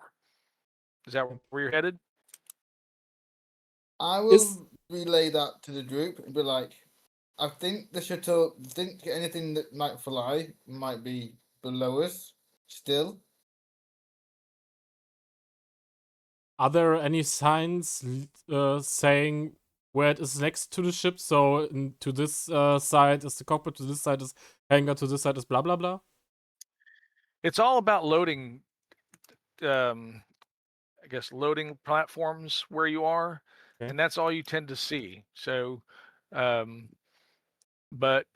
Is that where you're headed? I Is will relay that to the group and be like, I think the shuttle, think anything that might fly might be below us still. are there any signs saying where it is next to the ship? So to this side is the cockpit, to this side is hangar, to this side is blah blah blah. It's all about loading. I guess loading platforms where you are, Okay. and that's all you tend to see. So, but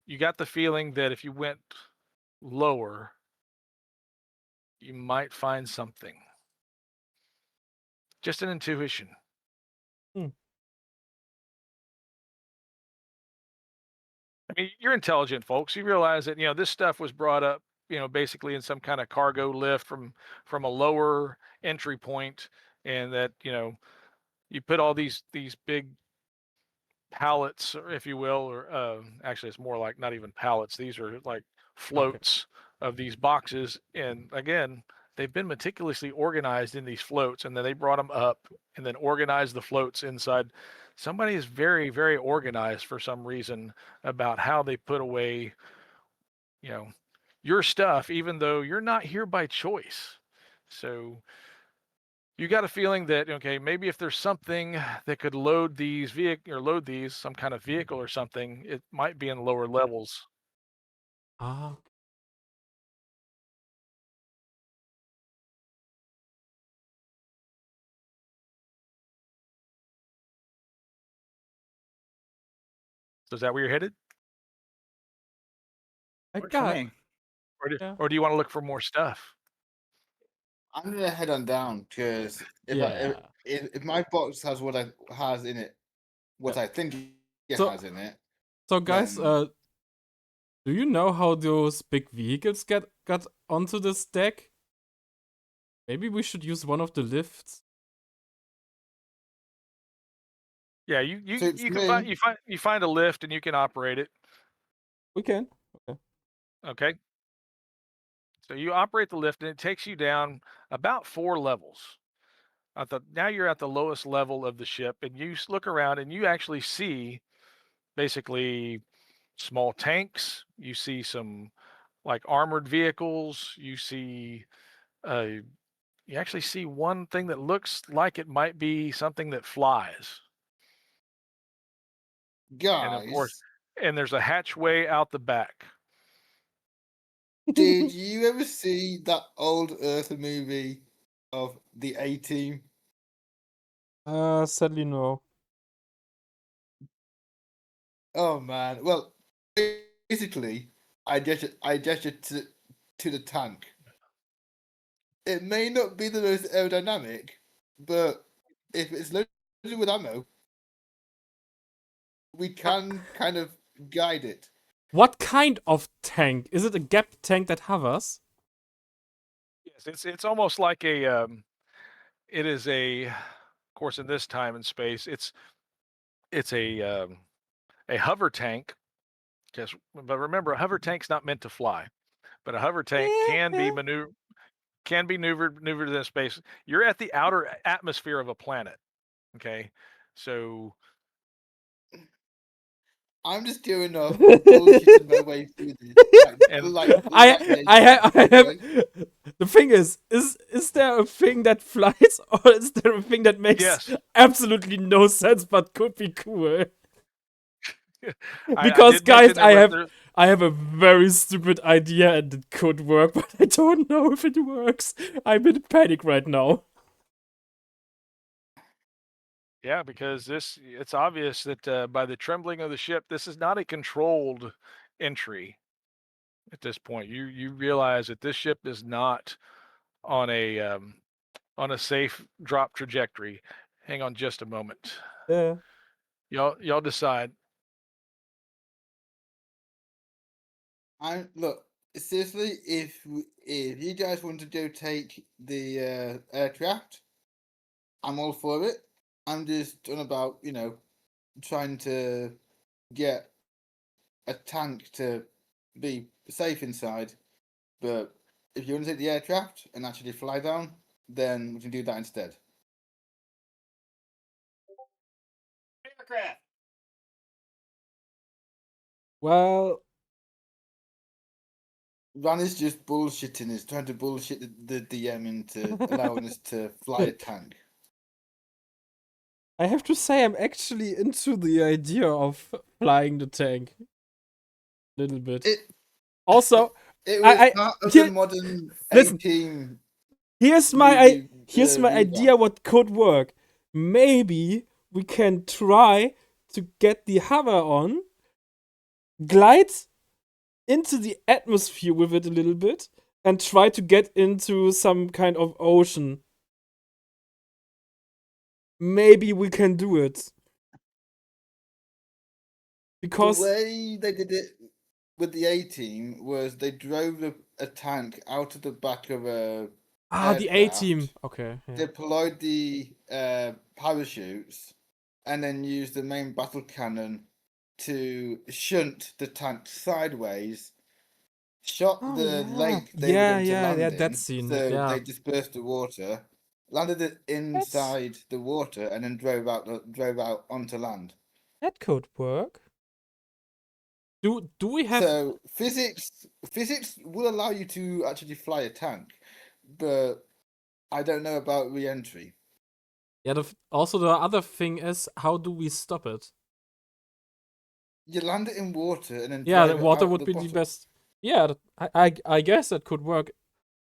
you got the feeling that if you went lower, you might find something. Just an intuition. Hmm. I mean, you're intelligent folks. You realize that, this stuff was brought up, basically in some kind of cargo lift from a lower entry point, and that, you put all these big pallets, or if you will, or actually it's more like not even pallets. These are like floats of these boxes, and again, they've been meticulously organized in these floats, and then they brought them up and then organized the floats inside. Somebody is very, very organized for some reason about how they put away, your stuff, even though you're not here by choice. So you got a feeling that, okay, maybe if there's something that could load these some kind of vehicle or something, it might be in lower levels. Ah, So is that where you're headed, I Works for got. me. Yeah. or do you want to look for more stuff? I'm gonna head on down because Yeah. if my box has what I has in it, what I think it So has in it, so guys, then do you know how those big vehicles got onto this deck? Maybe we should use one of the lifts. Yeah, you suits you can me. find a lift and you can operate it. We can. Okay. Okay, so you operate the lift and it takes you down about 4 levels. Now you're at the lowest level of the ship, and you look around and you actually see basically small tanks. You see some like armored vehicles. Uh, you actually see one thing that looks like it might be something that flies. And of course, Guys, and there's a hatchway out the back. did you ever see that old Earth movie of the A-Team? Sadly no. Oh man. Well, basically, I gestured to the tank. It may not be the most aerodynamic, but if it's loaded with ammo, we can kind of guide it. What kind of tank? Is it a gap tank that hovers? Yes, it's almost like it is of course, in this time and space, it's a hover tank. But remember, a hover tank's not meant to fly, but a hover tank can be maneuvered in space. You're at the outer atmosphere of a planet. Okay, so I'm just going off bullshitting my way through this, and like lazy, I have. okay? The thing is there a thing that flies, or is there a thing that makes yes, absolutely no sense but could be cool? I Because did mention guys, there was there. I have a very stupid idea and it could work, but I don't know if it works. I'm in panic right now. Yeah, because it's obvious that by the trembling of the ship, this is not a controlled entry at this point. You realize that this ship is not on a safe drop trajectory. Hang on just a moment. Yeah. Y'all decide. I look seriously. If you guys want to go take the aircraft, I'm all for it. I'm just on about trying to get a tank to be safe inside. But if you want to take the aircraft and actually fly down, then we can do that instead. Aircraft. Well, Ran is just bullshitting. He's trying to bullshit the DM into allowing us to fly a tank. I have to say I'm actually into the idea of flying the tank. Little bit. It Also, it was I part of here- the modern listen. A-team. here's my movie, here's my revamp. idea what could work. Maybe we can try to get the hover on, glide into the atmosphere with it a little bit, and try to get into some kind of ocean. Maybe we can do it. Because The way they did it with the A-team was they drove a tank out of the back of a the A-team. Okay. Yeah. deployed the parachutes, and then used the main battle cannon to shunt the tank sideways, shot Oh, the yeah. lake they Yeah, were going to yeah, land yeah, in, that scene, so yeah. they dispersed the water, landed it inside the water, and then drove out onto land. That could work. Do we have So physics will allow you to actually fly a tank, but I don't know about re-entry. Yeah, also the other thing is, how do we stop it? You land it in water and then Yeah, drive the it water out would the be the bottom. best. Yeah, I guess that could work.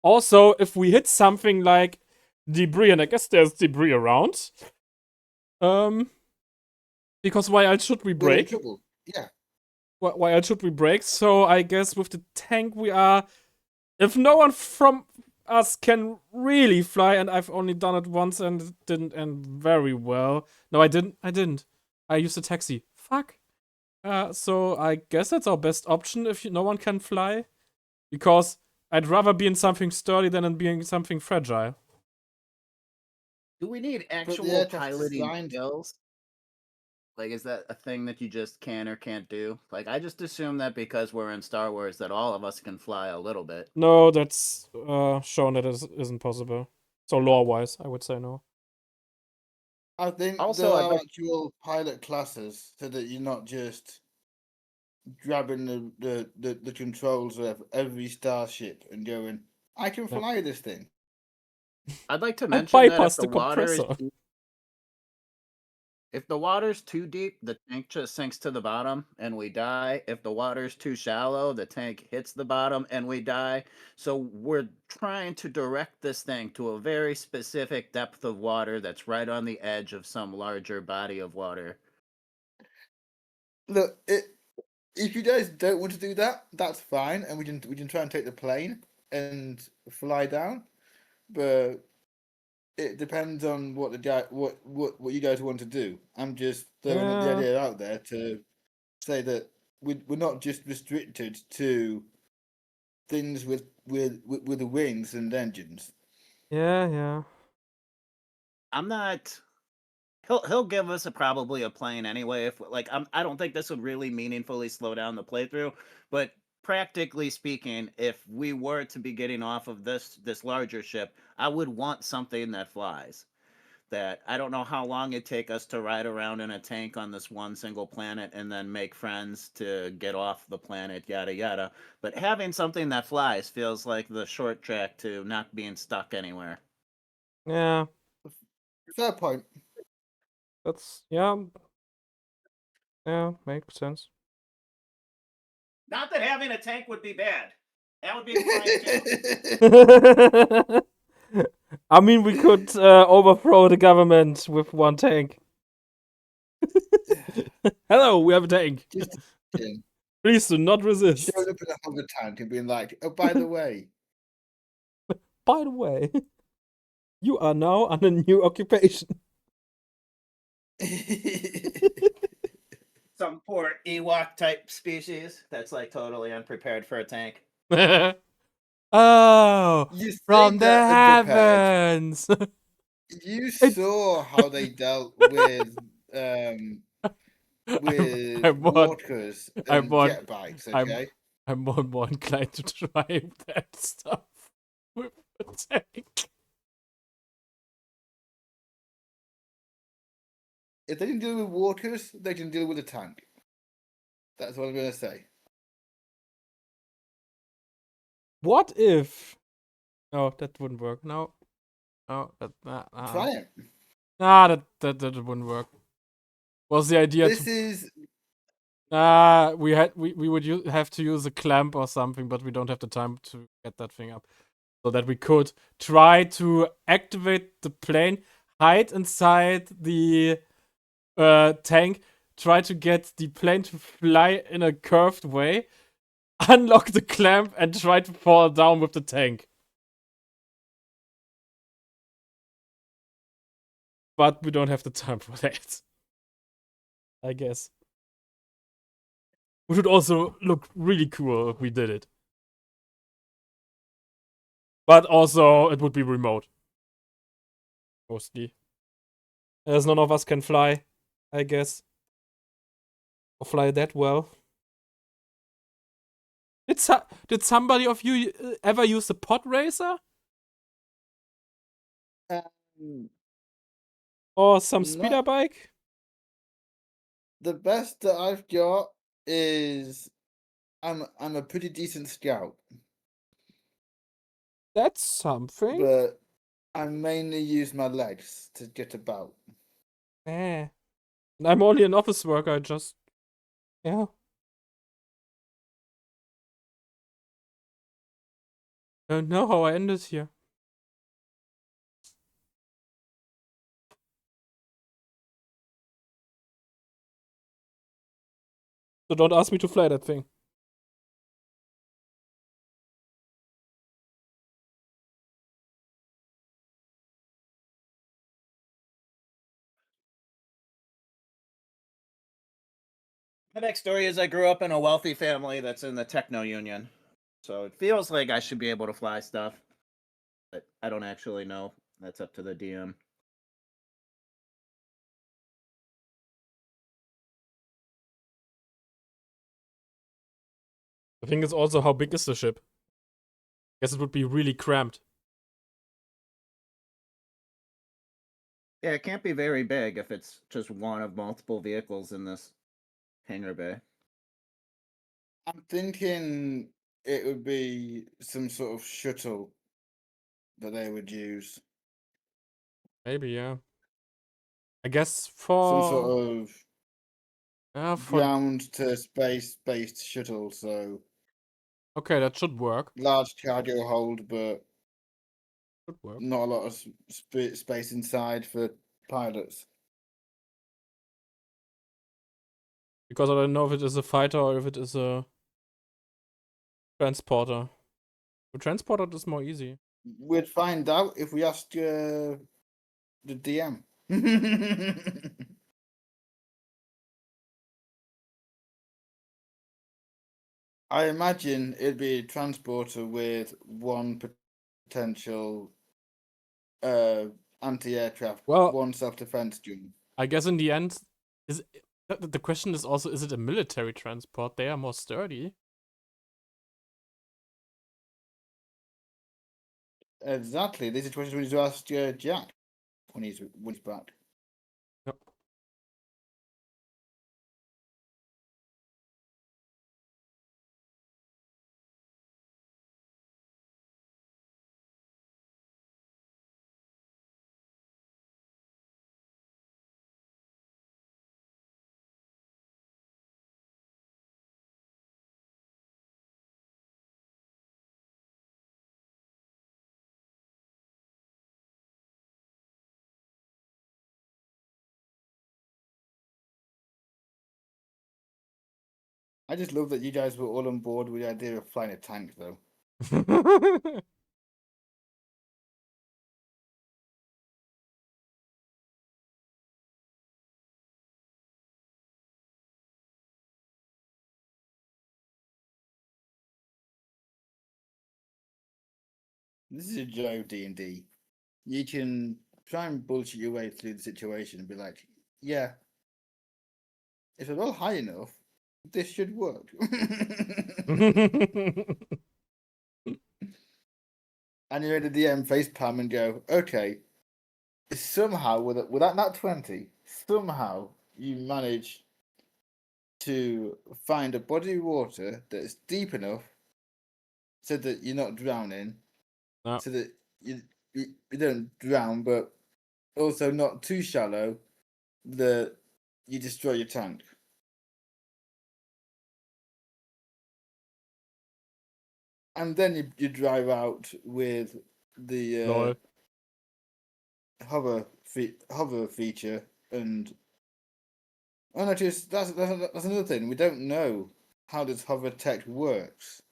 Also, if we hit something like debris, and I guess there's debris around, because why else should we We're in break? trouble. Yeah. Why else should we break? So I guess with the tank we are. If no one from us can really fly, and I've only done it once and it didn't end very well. No, I didn't. I used a taxi. Fuck. So I guess that's our best option if no one can fly, because I'd rather be in something sturdy than in being something fragile. Do we need the actual aircraft's piloting designed- skills? Like, is that a thing that you just can or can't do? Like, I just assume that because we're in Star Wars that all of us can fly a little bit. No, that's shown that it isn't possible. So lore-wise, I would say no. I think Also, there I'd are like- actual pilot classes so that you're not just grabbing the controls of every starship and going, I can Yeah. fly this thing. I'd like to I mention that if bypassed the the water is compressor. if the water's too deep, the tank just sinks to the bottom and we die. If the water's too shallow, the tank hits the bottom and we die. So we're trying to direct this thing to a very specific depth of water that's right on the edge of some larger body of water. Look, if you guys don't want to do that, that's fine, and we can try and take the plane and fly down. But it depends on what the guy what you guys want to do. I'm just throwing the Yeah. idea out there to say that we're not just restricted to things with the wings and engines. Yeah. I'm not. He'll give us probably a plane anyway. If like I don't think this would really meaningfully slow down the playthrough. But practically speaking, if we were to be getting off of this larger ship, I would want something that flies. That I don't know how long it'd take us to ride around in a tank on this one single planet and then make friends to get off the planet, yada yada. But having something that flies feels like the short track to not being stuck anywhere. Yeah. Fair point. That's yeah. Yeah, makes sense. Not that having a tank would be bad. That would be fine too. I mean, we could overthrow the government with one tank. Hello, we have a tank. Just kidding. Please do not resist. Showing up in a hover tank and being like, oh, by the way. By the way, you are now on a new occupation. Some poor Ewok type species that's like totally unprepared for a tank. Oh, You say from the that unprepared. heavens. You saw how they dealt with with I'm more, walkers I'm and more, jet bikes. I'm, Okay, I'm more and more inclined to try that stuff with a tank. if they can deal with walkers, they can deal with a tank. That's what I'm gonna say. What if? No, that wouldn't work. No, that Try it. that wouldn't work. Was the idea This to? is We would have to use a clamp or something, but we don't have the time to get that thing up. So that we could try to activate the plane, hide inside the tank, try to get the plane to fly in a curved way, unlock the clamp, and try to fall down with the tank. But we don't have the time for that. I guess. Which would also look really cool if we did it. But also, it would be remote. Mostly. As none of us can fly, I guess. Or fly that well. Did somebody of you ever use a pod racer? um, Or some Not- speeder bike? the best that I've got is I'm a pretty decent scout, That's something. but I mainly use my legs to get about. Eh. I'm only an office worker, yeah. I don't know how I ended here. So don't ask me to fly that thing. My backstory is I grew up in a wealthy family that's in the techno union. So it feels like I should be able to fly stuff. But I don't actually know. That's up to the DM. The thing is also, how big is the ship? Guess it would be really cramped. Yeah, it can't be very big if it's just one of multiple vehicles in this hangar bay. I'm thinking it would be some sort of shuttle that they would use. Maybe, yeah. I guess Some sort of for ground to space based shuttle, so okay, that should work. large cargo hold, but Should work. not a lot of space inside for pilots. Because I don't know if it is a fighter or if it is a transporter. The transporter is more easy. We'd find out if we asked the DM. I imagine it'd be a transporter with one potential anti-aircraft, Well, one self-defense gun. I guess in the end, the question is also, is it a military transport? They are more sturdy. Exactly. This is a question we need to ask Jack when he's back. Yep. I just love that you guys were all on board with the idea of flying a tank, though. This is a joy of D&D. You can try and bullshit your way through the situation and be like, yeah, if I roll high enough, this should work. And you're in the DM face palm and go, okay, somehow without that 20, somehow you manage to find a body of water that's deep enough so that you're not drowning, No. so that you don't drown, but also not too shallow that you destroy your tank. And then you drive out with the Lol. hover feature, and oh no, just that's another thing. We don't know how this hover tech works.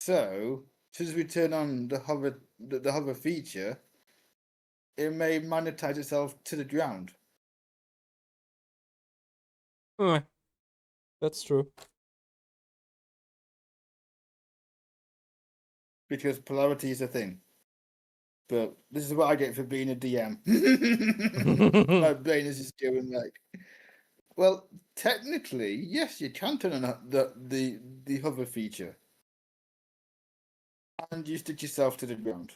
So since we turn on the hover feature, it may magnetize itself to the ground. That's true. Because polarity is a thing. But this is what I get for being a DM. My brain is just going like, well, technically, yes, you can turn on the hover feature, and you stick yourself to the ground.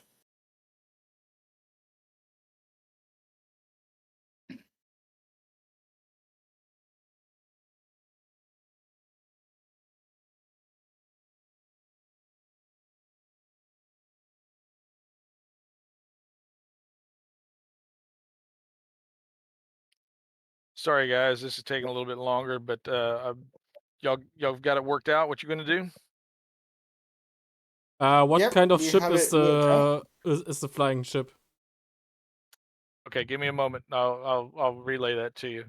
Sorry, guys, this is taking a little bit longer, but y'all got it worked out. What you gonna do? What Yep, kind of we ship have is it worked out. the flying ship? Okay, give me a moment. I'll relay that to you.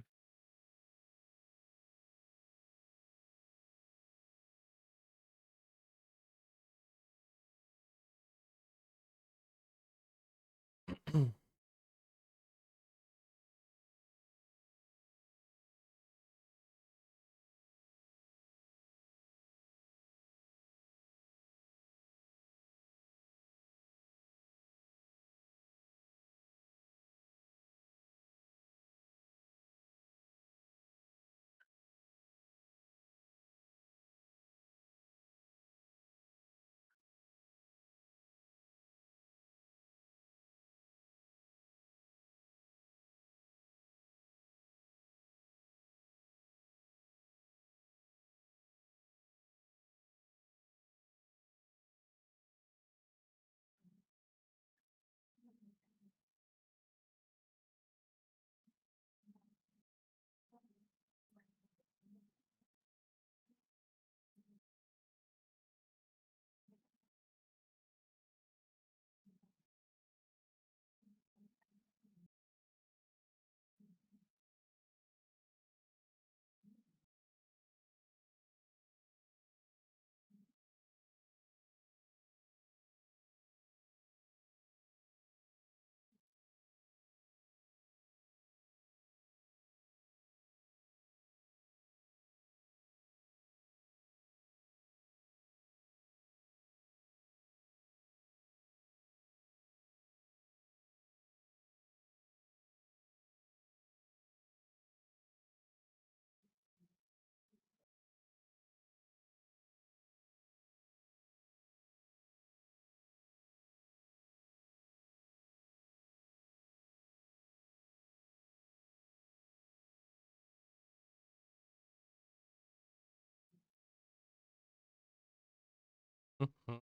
Mhm.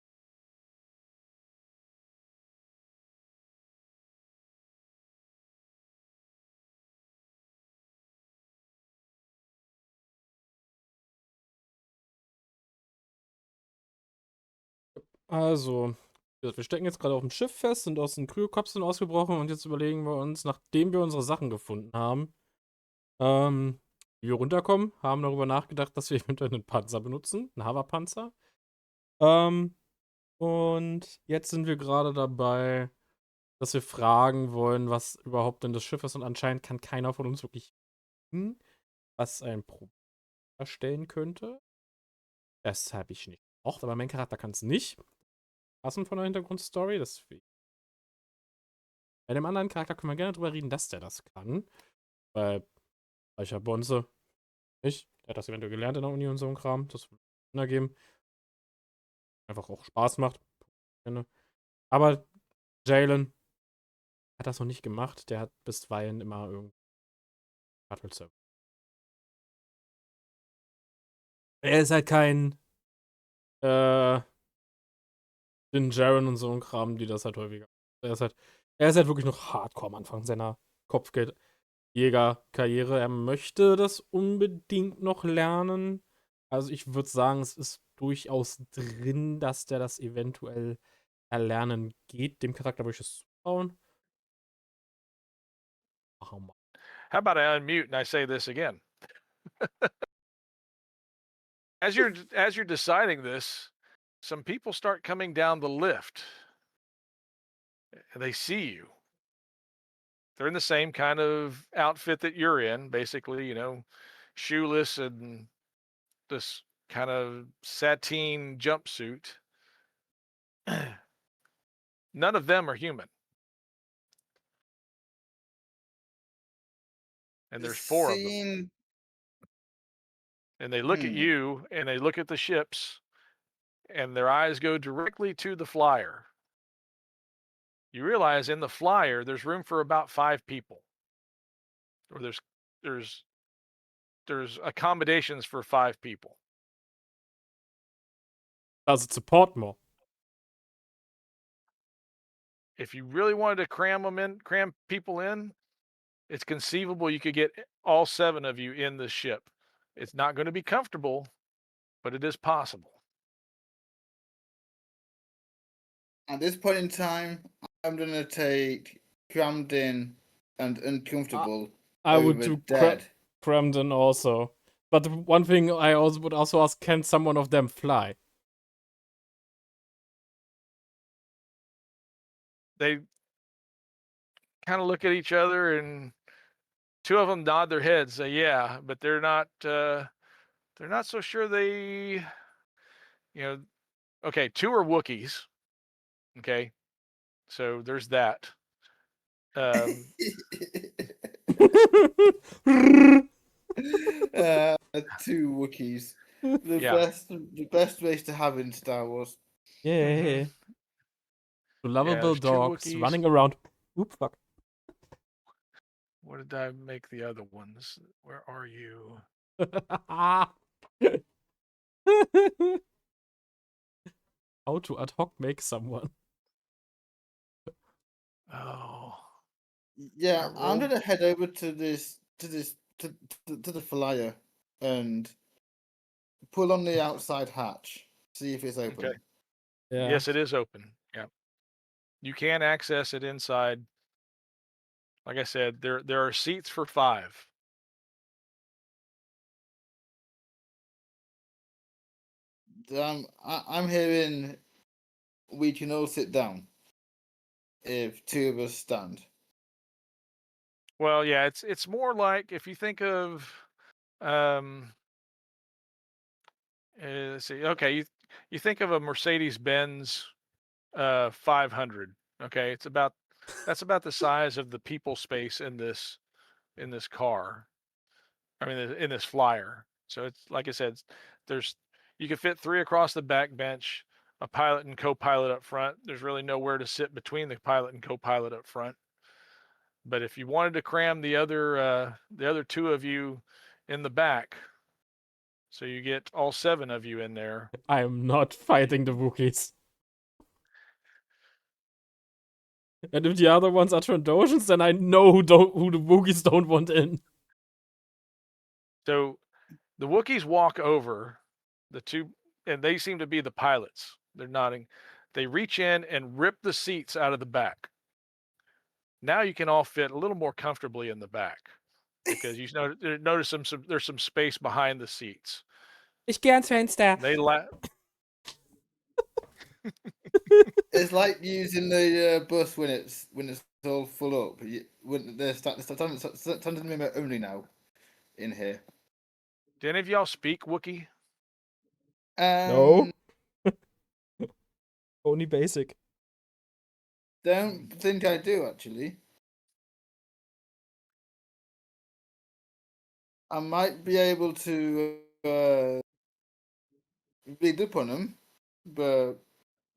Also, wir stecken jetzt gerade auf dem Schiff fest, sind aus den Kryokapseln ausgebrochen und jetzt überlegen wir uns, nachdem wir unsere Sachen gefunden haben, wie wir runterkommen, haben darüber nachgedacht, dass wir eventuell einen Panzer benutzen, einen Hoverpanzer. Und jetzt sind wir gerade dabei, dass wir fragen wollen, was überhaupt denn das Schiff ist und anscheinend kann keiner von uns wirklich wissen, was ein Problem darstellen könnte. Das habe ich nicht gebraucht, aber mein Charakter kann es nicht. Passend von der Hintergrundstory, deswegen. Bei dem anderen Charakter können wir gerne drüber reden, dass der das kann. Weil, weicher Bonze, nicht. Der hat das eventuell gelernt in der Uni und so ein Kram. Das wird Sinn ergeben. Einfach auch Spaß macht. Aber Jalen hat das noch nicht gemacht. Der hat bisweilen immer irgendwie Shuttle-Service. Er ist halt kein den Jaren und so ein Kram, die das halt häufiger. Er ist halt wirklich noch hardcore am Anfang seiner Kopfgeldjäger-Karriere. Er möchte das unbedingt noch lernen. Also ich würde sagen, es ist durchaus drin, dass der das eventuell erlernen geht. Dem Charakter würde ich es zutrauen. Machen wir mal. How about I unmute and I say this again? As you're deciding this, some people start coming down the lift. And they see you. They're in the same kind of outfit that you're in, basically, shoeless and this kind of sateen jumpsuit. None of them are human. And there's 4 of them. Scene. And they look at you and they look at the ships and their eyes go directly to the flyer. You realize in the flyer there's room for about 5 people. Or there's accommodations for 5 people. Does it support more? If you really wanted to cram people in, it's conceivable you could get all 7 of you in the ship. It's not going to be comfortable, but it is possible. At this point in time, I'm gonna take crammed in and uncomfortable. I would over do dead. Cramden also. But the one thing I also would also ask, can someone of them fly? They kind of look at each other and 2 of them nod their heads, say yeah, but they're not so sure they, okay, 2 are Wookiees. Okay. So there's that. 2 Wookiees. The Yeah. best race to have in Star Wars. Yeah. Two lovable there's 2 dogs Wookiees. running around. Oop, fuck. What did I make the other ones? Where are you? How to ad hoc make someone. Oh. Yeah, I I'm rolled- gonna head over to the flyer and pull on the outside hatch, see if it's open. Okay. Yeah. Yes, it is open. Yeah. You can access it inside. Like I said, there are seats for 5. I'm hearing we can all sit down if 2 of us stand. Well, yeah, it's more like if you think of let's see. Okay, you think of a Mercedes-Benz 500. Okay, that's about the size of the people space in this car. I mean, in this flyer. So it's like I said, you can fit 3 across the back bench, a pilot and co-pilot up front. There's really nowhere to sit between the pilot and co-pilot up front. But if you wanted to cram the other 2 of you in the back, so you get all 7 of you in there. I am not fighting the Wookiees. And if the other ones are Trandoshan's, then I know who the Wookiees don't want in. So the Wookiees walk over the 2, and they seem to be the pilots. They're nodding. They reach in and rip the seats out of the back. Now you can all fit a little more comfortably in the back because you notice there's some space behind the seats. Ich geh ans Fenster. They It's like using the bus when it's all full up. When they're standing member only now in here. Do any of y'all speak Wookiee? No. Only basic. Don't think I do actually. I might be able to read up on them, but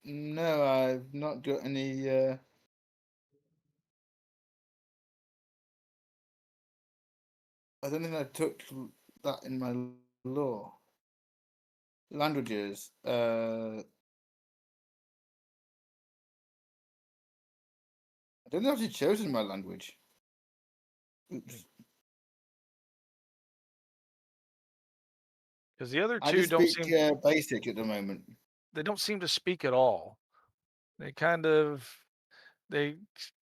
no, I've not got any. I don't think I took that in my law. Languages. I don't know if I've chosen my language. Oops. Because the other I two just don't speak seem basic at the moment. they don't seem to speak at all. They kind of they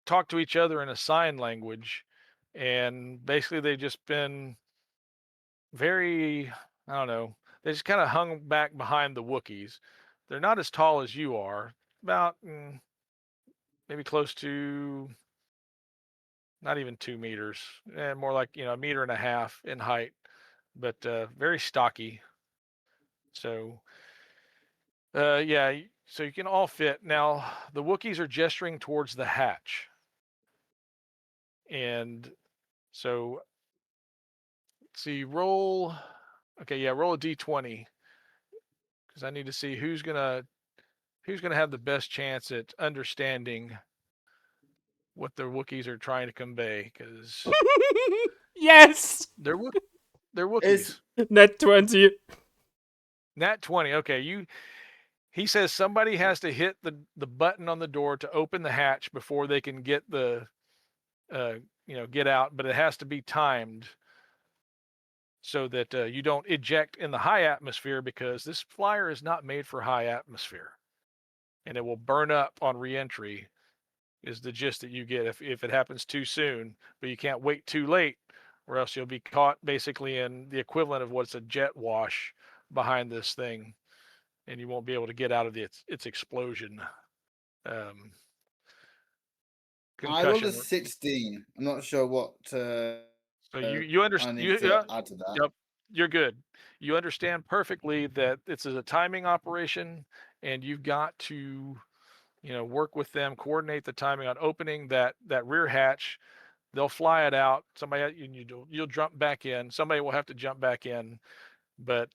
talk to each other in a sign language, and basically they've just been very, I don't know, they just kind of hung back behind the Wookiees. They're not as tall as you are, about maybe close to not even 2 meters, more like, a meter and a half in height, but very stocky. So, yeah, so you can all fit. Now, the Wookiees are gesturing towards the hatch. And so, see, roll. Okay, yeah, roll a d20 because I need to see who's gonna have the best chance at understanding what the Wookiees are trying to convey because Yes! they're they're It's Wookiees. Net 20. Nat 20. Okay, he says somebody has to hit the button on the door to open the hatch before they can get uh, get out, but it has to be timed so that you don't eject in the high atmosphere because this flyer is not made for high atmosphere and it will burn up on reentry is the gist that you get if it happens too soon, but you can't wait too late or else you'll be caught basically in the equivalent of what's a jet wash behind this thing and you won't be able to get out of its explosion. Um, I rolled a concussion. 16. I'm not sure what So you I understand. need to add to that. Yep, you're good. You understand perfectly that this is a timing operation, and you've got to work with them, coordinate the timing on opening that rear hatch. They'll fly it out. You'll jump back in. Somebody will have to jump back in, but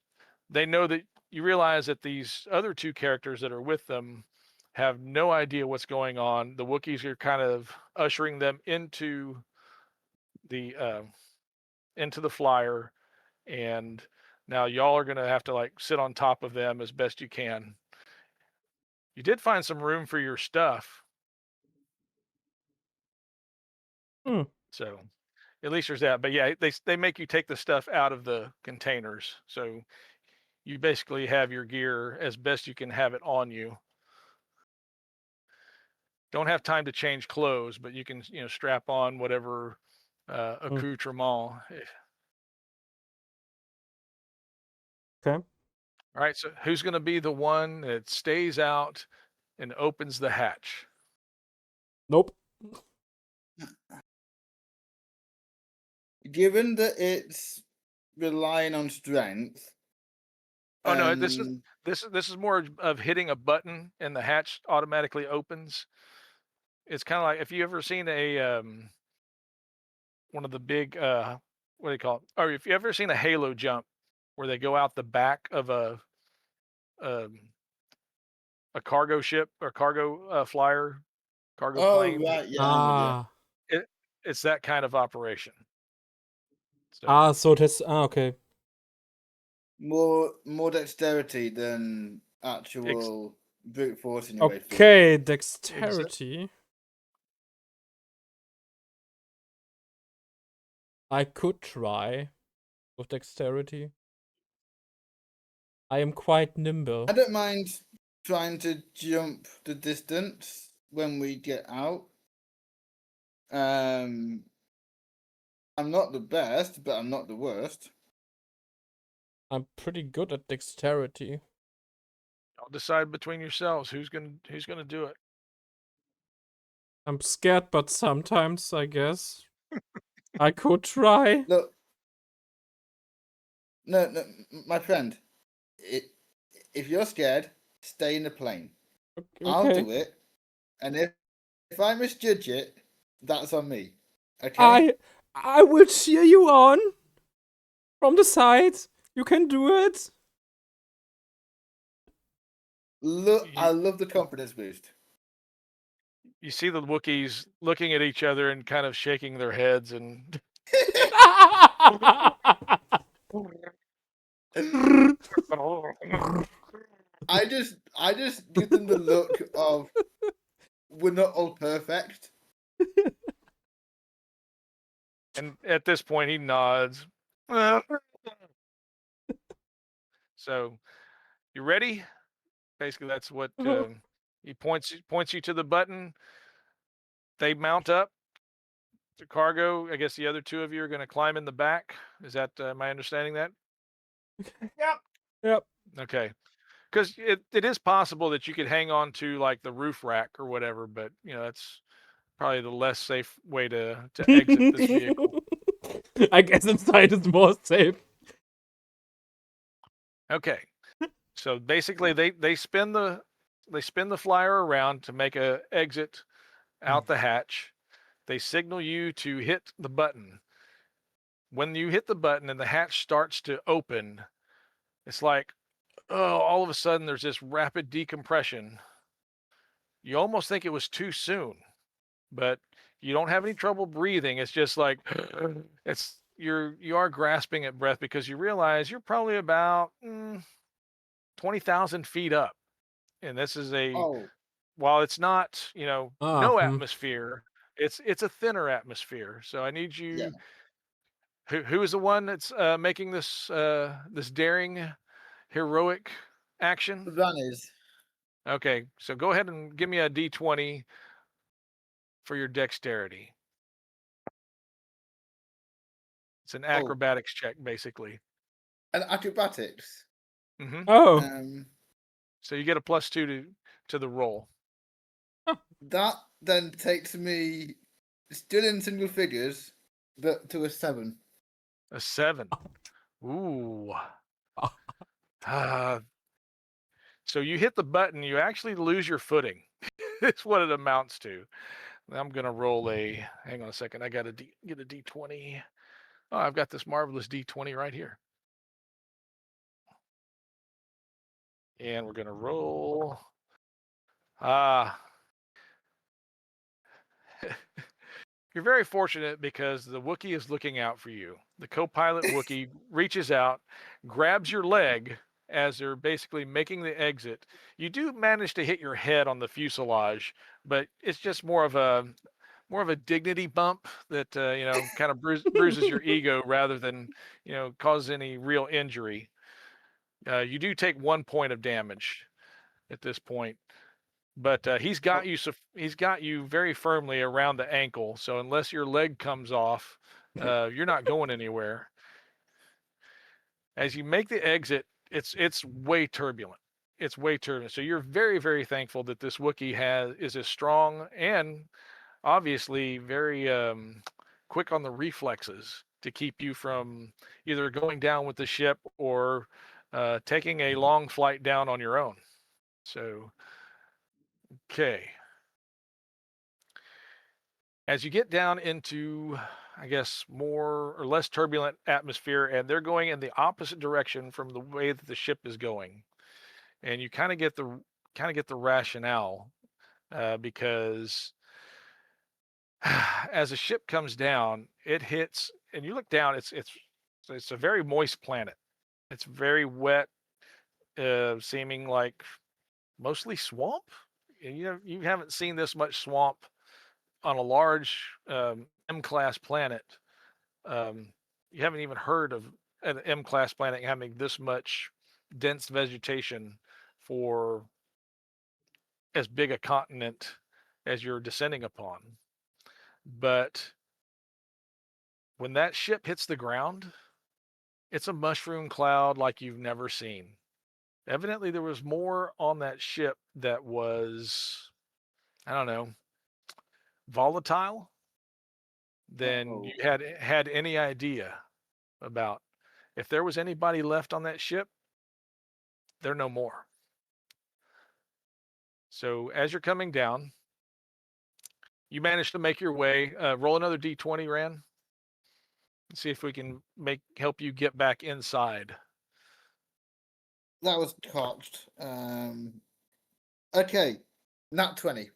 they know that you realize that these other two characters that are with them have no idea what's going on. The Wookiees are kind of ushering them the uh, into the flyer, and now y'all are gonna have to like sit on top of them as best you can. You did find some room for your stuff, Hmm. so at least there's that. But yeah, they make you take the stuff out of the containers, so you basically have your gear as best you can have it on you. Don't have time to change clothes, but you can strap on whatever accoutrement. Okay. All right, so who's going to be the one that stays out and opens the hatch? Nope. Given that it's relying on strength, Oh no, this is and this is more of hitting a button and the hatch automatically opens. It's kind of like if you ever seen a one of the big what do you call it? Or if you ever seen a halo jump where they go out the back of um, a cargo ship or cargo flyer, cargo oh plane. right, yeah, I'm with you. Ah. It it's that kind of operation. So Ah, so das. Ah, okay. More dexterity than ex- actual brute force in your way through. Okay, exa- dexterity. I could try with dexterity. I am quite nimble. I don't mind trying to jump the distance when we get out. I'm not the best, but I'm not the worst. I'm pretty good at dexterity. I'll decide between yourselves who's gonna do it. I'm scared, but sometimes I guess I could try. Look, no, my friend. If you're scared, stay in the plane. I'll Okay. do it, and if I misjudge it, that's on me. Okay. I will cheer you on. From the side. You can do it. Look, I You, love the confidence boost. you see the Wookiees looking at each other and kind of shaking their heads, and I just give them the look of we're not all perfect. and at this point he nods. So, you ready? Basically, that's what he points you to the button. They mount up. The cargo. I guess the other two of you are going to climb in the back. Is that my understanding that? Yep. Okay. Because it is possible that you could hang on to like the roof rack or whatever, but that's probably the less safe way to exit this vehicle. I guess inside is more safe. Okay. So basically they spin the flyer around to make a exit out the hatch. They signal you to hit the button. When you hit the button and the hatch starts to open, it's like, oh, all of a sudden there's this rapid decompression. You almost think it was too soon, but you don't have any trouble breathing. It's just like you are grasping at breath because you realize you're probably about 20,000 feet up, and this is Oh, while it's not no Hmm. atmosphere, it's a thinner atmosphere. So I need yeah. you. Who is the one that's making this daring, heroic action? That is. Okay, so go ahead and give me a D20 for your dexterity. It's an Oh, acrobatics check, basically. and acrobatics. hmm Oh. So you get a +2 to the roll. That then takes me still in single figures, but to a 7. A 7. Ooh. Uh, so you hit the button, you actually lose your footing. It's what it amounts to. I'm gonna roll a. Hang on a second. I gotta get a D20. Oh, I've got this marvelous D20 right here. And we're gonna roll. Ah. You're very fortunate because the Wookiee is looking out for you. The co-pilot Wookiee reaches out, grabs your leg as they're basically making the exit. You do manage to hit your head on the fuselage, but it's just more of a dignity bump that kind of bruises your ego rather than cause any real injury. You do take 1 point of damage at this point, but he's got you. He's got you very firmly around the ankle. So unless your leg comes off, you're not going anywhere. As you make the exit, it's way turbulent. It's way turbulent. So you're very, very thankful that this Wookiee is as strong and obviously very quick on the reflexes to keep you from either going down with the ship or taking a long flight down on your own. So, okay. As you get down into, I guess, more or less turbulent atmosphere, and they're going in the opposite direction from the way that the ship is going, and you kind of get the rationale because as a ship comes down, it hits, and you look down. It's a very moist planet. It's very wet, seeming like mostly swamp. And you haven't seen this much swamp on a large M-class planet. You haven't even heard of an M-class planet having this much dense vegetation for as big a continent as you're descending upon. But when that ship hits the ground, it's a mushroom cloud like you've never seen. Evidently, there was more on that ship that was, I don't know, volatile than Oh, you had any idea about. If there was anybody left on that ship, they're no more. So as you're coming down, you manage to make your way. Roll another d20, Ran. See if we can help you get back inside. That was cocked. Okay, nat 20.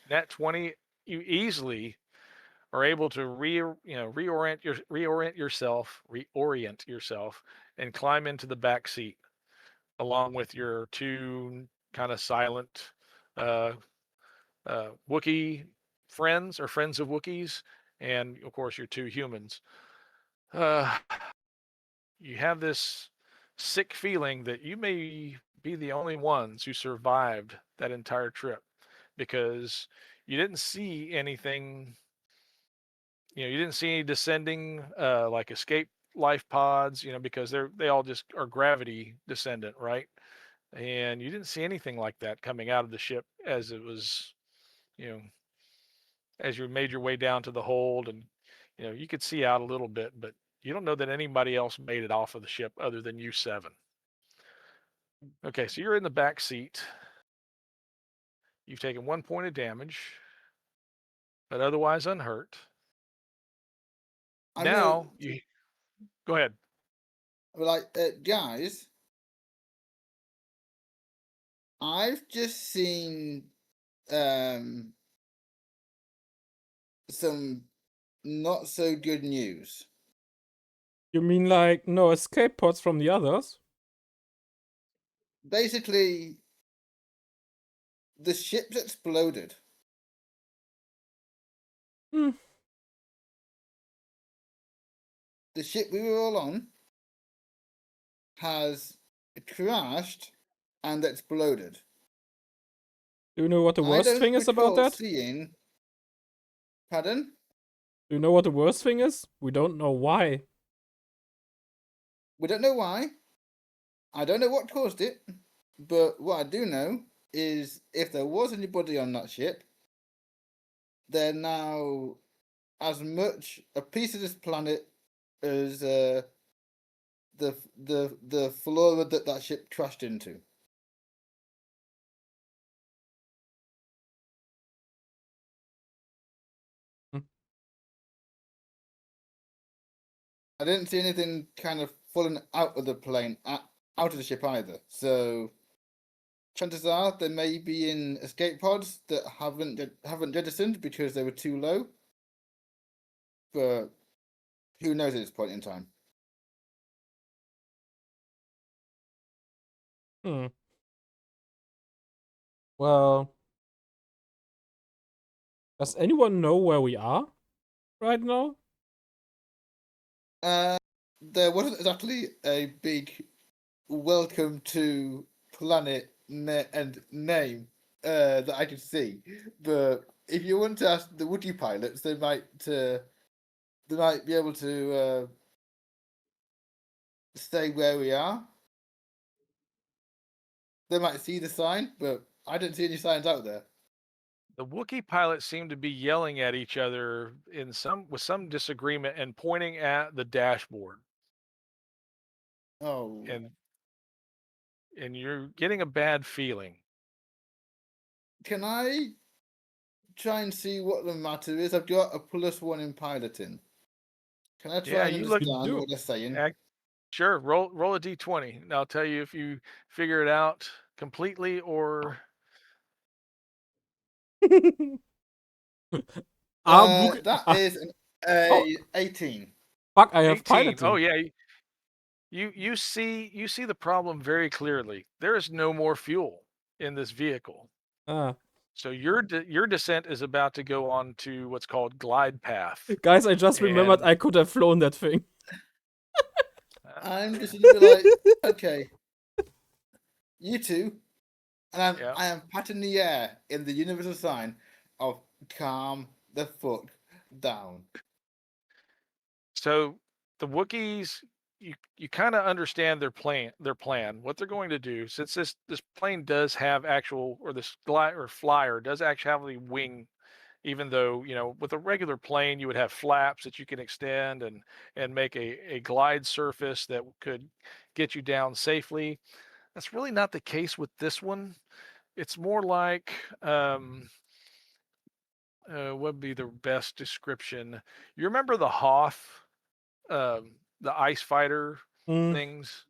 Nat 20, you easily are able to reorient yourself and climb into the back seat along with your two kind of silent uh, Wookiee friends or friends of Wookiees, and of course your two humans. Uh, you have this sick feeling that you may be the only ones who survived that entire trip because you didn't see anything. You didn't see any descending like escape life pods, because they all just are gravity descendant, right? And you didn't see anything like that coming out of the ship as it was, you know, as you made your way down to the hold, and you could see out a little bit, but you don't know that anybody else made it off of the ship other than you seven. Okay, so you're in the back seat. You've taken 1 point of damage, but otherwise unhurt. I Now will, you go ahead. like, guys, I've just seen some not so good news. You mean like no escape pods from the others? Basically, the ship's exploded. Hmm. The ship we were all on has crashed and exploded. Do you know what the I worst thing don't is about recall that? seeing. Pardon? Do you know what the worst thing is? We don't know why. We don't know why. I don't know what caused it. But what I do know is if there was anybody on that ship, they're now as much a piece of this planet as the flora that ship crashed into. Hmm. I didn't see anything kind of falling out of the plane, out of the ship either. So chances are they may be in escape pods that haven't jettisoned because they were too low. But who knows at this point in time? Hmm. Well, does anyone know where we are right now? There wasn't exactly a big welcome to planet and name that I could see, but if you want to ask the Woody pilots, they might be able to say where we are. They might see the sign, but I don't see any signs out there. The Wookiee pilots seem to be yelling at each other with some disagreement and pointing at the dashboard. Oh, And you're getting a bad feeling. can I try and see what the matter is? I've got a +1 in piloting. Can I Yeah, try and you look. You understand do. what they're saying? Sure, roll a d20, and I'll tell you if you figure it out completely or That Ah, is oh, a 18. fuck! I have 18. Oh piloting. yeah, you see the problem very clearly. There is no more fuel in this vehicle. Ah, So your descent is about to go on to what's called glide path. guys, I just remembered And I could have flown that thing. I'm just gonna be like, okay, you two, and yeah. I am patting the air in the universal sign of calm the fuck down. So the Wookiees, you kind of understand their plan. What they're going to do, since this plane does have actual, or this glide or flyer does actually have a wing, even though with a regular plane you would have flaps that you can extend and make a glide surface that could get you down safely. That's really not the case with this one. It's more like what would be the best description? You remember the Hoth the ice fighter Mm, things,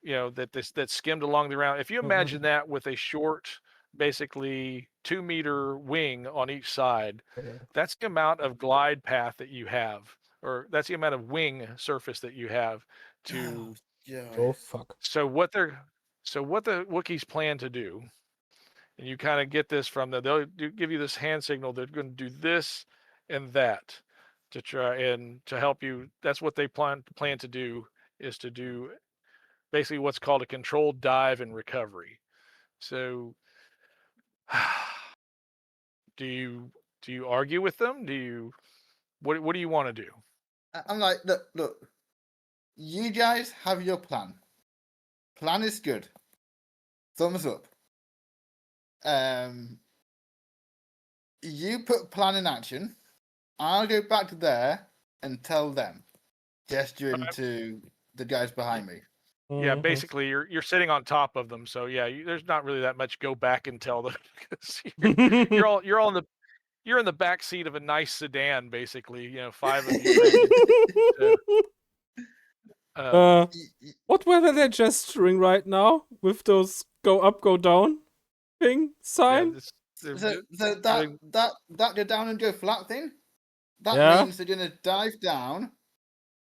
that skimmed along the ground. If you imagine that with a short, basically 2-meter wing on each side, that's the amount of glide path that you have, or that's the amount of wing surface that you have to. Yeah. oh fuck. So what the Wookiees plan to do, and you kind of get this from they'll give you this hand signal. They're going to do this and that to try and to help you. That's what they plan to do, is to do basically what's called a controlled dive and recovery. So do you argue with them? What do you want to do? I'm like, look, you guys have your plan. Plan is good. Thumbs up. You put plan in action. I'll go back to there and tell them, gesturing to the guys behind me. Yeah, Mhm. basically you're sitting on top of them. So yeah, there's not really that much go back and tell them, because you're in the back seat of a nice sedan, basically. 5 of you crammed into. Uh, Y- y- what were they gesturing right now with those go up, go down thing Yeah, sign? So that go down and go flat thing, that Yeah. means they're gonna dive down,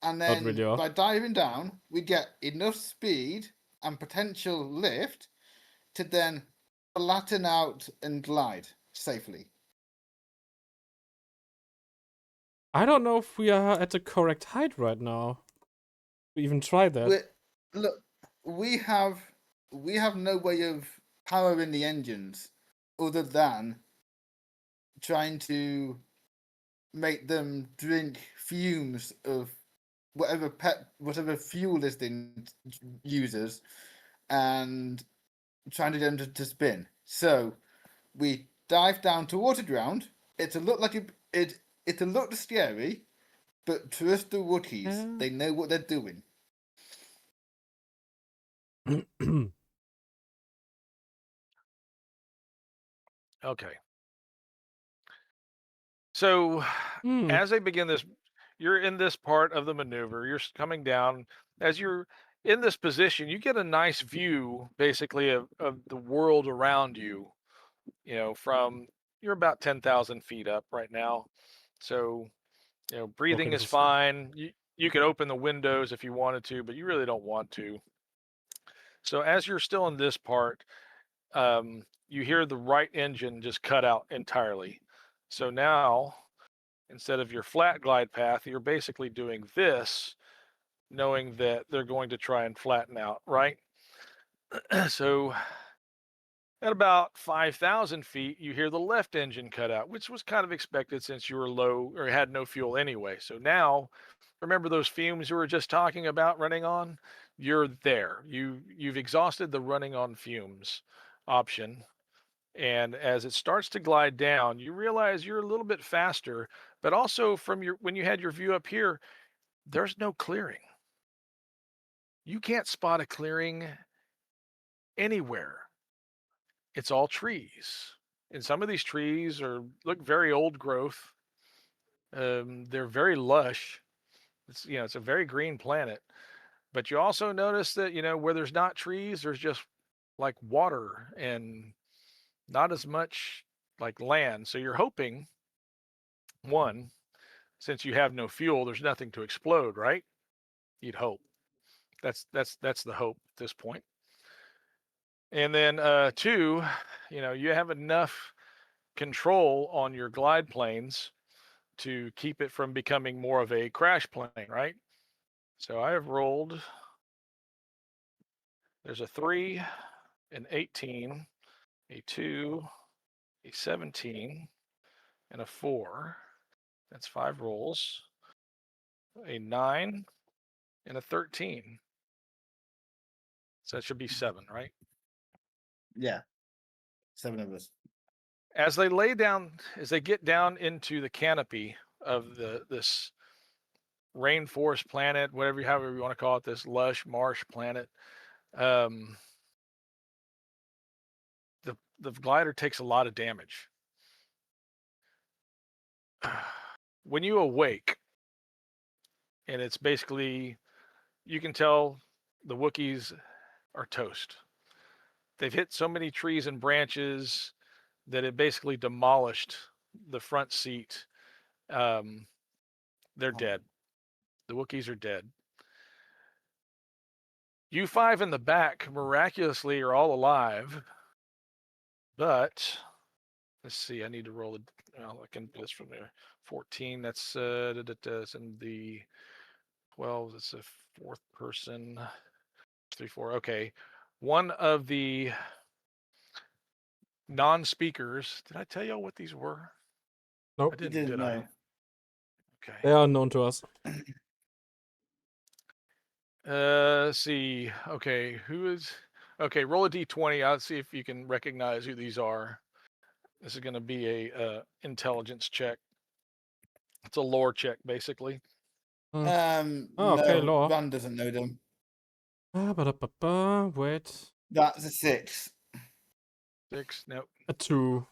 and Not then really off. by diving down, we get enough speed and potential lift to then flatten out and glide safely. I don't know if we are at the correct height right now. We even try that. Look, we have no way of powering the engines other than trying to make them drink fumes of whatever fuel this thing uses, and trying to get them to spin. So we dive down towards the ground. It'll look like it'll look scary, but trust the Wookiees. Yeah. They know what they're doing. Okay. So Hmm. as they begin this, you're in this part of the maneuver. You're coming down. As you're in this position, you get a nice view, basically, of the world around you. From you're about 10,000 feet up right now. So breathing Okay, is this is fine. You could open the windows if you wanted to, but you really don't want to. So as you're still in this part, you hear the right engine just cut out entirely. So now, instead of your flat glide path, you're basically doing this, knowing that they're going to try and flatten out, right? So at about 5,000 feet, you hear the left engine cut out, which was kind of expected since you were low or had no fuel anyway. So now, remember those fumes you were just talking about running on? You're there. You've exhausted the running on fumes option. And as it starts to glide down, you realize you're a little bit faster, but also from when you had your view up here, there's no clearing. You can't spot a clearing anywhere. It's all trees. And some of these trees look very old growth. They're very lush. It's a very green planet. But you also notice that, where there's not trees, there's just like water and not as much like land. So you're hoping, one, since you have no fuel, there's nothing to explode, right? You'd hope. That's the hope at this point. And then two, you have enough control on your glide planes to keep it from becoming more of a crash plane, right? So I have rolled. There's a 3, an 18, a 2, a 17, and a 4. That's 5 rolls. A 9 and a 13. So that should be 7, right? Yeah, 7 of us. As they get down into the canopy of this rainforest planet, however you want to call it, this lush marsh planet, um, the glider takes a lot of damage. When you awake, and it's basically, you can tell the Wookiees are toast. They've hit so many trees and branches that it basically demolished the front seat. They're dead. The Wookiees are dead. You five in the back miraculously are all alive, but let's see. I need to roll it. Well, I can do this from there. 14. That's that's in the 12. That's a fourth person. 3, 4. Okay. One of the non-speakers. Did I tell y'all what these were? Nope. I You didn't, didn't did I? know. Okay. They are known to us. Let's see. Okay, who is? Okay, roll a d20. I'll see if you can recognize who these are. This is going to be a intelligence check. It's a lore check, basically. Oh, okay, No, law. Ron doesn't know them. Wait. That's a 6. 6. Nope. A 2.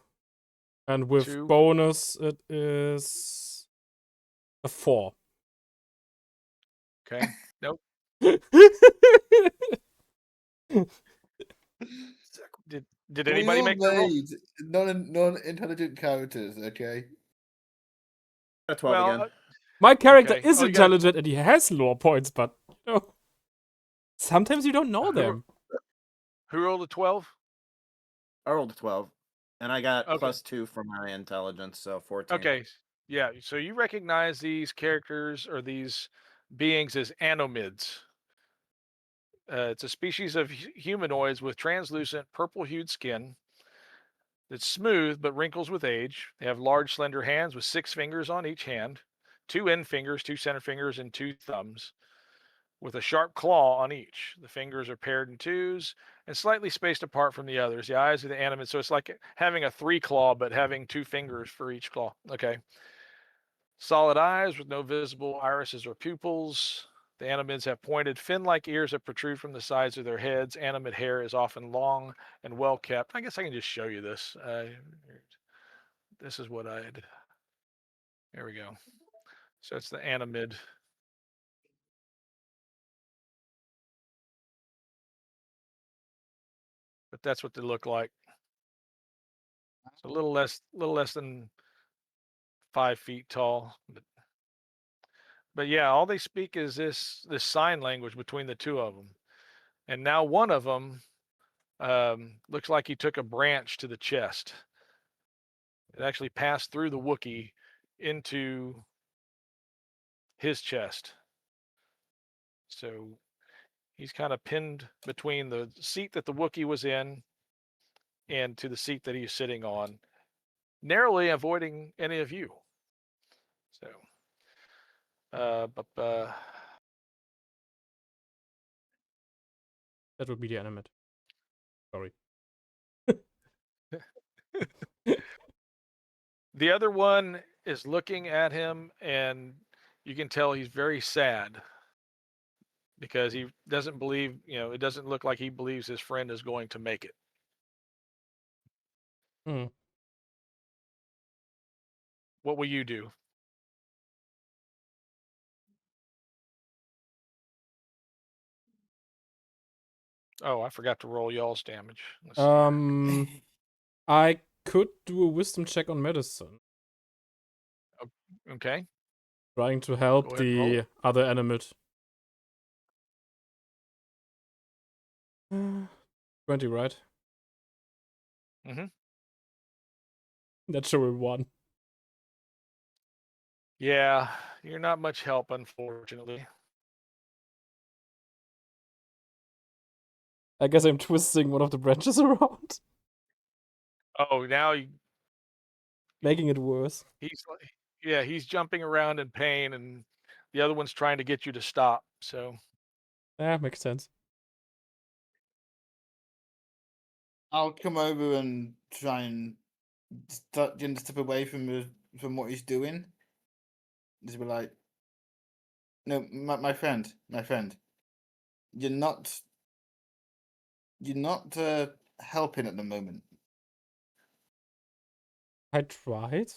And with 2. bonus, it is a 4. Okay. Nope. Did We anybody all make their roll? made non-intelligent characters, okay? A 12 Well, again. My character okay. is Oh, you got intelligent and he has lore points, but you know, sometimes you don't know them. who rolled a 12? I rolled a 12, and I got Okay. +2 for my intelligence, so 14. Okay. Yeah. So you recognize these characters or these beings as anomids. It's a species of humanoids with translucent purple-hued skin that's smooth but wrinkles with age. They have large, slender hands with 6 fingers on each hand, 2 end fingers, 2 center fingers, and 2 thumbs, with a sharp claw on each. The fingers are paired in twos and slightly spaced apart from the others. The eyes of the animate, so it's like having a 3 claw but having 2 fingers for each claw. Okay. Solid eyes with no visible irises or pupils. The animids have pointed fin-like ears that protrude from the sides of their heads. Animate hair is often long and well kept. I guess I can just show you this. This is what I'd. There we go. So it's the animid. But that's what they look like. It's a little less than 5 feet tall. But yeah, all they speak is this sign language between the two of them. And now one of them looks like he took a branch to the chest. It actually passed through the Wookiee into his chest. So he's kind of pinned between the seat that the Wookiee was in and to the seat that he's sitting on, narrowly avoiding any of you. So, That would be the animate. Sorry. the other one is looking at him, and you can tell he's very sad because he doesn't believe, it doesn't look like he believes his friend is going to make it. Hmm. What will you do? Oh, I forgot to roll y'all's damage. Let's see. I could do a wisdom check on medicine, Okay. trying to Go help ahead and roll. the other animate. 20, right? Mhm. That's a 1. Yeah, you're not much help, unfortunately. I guess I'm twisting one of the branches around, Oh, now making it worse. he's jumping around in pain, and the other one's trying to get you to stop. So, Yeah, makes sense. I'll come over and try and start to step away from what he's doing. Just be like, no, my friend, you're not helping at the moment. I tried.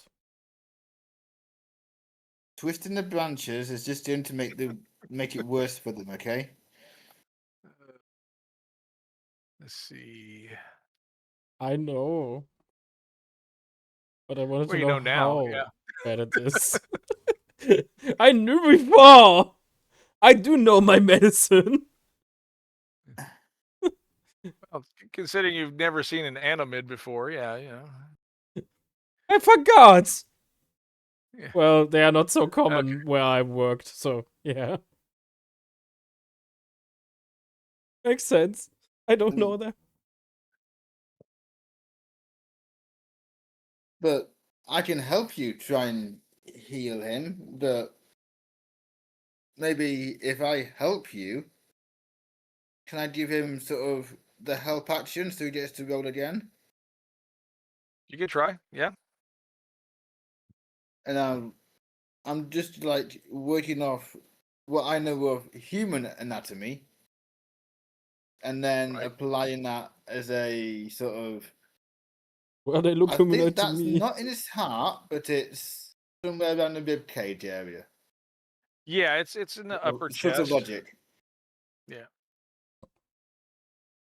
Twisting the branches is just going to make it worse for them. Okay. Let's see. I know. But I wanted Well, to you know know now, how yeah. bad it is. I knew before! I do know my medicine. Well, considering you've never seen an animid before, yeah, I forgot! Yeah. Well, they are not so Okay. common where I worked, so yeah. Makes sense. I don't know that. But I can help you try and heal him. But maybe if I help you, can I give him sort of the help action so he gets to roll again? You could try, yeah. And I'm just like working off what I know of human anatomy, and then Right. applying that as a sort of. Well, they look I similar think to that's me. not in his heart, but it's somewhere around the rib cage area. Yeah, it's in the upper Sort of chest. logic. Yeah.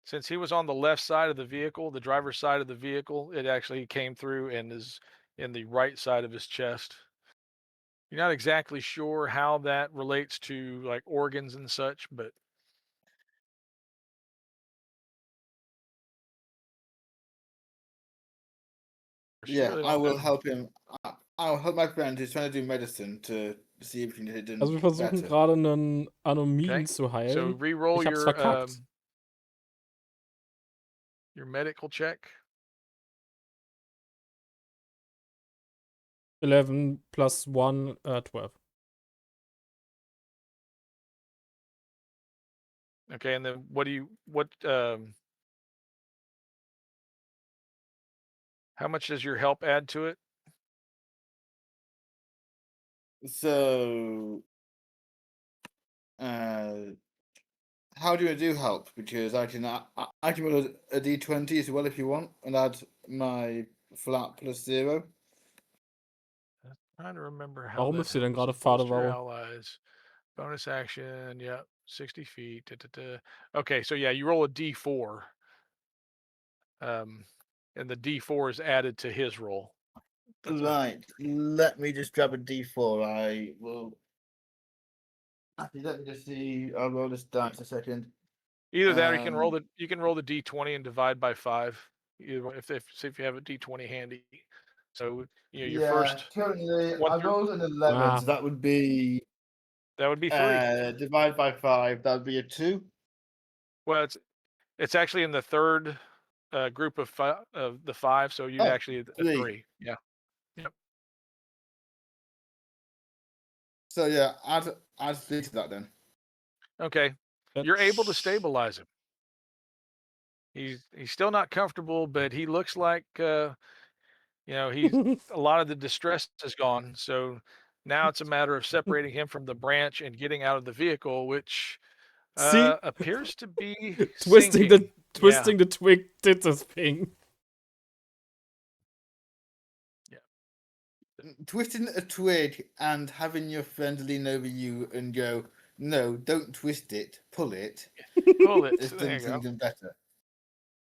Since he was on the left side of the vehicle, the driver's side of the vehicle, it actually came through and is in the right side of his chest. You're not exactly sure how that relates to like organs and such, but you Yeah, really I don't will know. help him. I'll help my friend who's trying to do medicine to see if he can get it done Also, wir versuchen better. gerade einen Anomien Okay. zu So heilen. re-roll Ich hab's verkackt. your medical check. 11 plus 1, 12. Okay, and then how much does your help add to it? So, how do I do help? Because I can roll a d20 as well if you want, and add my flat plus 0. I'm trying to remember how Warum that ist sie denn helps. gerade Bolster Fadewahl? allies. Bonus action, yep, 60 feet. Da, da, da. Okay, so yeah, you roll a d4. And the d4 is added to his roll. Right. Let me just grab a d4. I will. Actually, let me just see. I'll roll this dice a second. Either that, or you can roll the d20 and divide by 5. If you have a d20 handy. So your Yeah, first currently one I through rolled an 11, Ah. so that would be that would be 3. divide by 5. That would be a 2. Well, it's actually in the third group of the 5, so you'd Oh, actually a 3. 3. Yeah. Yep. So yeah, add 3 to that then. Okay. You're able to That's- stabilize him. He's still not comfortable, but he looks like he's a lot of the distress is gone. So now it's a matter of separating him from the branch and getting out of the vehicle, which See? appears to be Twisting sinking. twisting the twig did this thing. Twisting a twig and having your friend lean over you and go, "No, don't twist it, pull it," Pull it. has There done you go. something better.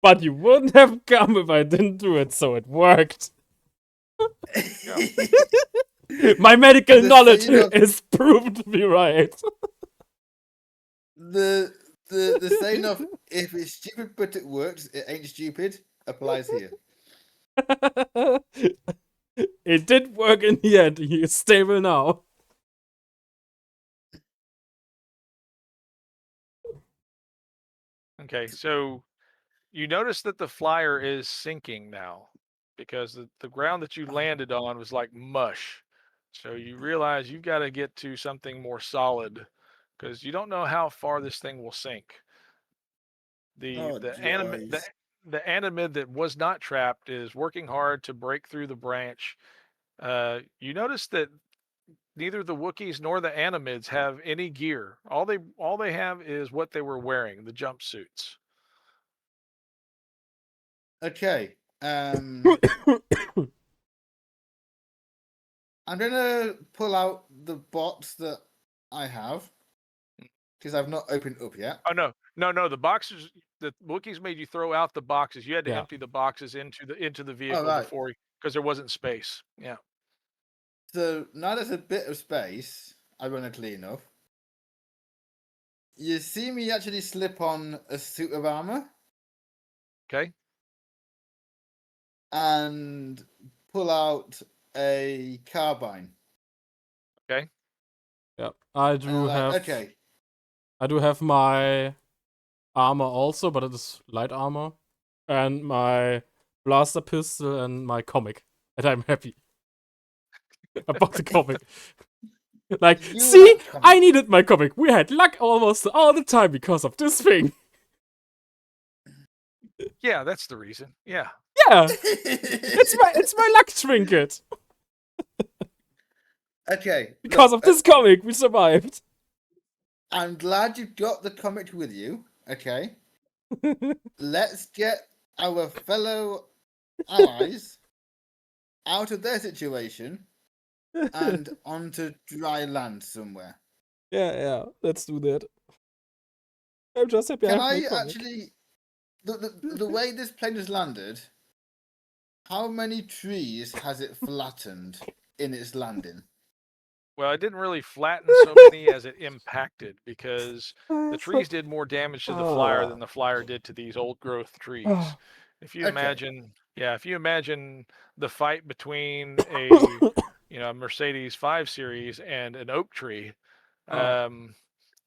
But you wouldn't have come if I didn't do it, so it worked. My medical The knowledge saying of- is proved to be right. the saying of "if it's stupid but it works, it ain't stupid" applies here. It did work in the end. He is stable now. Okay, so you notice that the flyer is sinking now because the ground that you landed on was like mush. So you realize you've got to get to something more solid because you don't know how far this thing will sink. The Oh, the anim jeez. the animid that was not trapped is working hard to break through the branch. You notice that neither the Wookiees nor the Animids have any gear. All they have is what they were wearing, the jumpsuits. Okay. I'm gonna pull out the box that I have because I've not opened up yet. Oh no. The boxes. The Wookiees made you throw out the boxes. You had to Yeah. empty the boxes into the Oh, vehicle right. before because there wasn't space. Yeah. So now there's a bit of space, ironically enough. You see me actually slip on a suit of armor Okay. and pull out a carbine. Okay. Yeah. I And do I'm like, have okay, I do have my armor also, but it is light armor. And my blaster pistol and my comic. And I'm happy about the comic. Like, you see, like I comics. needed my comic. We had luck almost all the time because of this thing. Yeah, that's the reason. Yeah. Yeah, it's my luck trinket. Okay, Because look, of this comic, we survived. I'm glad you got the comic with you. Okay, let's get our fellow allies out of their situation and onto dry land somewhere. Yeah, let's do that. I'm just happy I Can have my I comic. actually, the way this plane has landed, how many trees has it flattened in its landing? Well, it didn't really flatten so many as it impacted because the trees did more damage to the flyer than the flyer did to these old growth trees. If you Okay. imagine, yeah, if you imagine the fight between a Mercedes 5 Series and an oak tree,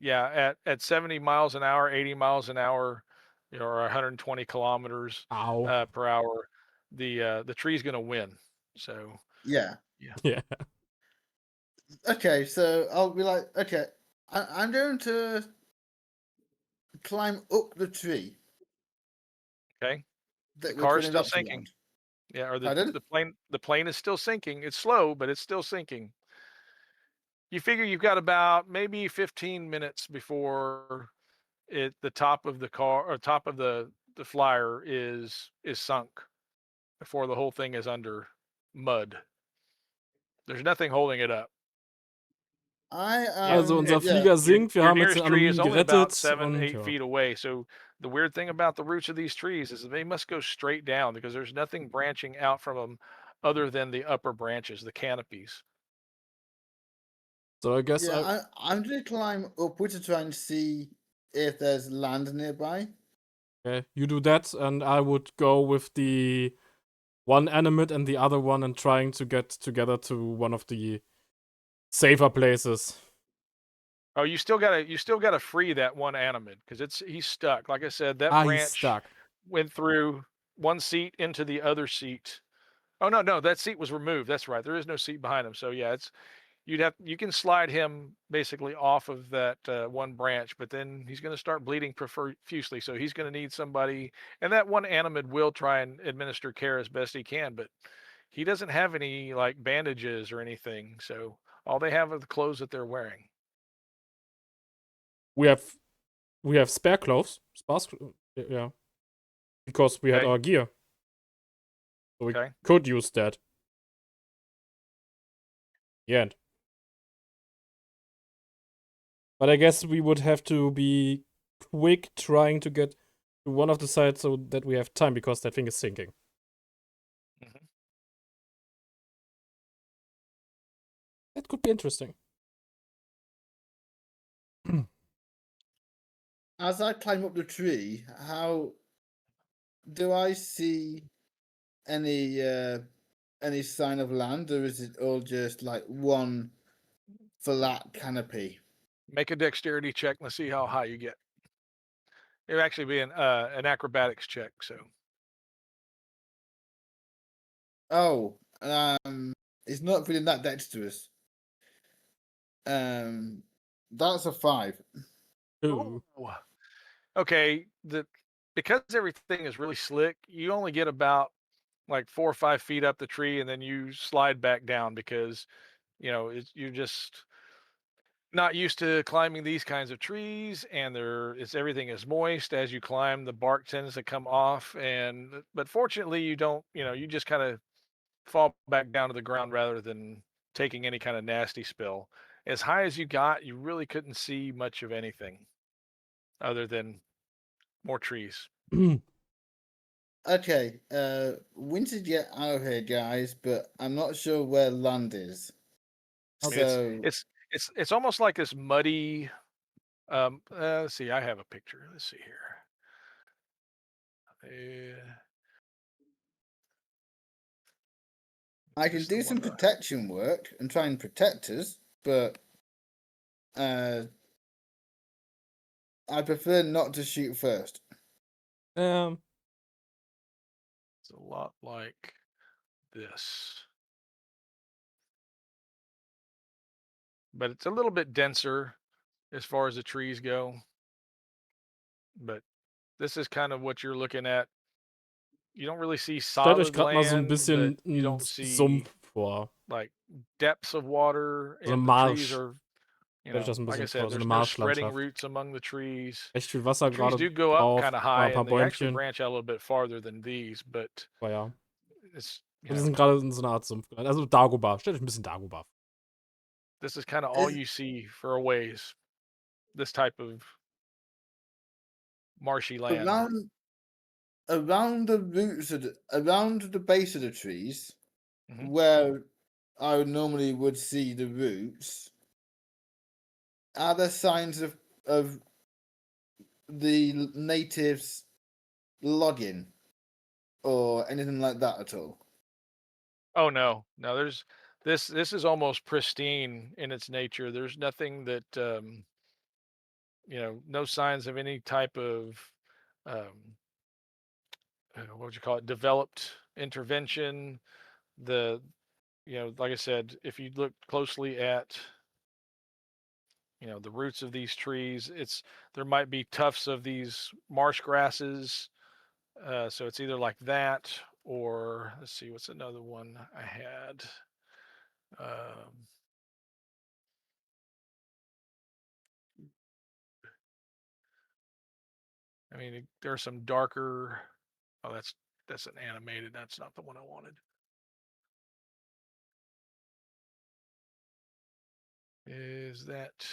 yeah, at 70 miles an hour, 80 miles an hour, or 120 kilometers Ow. per hour, the tree's going to win. So Yeah. Yeah. Okay, so I'll be like, okay, I'm going to climb up the tree okay, the that we're car's turning still back to sinking. land. Yeah, or Pardon? the plane is still sinking. It's slow, but it's still sinking. You figure you've got about maybe 15 minutes before the top of the car or top of the flyer is sunk before the whole thing is under mud. There's nothing holding it up. I Also, am, unser And yeah. Flieger sinkt. Wir your haben jetzt den nearest tree is Anonymen only about gerettet. seven, Und eight ja. feet away. So the weird thing about the roots of these trees is that they must go straight down because there's nothing branching out from them other than the upper branches, the canopies. So I guess Yeah, I'm going to climb upwards to try and see if there's land nearby. okay, you do that, and I would go with the one animate and the other one and trying to get together to one of the safer places. Oh, you still gotta free that one animate because he's stuck. Like I said, that He's branch stuck. went through one seat into the other seat. Oh no, that seat was removed. That's right. There is no seat behind him. So yeah, you can slide him basically off of that one branch, but then he's going to start bleeding profusely. So he's going to need somebody, and that one animate will try and administer care as best he can, but he doesn't have any like bandages or anything. So all they have are the clothes that they're wearing. We have spare clothes. Yeah. Because we had Okay. our gear. So we Okay. could use that. The end. But I guess we would have to be quick trying to get to one of the sides so that we have time because that thing is sinking. Mhm. That could be interesting. As I climb up the tree, how do I see any sign of land, or is it all just like one flat canopy? Make a dexterity check. Let's see how high you get. It'll actually be an acrobatics check. So Oh, it's not feeling that dexterous. That's a 5. Ooh. Okay, because everything is really slick, you only get about like 4 or 5 feet up the tree, and then you slide back down because you're just not used to climbing these kinds of trees, and everything is moist as you climb. The bark tends to come off, but fortunately, you don't. You just kind of fall back down to the ground rather than taking any kind of nasty spill. As high as you got, you really couldn't see much of anything other than more trees. Okay, winter's get out of here, guys, but I'm not sure where land is. I mean, So it's almost like this muddy. Let's see. I have a picture. Let's see here. I can Just the do some one. protection work and try and protect us, but I prefer not to shoot first. Um, It's a lot like this, but it's a little bit denser as far as the trees go. But this is kind of what you're looking at. You don't really see stellt euch solid gerade mal so ein land, but bisschen you 'n don't see Sumpf vor. like depths of water, So 'n and the trees Marsch. are, Stellt euch das 'n like I bisschen said, vor, so 'ne there's no spreading Marschlandschaft. roots among the trees. Recht viel The Wasser trees grade do go up drauf, kind of aber high, 'n paar and they actually Bäumchen. branch out a little bit farther than these, but Aber ja. it's, Und die sind grade in so 'ner Art Sumpf gelandet. Also Dagobah. Stellt euch 'n bisschen Dagobah vor. this is kind of all Is you see for a ways. This type of marshy land. around the roots of around the base of the trees, Mhm. where I would normally would see the roots. Are there signs of the natives logging or anything like that at all? Oh no, no. There's this is almost pristine in its nature. There's nothing that no signs of any type of um, what would you call it? Developed intervention. The like I said, if you look closely at the roots of these trees, there might be tufts of these marsh grasses. So it's either like that, or let's see, what's another one I had? Um, I mean, there are some darker. Oh, that's an animated. That's not the one I wanted. Is that?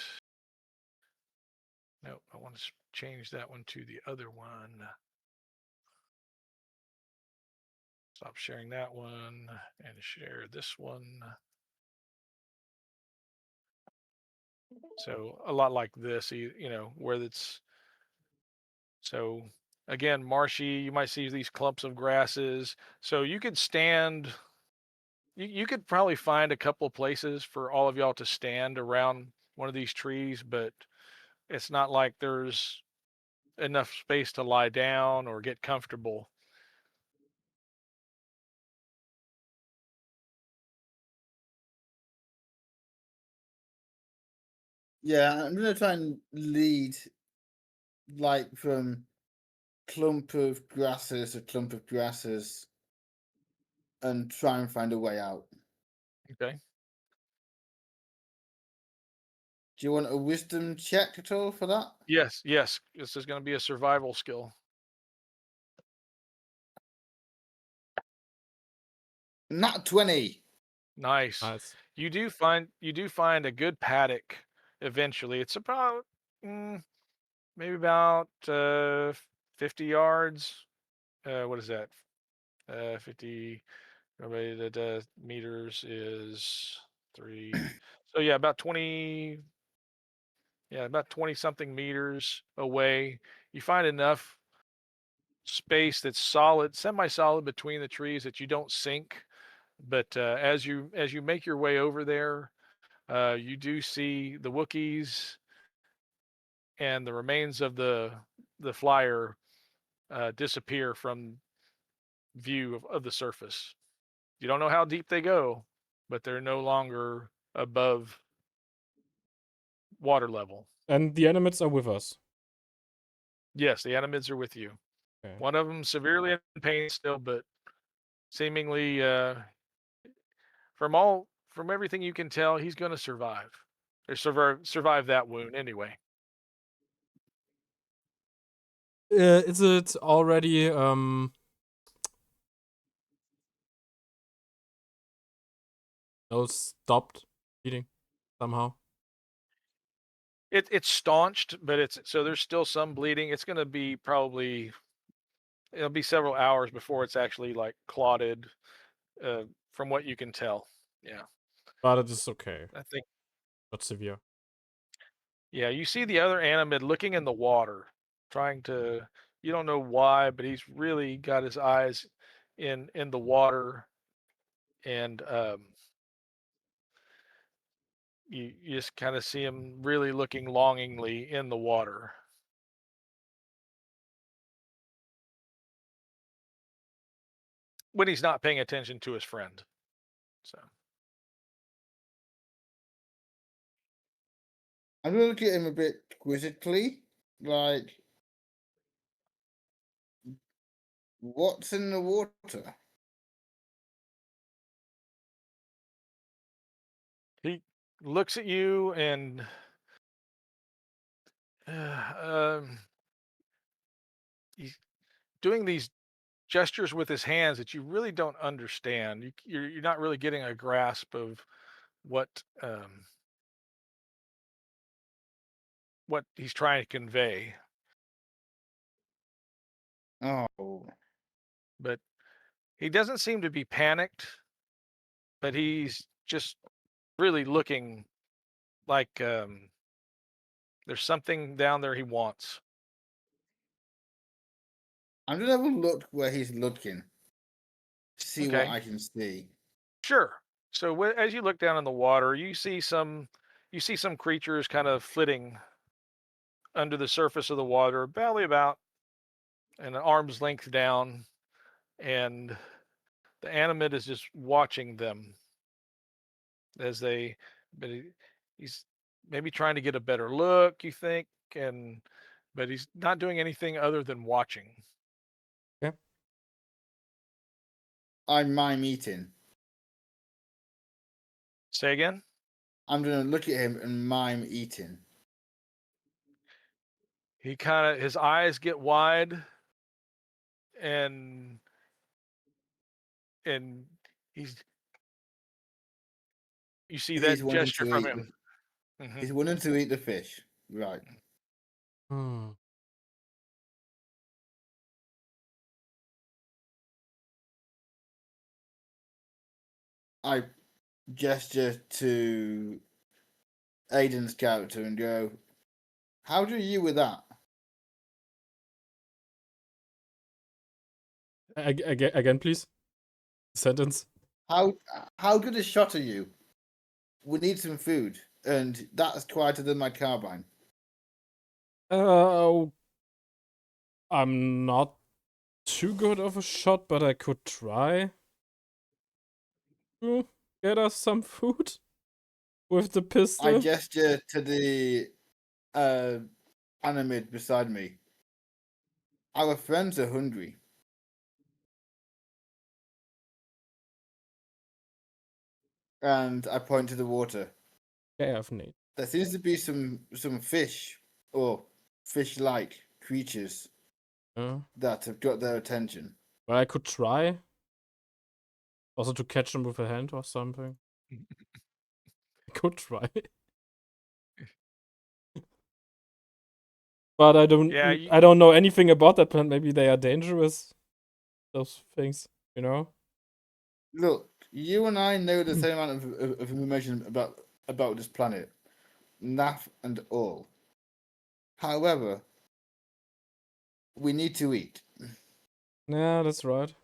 No, I want to change that one to the other one. Stop sharing that one and share this one. So a lot like this, where it's so again marshy. You might see these clumps of grasses. So you could stand. You could probably find a couple of places for all of y'all to stand around one of these trees, but it's not like there's enough space to lie down or get comfortable. Yeah, I'm gonna try and lead like from clump of grasses to clump of grasses and try and find a way out. Okay. Do you want a wisdom check at all for that? Yes, yes. This is going to be a survival skill. Nat 20. Nice. Nice. You do find a good paddock eventually. It's about maybe about 50 yards. What is that? 50 meters is 3. So yeah, about 20. Yeah, about 20 something meters away. You find enough space that's solid, semi-solid between the trees that you don't sink. But as you make your way over there, you do see the Wookiees and the remains of the flyer disappear from view of the surface. You don't know how deep they go, but they're no longer above water level. And the Animates are with us. Yes, the Animids are with you. Okay. One of them severely in pain still, but seemingly from everything you can tell, he's going to survive. Or survive that wound anyway. Is it already No, stopped bleeding somehow. It's staunched, but so there's still some bleeding. It's going to be probably it'll be several hours before it's actually like clotted, from what you can tell. Yeah, But it is okay. I think. Not severe. Yeah, you see the other animate looking in the water, trying to. You don't know why, but he's really got his eyes in the water, and you just kind of see him really looking longingly in the water. When he's not paying attention to his friend. So I'm gonna look at him a bit quizzically, like, what's in the water? he looks at you and he's doing these gestures with his hands that you really don't understand. You're not really getting a grasp of what what he's trying to convey. Oh, But he doesn't seem to be panicked, but he's just really looking like there's something down there he wants. I'm gonna have a look where he's looking. See what Okay, I can see. sure. So as you look down in the water, you see some creatures kind of flitting under the surface of the water, barely about an arm's length down, and the animate is just watching them as they. But he's maybe trying to get a better look, you think, and but he's not doing anything other than watching. Okay. I'm mime eating. Say again. I'm gonna look at him and mime eating. He kind of his eyes get wide, and and he's you see He's that wanting gesture to from eat. him. Hmm. He's wanting to eat the fish. Right. Hmm. I gesture to Aiden's character and go, "How do you with that?" Again, please. Sentence. How good a shot are you? We need some food, and that's quieter than my carbine. Oh, I'm not too good of a shot, but I could try to get us some food with the I pistol. gesture to the animate beside me. Our friends are hungry. And I point to the water. Yeah, I have need. There seems to be some fish or fish-like creatures that have got their attention. Well, I could try. Also to catch them with a hand or something. I could try. But Yeah, I don't know anything about that plant. Maybe they are dangerous. Those things, you know? Look, you and I know the same amount of information about this planet, naff and all. However, we need to eat. Yeah, that's right.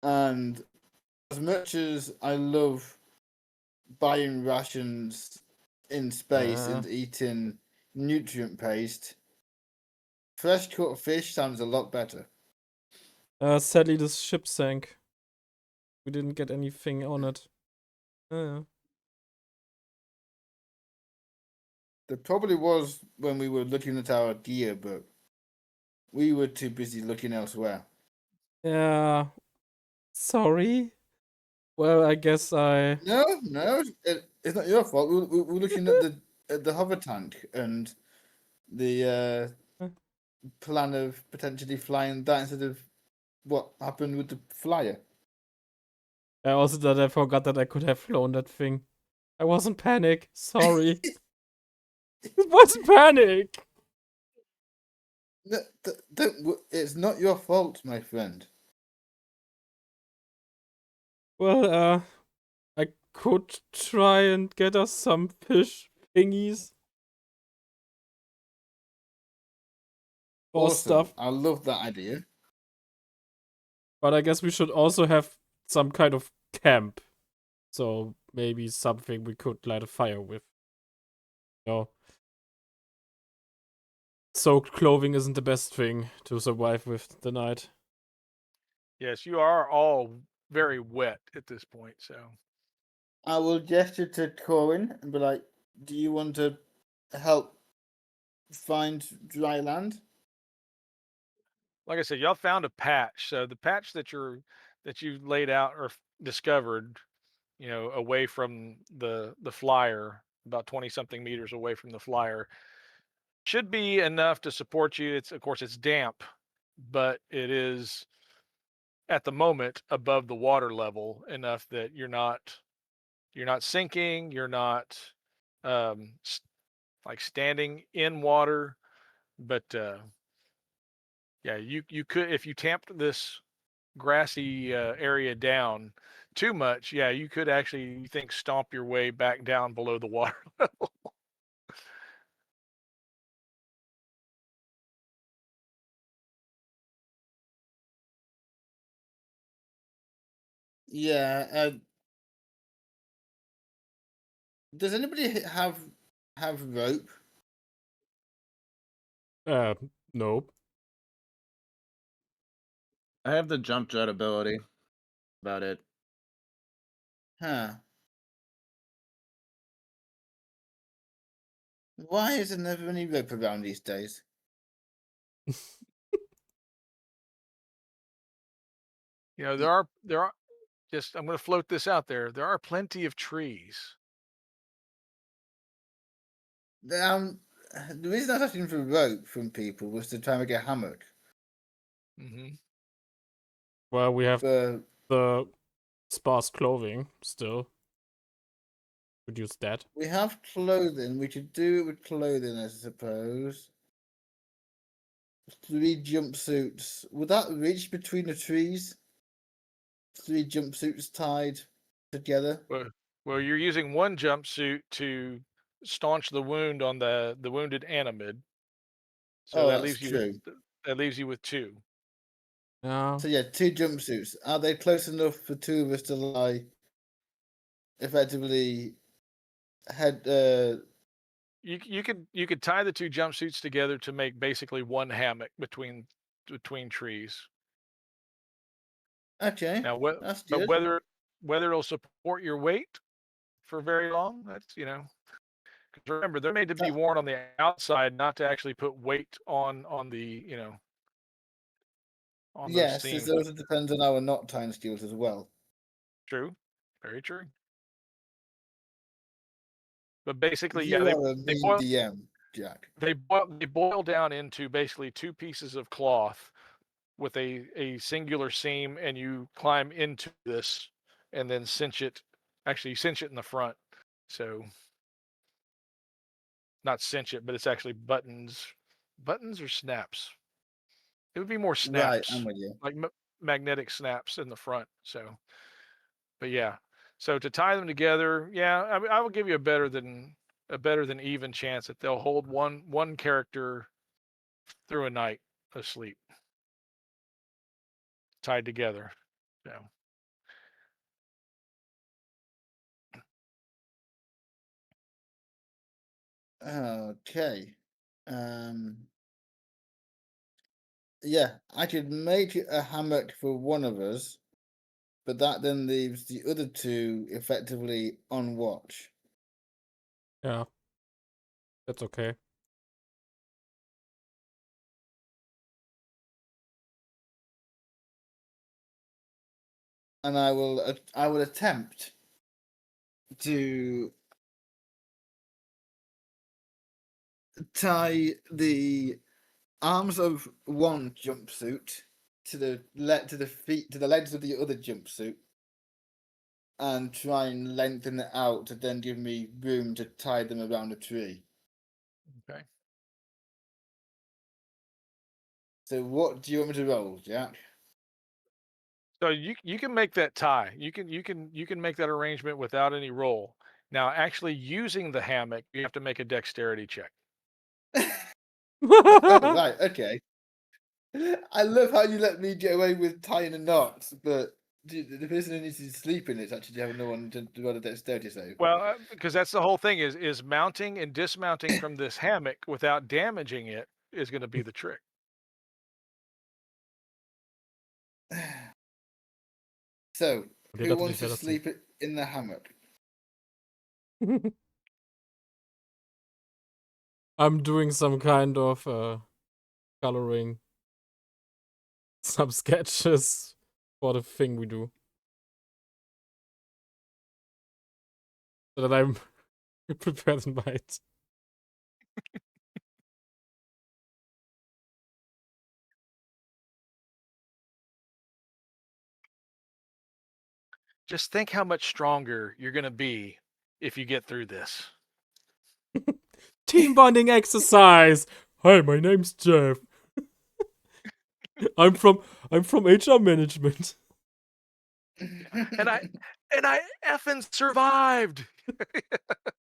And as much as I love buying rations in space and eating nutrient paste, fresh cut fish sounds a lot better. Sadly, this ship sank. We didn't get anything on it. Yeah. There probably was when we were looking at our gear, but we were too busy looking elsewhere. Yeah. Sorry. Well, I guess I. No, it's not your fault. We were looking at the hover tank and the plan of potentially flying that instead of What happened with the flyer? Also that I forgot that I could have flown that thing. I wasn't panic. Sorry. It wasn't panic. No, it's not your fault, my friend. Well, I could try and get us some fish thingies. Or Awesome. stuff. I love that idea. But I guess we should also have some kind of camp. So maybe something we could light a fire with. No. Soaked clothing isn't the best thing to survive with the night. Yes, you are all very wet at this point, so I will gesture to Corin and be like, "Do you want to help find dry land?" like I said, y'all found a patch. So the patch that you laid out or discovered, away from the flyer, about 20 something meters away from the flyer, should be enough to support you. It's of course it's damp, but it is at the moment above the water level enough that you're not sinking, you're not like standing in water, but yeah, you could, if you tamped this grassy area down too much, yeah, you could actually, you think, stomp your way back down below the water level. Yeah. Does anybody have rope? Nope. I have the jump jet ability. About it. Huh. Why isn't there any rope around these days? There are just, I'm going to float this out there. There are plenty of trees. Um, the reason I was asking for rope from people was to try and make a hammock. Hmm. Well, we have But the sparse clothing still. Could use that. we have clothing. We could do it with clothing, I suppose. 3 jumpsuits. Would that reach between the trees? 3 jumpsuits tied together. Well, you're using one jumpsuit to staunch the wound on the wounded animid, so Oh, that's true. that leaves you with two. Yeah. So yeah, 2 jumpsuits. Are they close enough for 2 of us to lie effectively head You could tie the two jumpsuits together to make basically one hammock between trees. okay. Now, That's but good. whether it'll support your weight for very long, that's, 'cause remember, they're made to be That, worn on the outside, not to actually put weight on on those yes, seams. it also depends on our knot tying skills as well. True, very true. But basically, yeah, You are a mean DM, Jack. they boil down into basically two pieces of cloth with a singular seam, and you climb into this and then cinch it. Actually, you cinch it in the front, so not cinch it, but it's actually buttons or snaps. It would be more Right, snaps, I'm with you. like magnetic snaps in the front. So, but yeah, so to tie them together, yeah, I will give you a better than even chance that they'll hold one character through a night of sleep tied together. So, Okay. Um yeah, I could make a hammock for one of us, but that then leaves the other 2 effectively on watch. Yeah. That's okay. And I will attempt to tie the arms of one jumpsuit to the feet, to the legs of the other jumpsuit, and try and lengthen it out to then give me room to tie them around a tree. Okay. So what do you want me to roll, Jack? So you can make that tie. You can make that arrangement without any roll. Now, actually using the hammock, you have to make a dexterity check. Oh, right, okay. I love how you let me get away with tying a knot, but the person who needs to sleep in it actually have no one to roll a dexterity save. Well, because that's the whole thing is mounting and dismounting from this hammock without damaging it is going to be the trick. So, Okay, who that wants to will be sleep in the hammock? I'm doing some kind of coloring some sketches for the thing we do. So that I'm prepared and right. Just think how much stronger you're going to be if you get through this. Team bonding exercise. Hi, my name's Jeff. I'm from HR management. And I effing survived.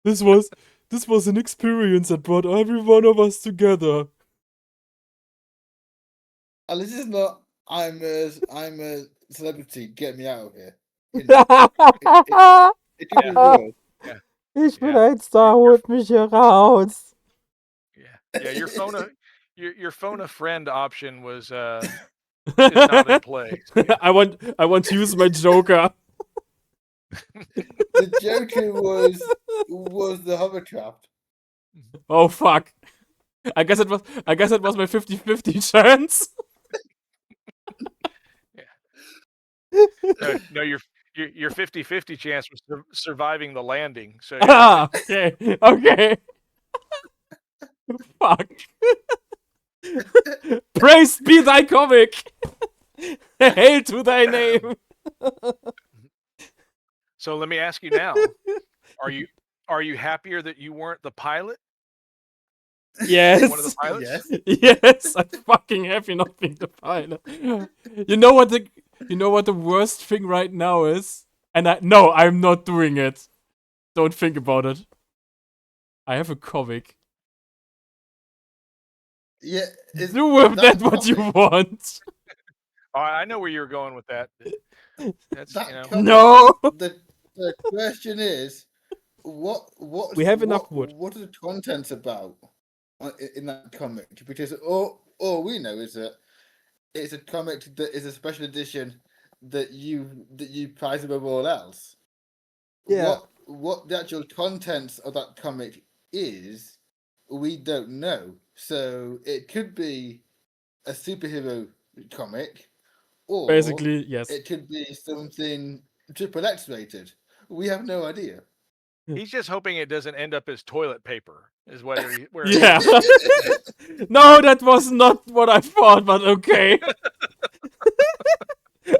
This was an experience that brought every one of us together. And this is not. I'm a celebrity. Get me out of here. You know, it could be worse. Ich bin Yeah. ein Star, holt mich hier raus. Yeah. Your phone a friend option was is not in play. So I want to use my Joker. The Joker was the hovercraft. Oh fuck. I guess it was my 50-50 chance. No, your 50-50 chance was surviving the landing. So Ah, okay. Fuck. Praised be thy comic. Hail to thy name. So let me ask you now: Are you happier that you weren't the pilot? Yes. One of the pilots? Yes. Yes, I'm fucking happy not being the pilot. You know what the worst thing right now is? And I'm not doing it. Don't think about it. I have a comic. Yeah. Do with that what you want. Oh, I know where you were going with that. That's That you know. comic, No. The question is, what We have enough wood. What are the contents about in that comic? Because all we know is that it's a comic that is a special edition that you prize above all else. Yeah. What the actual contents of that comic is, we don't know. So it could be a superhero comic, or Basically, yes. it could be something triple X rated. We have no idea. He's just hoping it doesn't end up as toilet paper. Is what where Yeah. No, that was not what I thought, but okay.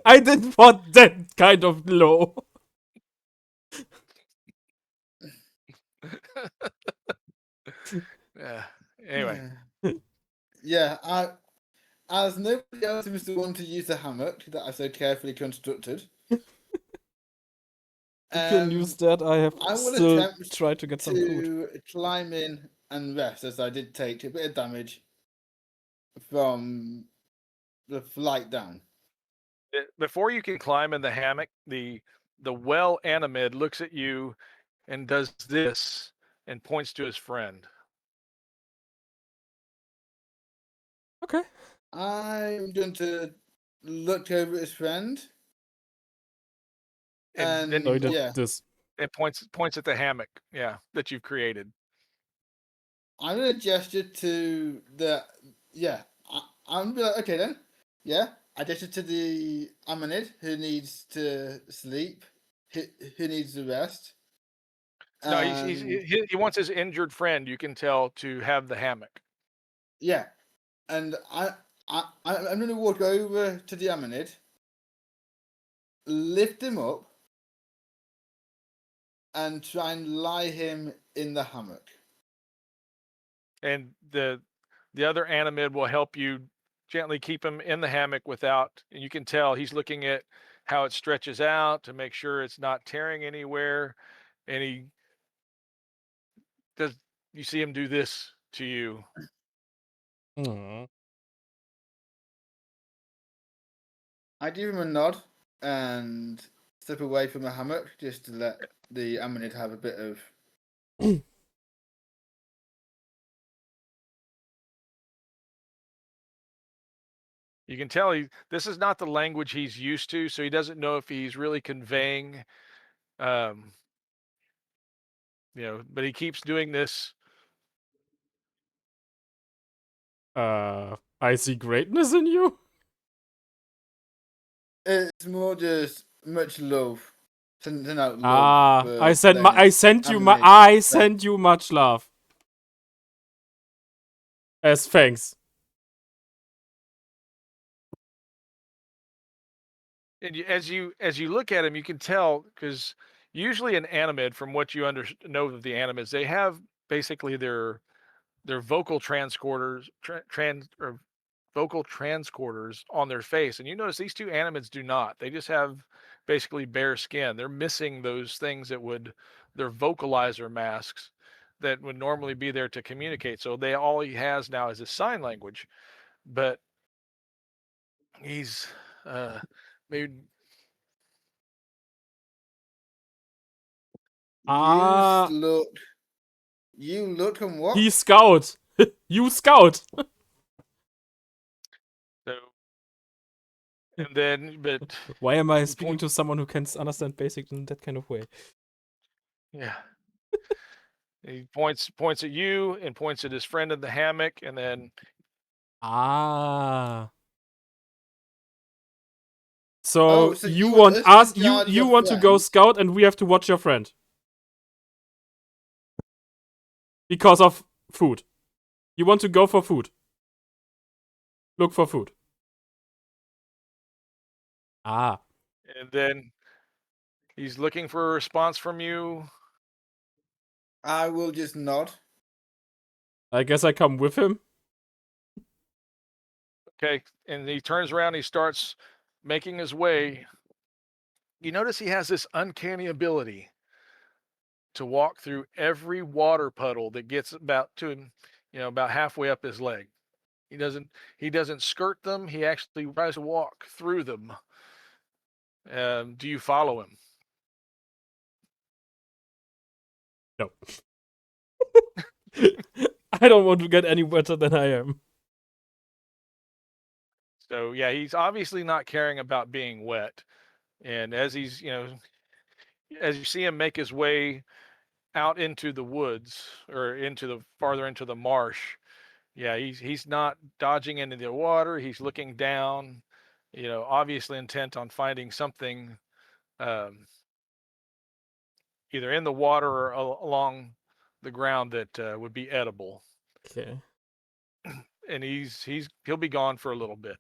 I didn't want that kind of low. Yeah. Anyway, Yeah, as nobody else seems to want to use the hammock that I so carefully constructed. You can use that. I have I will still attempt tried to get some food. to climb in and rest, as I did take a bit of damage from the flight down. before you can climb in the hammock, the well animid looks at you and does this and points to his friend. Okay. I'm going to look over at his friend. And then So he did yeah, this. it points at the hammock, that you've created. I'm going to gesture to the. Yeah, I'm going to be like, okay then. Yeah, I gesture to the Amanid who needs to sleep, who needs to rest. No, he wants his injured friend, you can tell, to have the hammock. Yeah, and I'm going to walk over to the Amanid, lift him up, and try and lie him in the hammock. And the other animid will help you gently keep him in the hammock without, and you can tell he's looking at how it stretches out to make sure it's not tearing anywhere. And he does, you see him do this to you. Aw. I give him a nod and step away from the hammock just to let the Amanid have a bit of. You can tell this is not the language he's used to, so he doesn't know if he's really conveying, um, but he keeps doing this. I see greatness in you. It's more just much love. Sending out love. I for them sent Amanid. you much love. As thanks. And as you look at him, you can tell, because usually an animid, from what you know of the animids, they have basically their vocal transcorders, vocal transcorders on their face. And you notice these two animids do not. They just have basically bare skin. They're missing those things that would, their vocalizer masks that would normally be there to communicate. So all he has now is his sign language. But he's maybe. You look and what? He scout. You scout. So, and then, but Why am I speaking to someone who can understand basic in that kind of way? yeah. He points at you and points at his friend in the hammock, and then So, so you you want want us us to guard you your want to go friend? scout and we have to watch your friend. Because of food. You want to go for food. Look for food. and then he's looking for a response from you. I will just nod. I guess I come with him. Okay, and he turns around, he starts making his way. You notice he has this uncanny ability to walk through every water puddle that gets about to him, about halfway up his leg. He doesn't skirt them. He actually tries to walk through them. Do you follow him? No. I don't want to get any wetter than I am. So yeah, he's obviously not caring about being wet. And as he's, as you see him make his way out into the woods or farther into the marsh, yeah, he's not dodging into the water. He's looking down, obviously intent on finding something, either in the water or along the ground that would be edible. Okay. And he'll be gone for a little bit.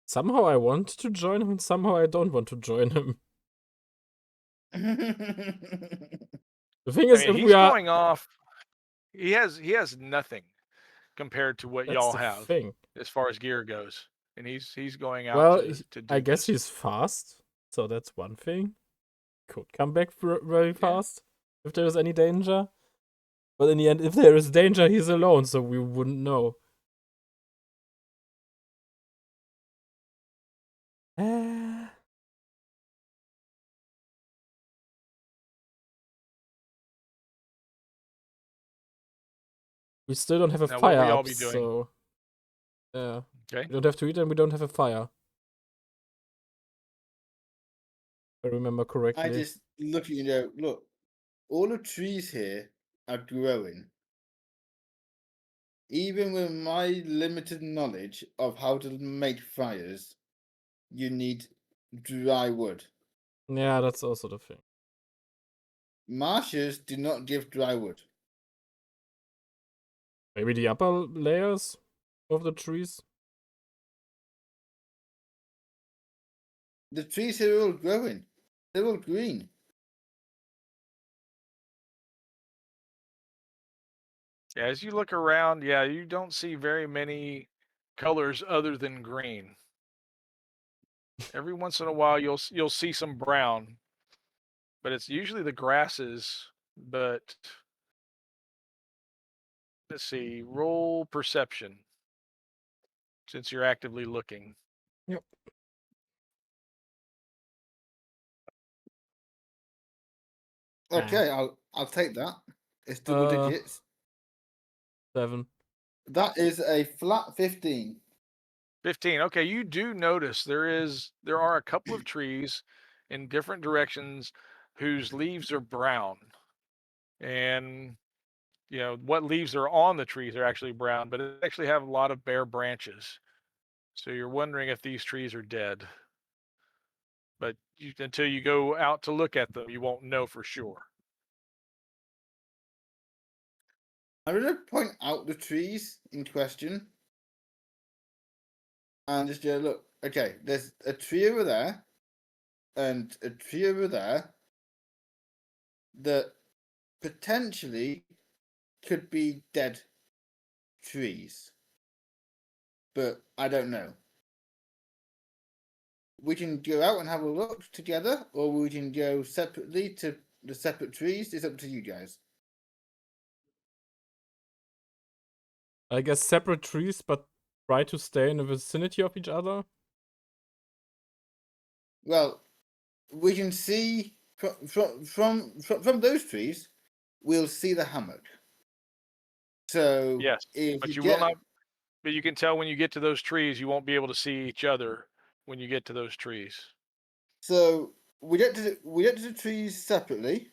Somehow I want to join him and somehow I don't want to join him. The thing is, if he's we are going off. He has nothing compared to what that's y'all the have thing. as far as gear goes, and he's going out Well, to do I guess this. he's fast, so that's one thing. Could come back very fast if there is any danger. But in the end, if there is danger, he's alone, so we wouldn't know. We still don't have a Now, fire what will y'all up, be doing? so yeah. Okay. We don't have to eat and we don't have a fire. If I remember correctly. I just look at look, all the trees here are growing. Even with my limited knowledge of how to make fires, you need dry wood. Yeah, that's also the thing. Marshes do not give dry wood. Maybe the upper layers of the trees. The trees are all growing. They're all green. Yeah, as you look around, yeah, you don't see very many colors other than green. Every once in a while, you'll see some brown, but it's usually the grasses. But let's see, roll perception since you're actively looking. Yep. Okay, I'll take that. It's double Uh, digits. 7. That is a flat 15. 15. Okay, you do notice there are a couple of trees in different directions whose leaves are brown. And what leaves are on the trees are actually brown, but it actually have a lot of bare branches. So you're wondering if these trees are dead. But until you go out to look at them, you won't know for sure. I'm going to point out the trees in question. And just go, look, okay, there's a tree over there and a tree over there that potentially could be dead trees. But I don't know. We can go out and have a look together, or we can go separately to the separate trees. It's up to you guys. I guess separate trees, but try to stay in the vicinity of each other. Well, we can see from those trees, we'll see the hammock. So Yes, if but you you will get not. But you can tell when you get to those trees, you won't be able to see each other when you get to those trees. so we get to the trees separately.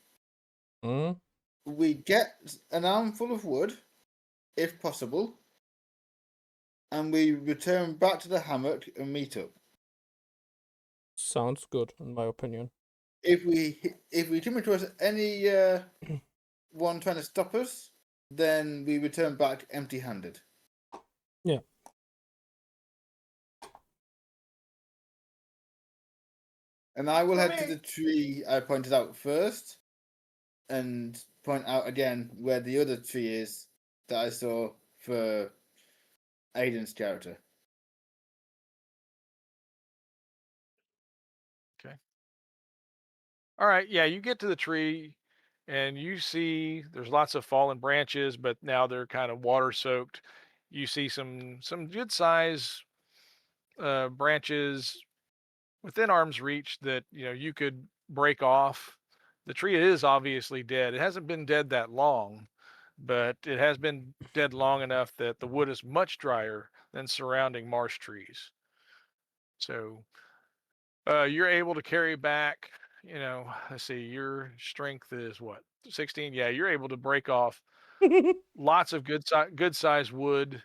Mm, We get an armful of wood, if possible, and we return back to the hammock and meet up. sounds good, in my opinion. If we come across any one trying to stop us, then we return back empty-handed. Yeah. And I will head to Okay. the tree I pointed out first, and point out again where the other tree is that I saw for Aiden's character. Okay. All right. Yeah, you get to the tree and you see there's lots of fallen branches, but now they're kind of water soaked. You see some good size branches within arm's reach that you could break off. The tree is obviously dead. It hasn't been dead that long, but it has been dead long enough that the wood is much drier than surrounding marsh trees. So you're able to carry back, let's see, your strength is what? 16? Yeah, you're able to break off lots of good size wood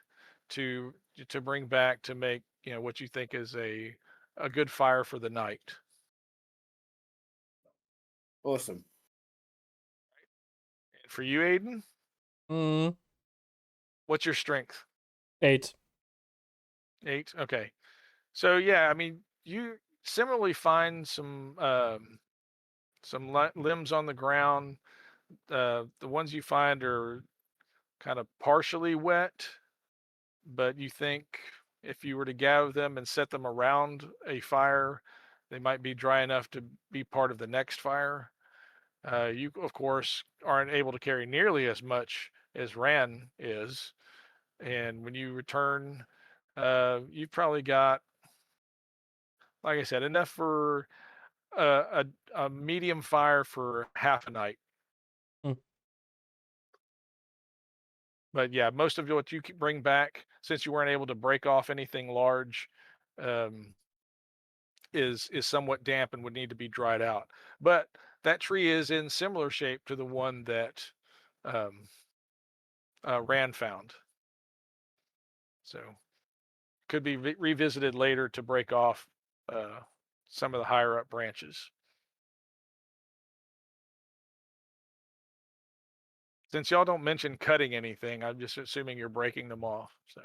to bring back to make, what you think is a good fire for the night. Awesome. And for you, Aiden, Mm, what's your strength? 8. 8. Okay. So yeah, I mean, you similarly find some limbs on the ground. The ones you find are kind of partially wet, but you think if you were to gather them and set them around a fire, they might be dry enough to be part of the next fire. You, of course, aren't able to carry nearly as much as Ran is. And when you return, you've probably got, like I said, enough for a medium fire for half a night. Mm. But yeah, most of what you bring back, since you weren't able to break off anything large, um, is somewhat damp and would need to be dried out. But that tree is in similar shape to the one that um, Rand found, so could be revisited later to break off uh, some of the higher up branches. Since y'all don't mention cutting anything, I'm just assuming you're breaking them off. So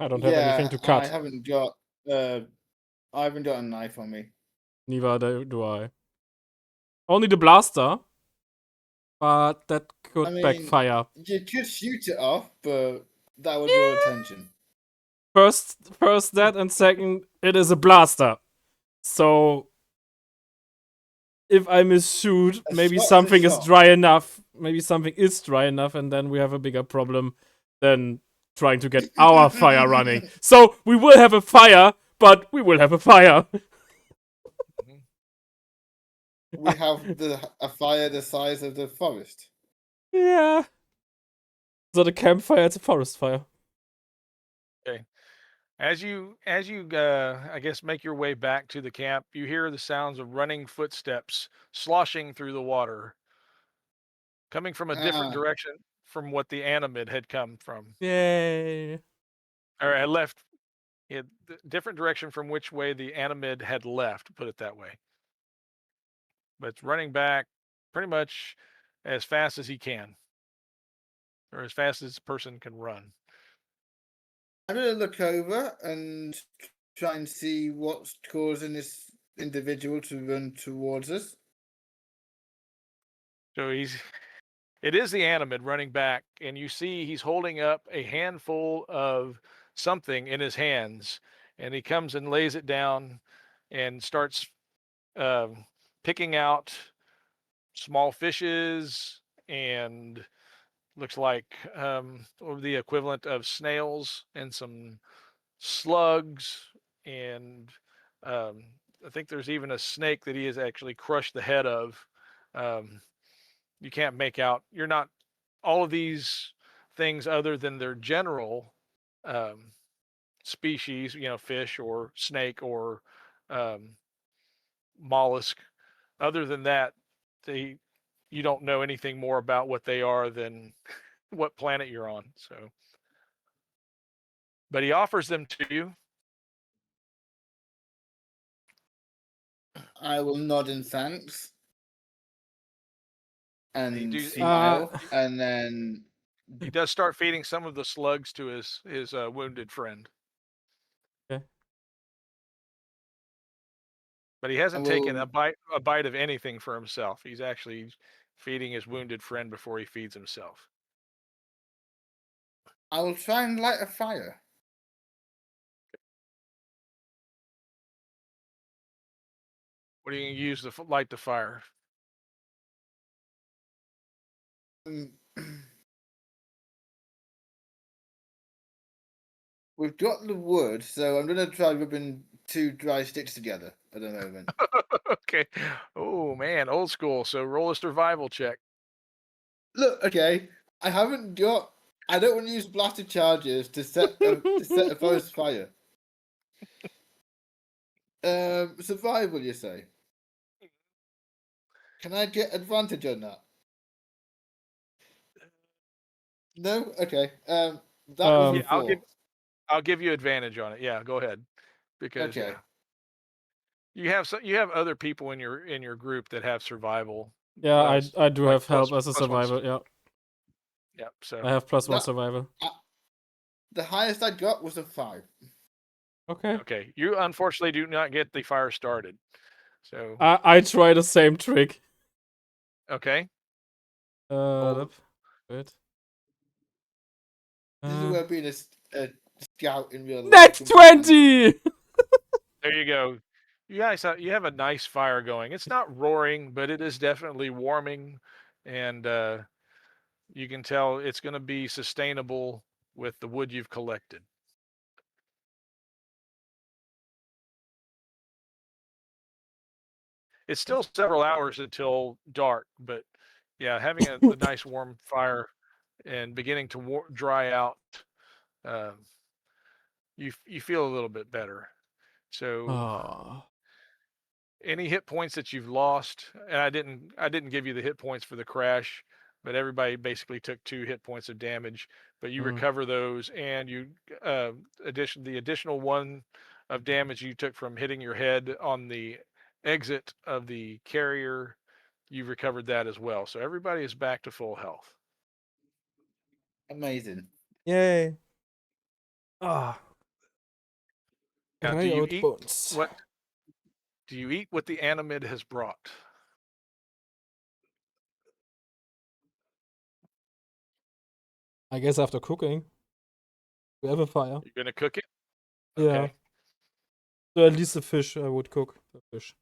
I don't have anything to I cut. haven't got a knife on me. Neither do I. Only the blaster, but that could I mean, backfire. you could shoot it off, but that would draw attention. First that, and second, it is a blaster. So if I misshoot, A maybe shot's a something is shot. dry enough. Maybe something is dry enough, and then we have a bigger problem than trying to get our fire running. So we will have a fire, but we will have a fire. We have a fire the size of the forest. Yeah. So the campfire, it's a forest fire. okay. As you I guess make your way back to the camp, you hear the sounds of running footsteps sloshing through the water, coming from a different direction from what the animid had come from, Yay. or had left. Different direction from which way the animid had left. Put it that way. But it's running back pretty much as fast as he can, or as fast as a person can run. I'm gonna look over and try and see what's causing this individual to run towards us. So it is the animid running back, and you see he's holding up a handful of something in his hands, and he comes and lays it down and starts picking out small fishes and looks like the equivalent of snails and some slugs, and I think there's even a snake that he has actually crushed the head of. Um, you can't make out. You're not all of these things other than their general um, species, fish or snake or um, mollusk. Other than that, you don't know anything more about what they are than what planet you're on. So, but he offers them to you. I will nod in thanks and do- smile, and then He does start feeding some of the slugs to his wounded friend. Okay. But he hasn't I taken will- a bite of anything for himself. He's actually feeding his wounded friend before he feeds himself. I will try and light a fire. What are you going to use to light the fire? Mm. We've got the wood, so I'm gonna try rubbing 2 dry sticks together at the moment. Okay. Oh man, old school. So roll a survival check. Look, okay, I haven't got. I don't want to use blaster charges to set a forest fire. Survival, you say? Can I get advantage on that? No. Okay. That was a Yeah, 4. I'll give you advantage on it. Yeah, go ahead. Because Okay. you have other people in your group that have survival. Yeah, I do like have help as a plus one survivor. Yeah, Yep. So I have +1 That- survival. The highest I got was a 5. Okay. okay, you unfortunately do not get the fire started. So I try the same trick. okay. Good. This is where being a scout in real life. Net comes in handy. 20! There you go. You guys you have a nice fire going. It's not roaring, but it is definitely warming, and you can tell it's going to be sustainable with the wood you've collected. It's still several hours until dark, but yeah, having a nice warm fire and beginning to dry out, uh, you feel a little bit better. So Oh. any hit points that you've lost, and I didn't give you the hit points for the crash, but everybody basically took 2 hit points of damage, but you recover those, and you the additional 1 of damage you took from hitting your head on the exit of the carrier, you've recovered that as well. So everybody is back to full health. Amazing. Yay. Ah. Now, Grey do you oat eat bones. what? Do you eat what the animid has brought? I guess after cooking. We have a fire. You're gonna cook it? Yeah. Okay. So at least the fish I would cook. The fish.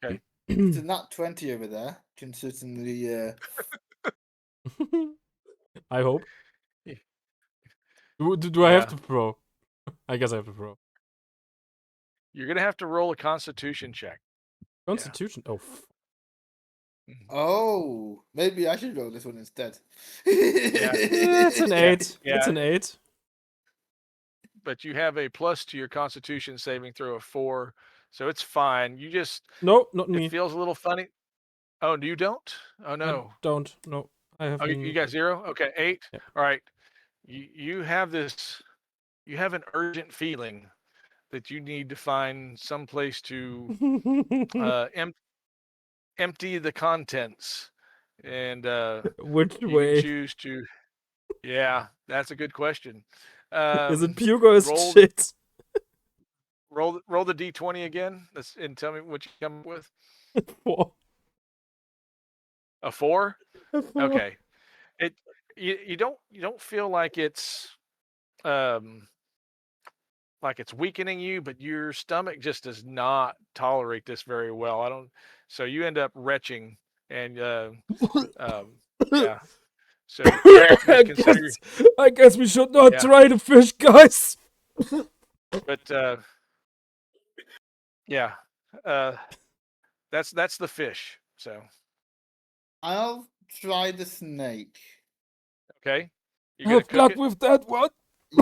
Okay. It's a nat 20 over there, considering the. I hope. Yeah. Do I have Yeah. to pro? I guess I have to pro. You're gonna have to roll a Constitution check. Constitution. Oh. Mhm. Oh, maybe I should roll this one instead. It's an 8. Yeah. It's an 8. But you have a plus to your Constitution saving throw of 4, so it's fine. You just No, not it me. feels a little funny. Oh, you don't? Oh I no. don't. No. I have Oh, you got 0? Okay, 8. Yeah. All right. You have this. You have an urgent feeling that you need to find some place to empty the contents, and Which you can way? choose to. Yeah, that's a good question. Is it puke or is it roll- shit? Roll the d20 again. And tell me what you come up with. 4. A 4? A 4. Okay. You don't feel like it's weakening you, but your stomach just does not tolerate this very well. So you end up retching, and yeah. So I guess we should not Yeah. try the fish, guys. but yeah, that's the fish. So I'll try the snake. okay, you're gonna Have cook luck it. with that one.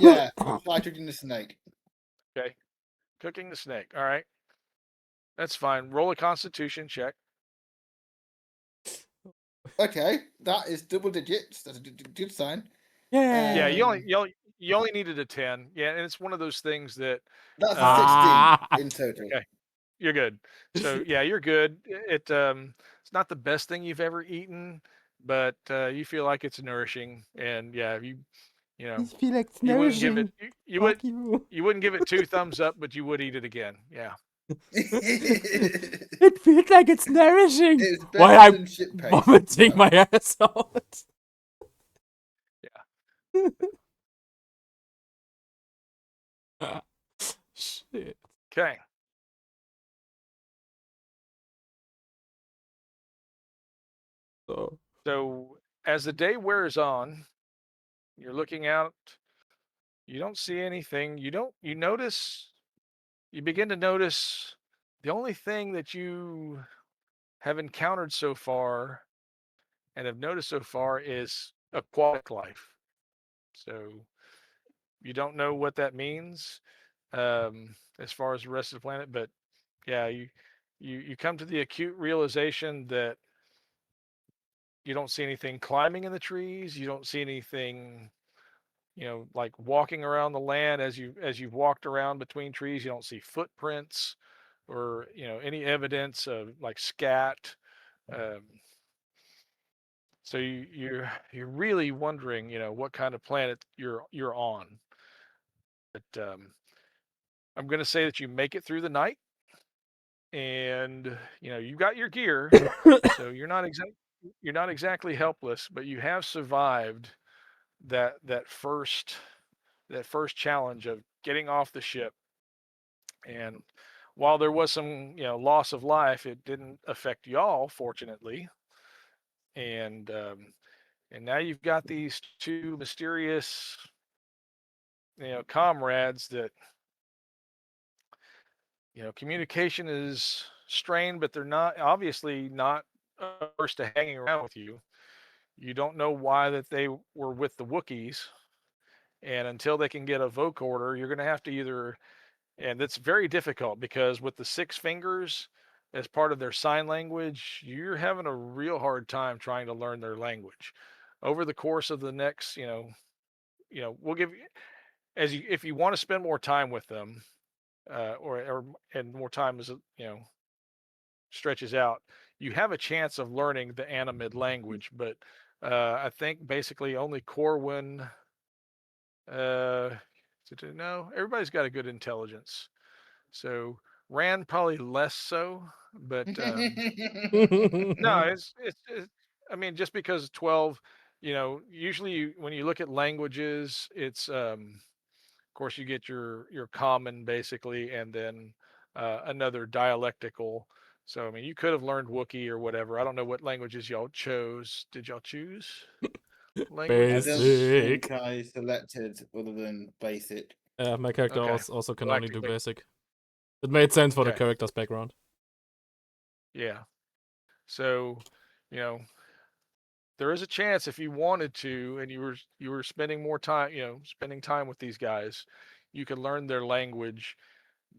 Yeah, I'll try cooking the snake. Okay, cooking the snake. All right, that's fine. Roll a Constitution check. Okay, that is double digits. That's a good sign. Yeah, Yeah. you only needed a 10. Yeah, and it's one of those things that That's a Ah. 16 in total. Okay. You're good. So yeah, you're good. It's not the best thing you've ever eaten, but you feel like it's nourishing, and yeah, you know feel like it's you wouldn't give it nourishing. you Fuck would you wouldn't give it 2 thumbs up, but you would eat it again. Yeah. It feels like it's nourishing. It's better Why than I'm shit paste. vomiting so. my ass out. Shit. Okay. So as the day wears on, you're looking out. You don't see anything. You begin to notice the only thing that you have encountered so far and have noticed so far is aquatic life. So you don't know what that means as far as the rest of the planet, but yeah, you come to the acute realization that you don't see anything climbing in the trees. You don't see anything, like walking around the land as you've walked around between trees. You don't see footprints or any evidence of like scat. Um, so you're really wondering, what kind of planet you're on. But I'm going to say that you make it through the night, and you got your gear, so you're not exactly helpless, but you have survived that first challenge of getting off the ship. And while there was some loss of life, it didn't affect y'all, fortunately. And now you've got these two mysterious comrades that communication is strained, but they're not obviously not averse to hanging around with you. You don't know why that they were with the Wookiees, and until they can get a vocoder, you're going to have to either, and it's very difficult because with the 6 fingers as part of their sign language, you're having a real hard time trying to learn their language. Over the course of the next, we'll give you, if you want to spend more time with them, and more time as stretches out, you have a chance of learning the animid language, but I think basically only Corwin. No, everybody's got a good intelligence. So Rand probably less so, but no, it's I mean, just because 12, usually when you look at languages, it's of course you get your common basically, and then another dialectical. So I mean, you could have learned Wookiee or whatever. I don't know what languages y'all chose. Did y'all choose I languages? don't Basic. think I selected other than basic. My character Okay. also can only do Galactic. basic. It made sense for the Okay. character's background. Yeah. So, you know, there is a chance if you wanted to, and you were spending more time, spending time with these guys, you could learn their language.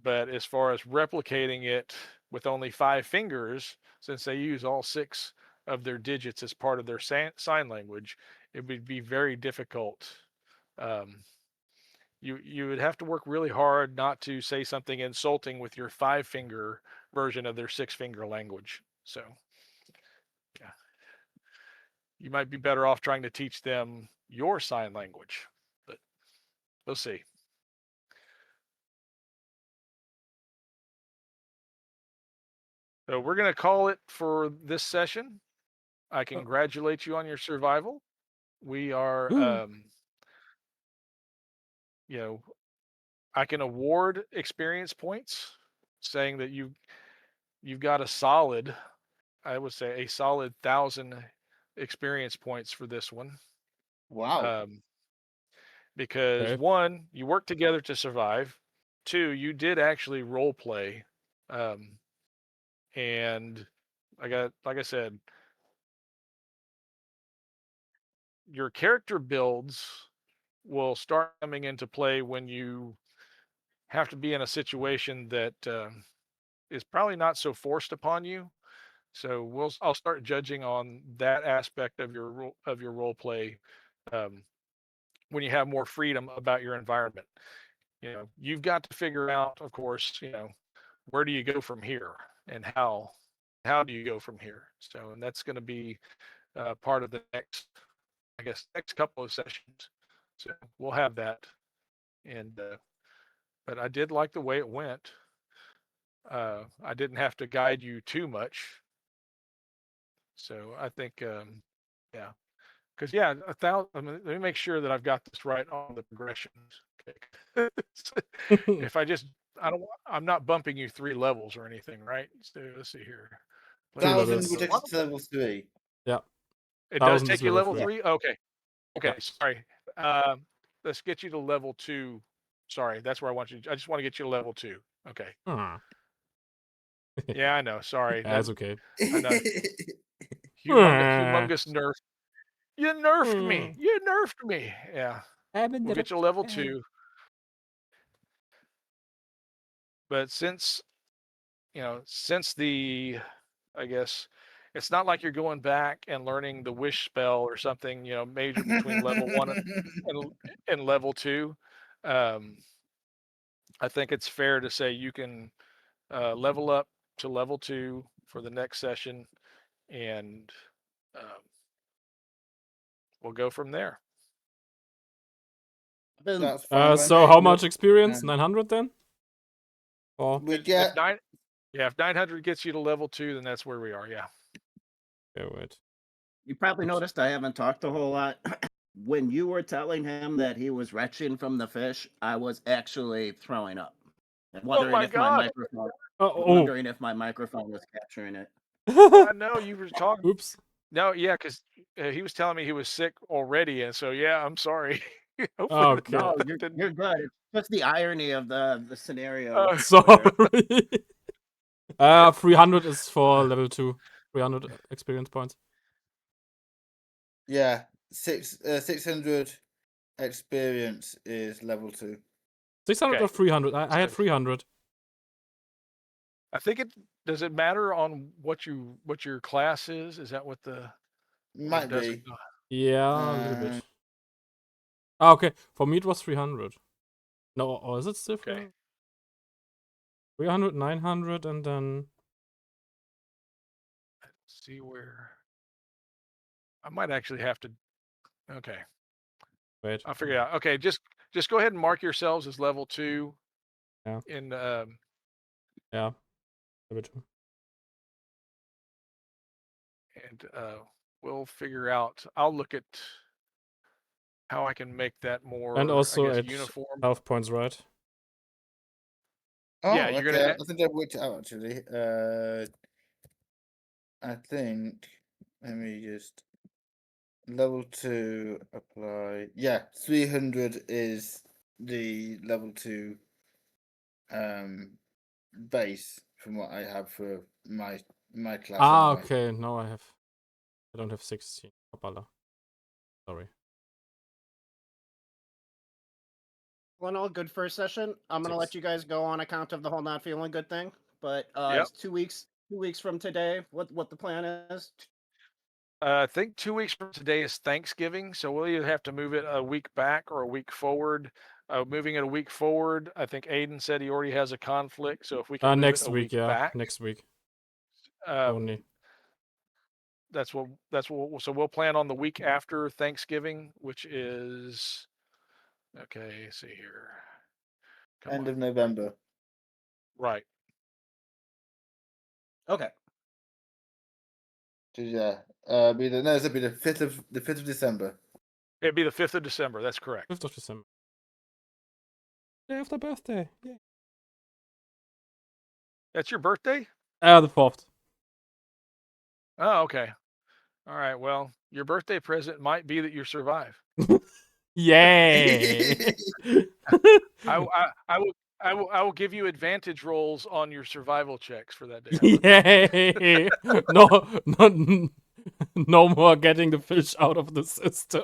But as far as replicating it with only 5 fingers, since they use all 6 of their digits as part of their sign language, it would be very difficult. Um, you would have to work really hard not to say something insulting with your 5 finger version of their 6 finger language. So, yeah, you might be better off trying to teach them your sign language, but we'll see. So we're going to call it for this session. I congratulate you on your survival. We are, you know, I can award experience points, saying that you've got a solid, I would say a solid 1,000 experience points for this one. Wow. Because Okay. 1, you worked together to survive. 2, you did actually role play, and like I said, your character builds will start coming into play when you have to be in a situation that is probably not so forced upon you. So I'll start judging on that aspect of your role play um, when you have more freedom about your environment. You've got to figure out, of course, where do you go from here, and how do you go from here. So, and that's going to be part of the next couple of sessions. So we'll have that, and but I did like the way it went. I didn't have to guide you too much, so I think, yeah, because yeah, 1,000. Let me make sure that I've got this right on the progressions. Okay. If I'm not bumping you 3 levels or anything, right? So let's see here. 2 1,000 levels. will take us to level 3. Yeah. It does 1,000 take is you level level 3. 3. Okay. Okay. Yeah. Sorry. Let's get you to level 2. Sorry, that's where I want you. I just want to get you to level 2. Okay. Hmm. Yeah, I know. Sorry. That's okay. I know. Hmm. Humongous nerf. You nerfed Hmm. me. You nerfed me. Yeah. We'll get you to level 2. But since I guess it's not like you're going back and learning the wish spell or something, major between level 1 and level 2. Um, I think it's fair to say you can level up to level 2 for the next session, and um, we'll go from there. Been That's fine by So me. how much experience? Um, 900 then? Or We If get 900 gets you to level 2, then that's where we are. Yeah. okay, wait. You probably Oops. noticed I haven't talked a whole lot. When you were telling him that he was retching from the fish, I was actually throwing up. And Oh my God! Oh. wondering if my microphone was capturing it. I know you were talking. Oops. No, yeah, because he was telling me he was sick already, and so yeah, I'm sorry. Hopefully Okay. No, that didn't. you're good. It's just the irony of the scenario. Uh, where- Sorry. 300 is for level 2. 300 experience points. 600 experience is level 2. 600 or Okay. 300? I had 300. I think does it matter on what your class is? Is that what or Might does it be. not? Yeah, a little bit. Okay. For me, it was 300. No, or is it still Okay. 300? 300, 900, and then. Let's see where I might actually have to. Okay, Wait. I'll figure it out. Okay, just go ahead and mark yourselves as level 2 Yeah. in Ja. Bitte. and we'll figure out. I'll look at how I can make that more, And I also guess, at uniform. health points, right? Oh, Yeah, you're okay. gonna. I think I've worked it out actually. I think. Let me just level 2 apply. Yeah, 300 is the level 2 base from what I have for my class Ah, anyway. okay. Now I don't have 16. Hoppala. Sorry. Well, all good first session. I'm gonna let Six. you guys go on account of the whole not feeling good thing. But Yep. it's 2 weeks. 2 weeks from today. What the plan is? I think 2 weeks from today is Thanksgiving, so we'll either have to move it a week back or a week forward. Moving it a week forward, I think Aiden said he already has a conflict, so if we can move Next it a week, week yeah. back, Next week um, only. that's what. So we'll plan on the week after Thanksgiving, which is okay. See here, come End on, of November. right? Okay. So yeah, it'll be the 5th of December. It'd be the 5th of December. That's correct. 5th of December. Day after birthday. Yeah. That's your birthday? The 4th. Oh, okay. All right. Well, your birthday present might be that you survive. Yay! I will give you advantage rolls on your survival checks for that day. Yay! No more getting the fish out of the system.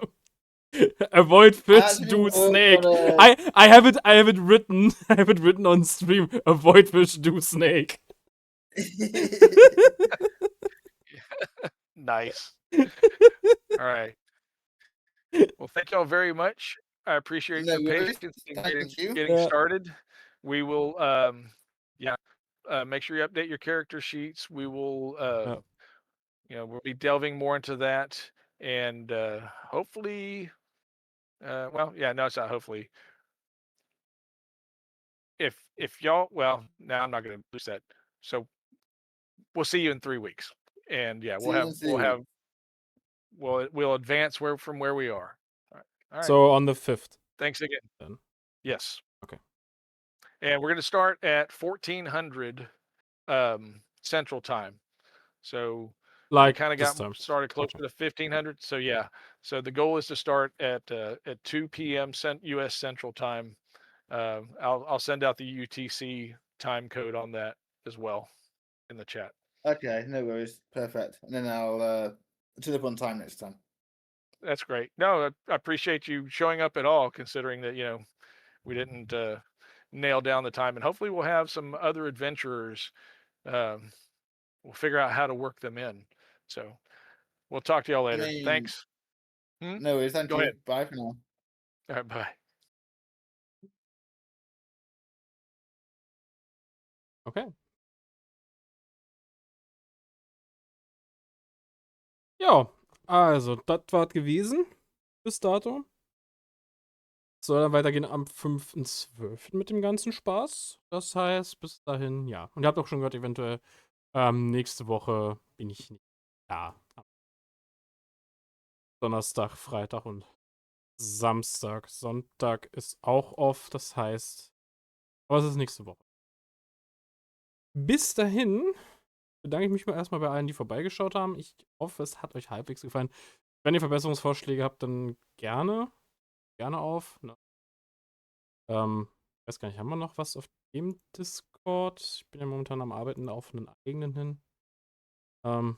Avoid fish, actually do worked snake. on I have it written. I have it written on stream. Avoid fish, do snake. Nice. All right. Well, thank y'all very much. I appreciate No the worries. patience in Thank you. getting Yeah. started. We will make sure you update your character sheets. We will we'll be delving more into that, and hopefully no, it's not hopefully. If y'all, well, now I'm not going to lose that. So we'll see you in 3 weeks, and yeah, See you in 3 weeks. we'll advance from where we are. All right. So on the 5th. Thanks again. Then. Yes. Okay. And we're going to start at 1400 Central Time. So we Like kind of this got time. started closer Okay. to 1500. So yeah. So the goal is to start at 2 p.m. U.S. Central Time. I'll send out the UTC time code on that as well in the chat. Okay, no worries. Perfect. And then I'll turn up on time next time. That's great. No, I appreciate you showing up at all, considering that we didn't nail down the time, and hopefully we'll have some other adventurers. We'll figure out how to work them in. So we'll talk to y'all later. Thanks. No worries. Thank Go you. ahead. Bye for now. All right, bye. Okay. Ja, also, das war gewesen. Bis dato. Soll dann weitergehen am 5.12. mit dem ganzen Spaß. Das heißt, bis dahin, ja. Und ihr habt auch schon gehört, eventuell nächste Woche bin ich nicht da. Donnerstag, Freitag und Samstag. Sonntag ist auch off, das heißt, aber es ist nächste Woche. Bis dahin bedanke ich mich mal erstmal bei allen, die vorbeigeschaut haben. Ich hoffe, es hat euch halbwegs gefallen. Wenn ihr Verbesserungsvorschläge habt, dann gerne auf. Ne? Weiß gar nicht, haben wir noch was auf dem Discord? Ich bin ja momentan am Arbeiten auf einen eigenen hin. Ich glaube,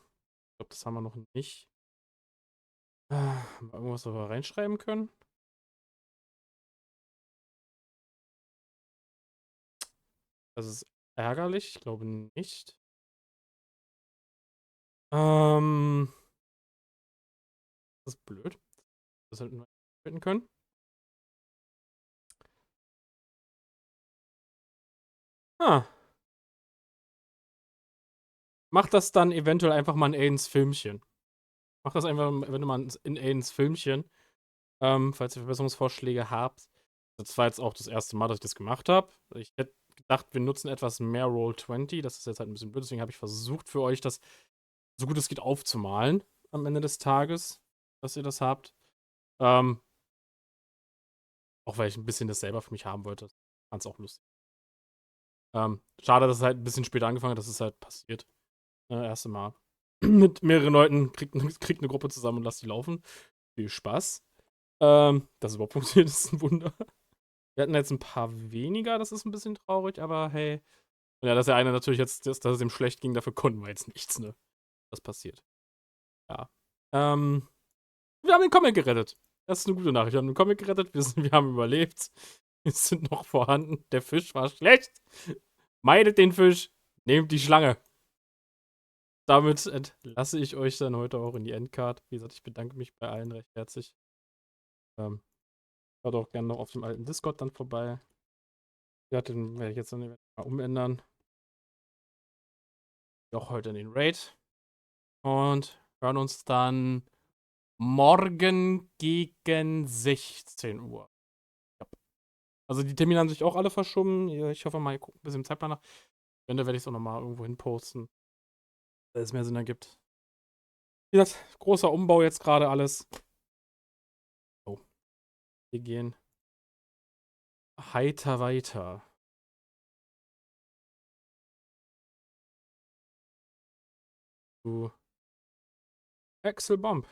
das haben wir noch nicht. Haben wir irgendwas, was wir reinschreiben können? Das ist ärgerlich, ich glaube nicht. Das ist blöd. Das hätten wir finden können. Macht das dann eventuell einfach mal ein Aidens Filmchen. Macht das einfach, wenn du mal ins Filmchen, falls ihr Verbesserungsvorschläge habt. Das war jetzt auch das erste Mal, dass ich das gemacht habe. Ich hätte gedacht, wir nutzen etwas mehr Roll20. Das ist jetzt halt ein bisschen blöd, deswegen habe ich versucht für euch das so gut es geht aufzumalen am Ende des Tages, dass ihr das habt. Auch weil ich ein bisschen das selber für mich haben wollte. Fand es auch lustig. Schade, dass es halt ein bisschen später angefangen hat, dass es halt passiert. Erste Mal. Mit mehreren Leuten kriegt eine Gruppe zusammen und lasst die laufen. Viel Spaß. Dass es überhaupt funktioniert, ist ein Wunder. Wir hatten jetzt ein paar weniger, das ist ein bisschen traurig, aber hey. Und ja, dass der eine natürlich jetzt, dass es ihm schlecht ging, dafür konnten wir jetzt nichts, ne? Das passiert. Ja. Wir haben den Comic gerettet. Das ist eine gute Nachricht. Wir haben den Comic gerettet, wir haben überlebt. Wir sind noch vorhanden. Der Fisch war schlecht. Meidet den Fisch. Nehmt die Schlange. Damit entlasse ich euch dann heute auch in die Endcard. Wie gesagt, ich bedanke mich bei allen recht herzlich. Schaut auch gerne noch auf dem alten Discord dann vorbei. Ja, den werde ich jetzt dann mal umändern. Auch heute in den Raid. Und hören uns dann morgen gegen 16 Uhr. Ja. Also die Termine haben sich auch alle verschoben. Ich hoffe mal, ihr guckt ein bisschen im Zeitplan nach. Wenn, da werde ich es auch nochmal irgendwo hin posten. Dass es mehr Sinn ergibt. Wie gesagt, großer Umbau jetzt gerade alles. So. Wir gehen heiter weiter. Zu Axel Bomb.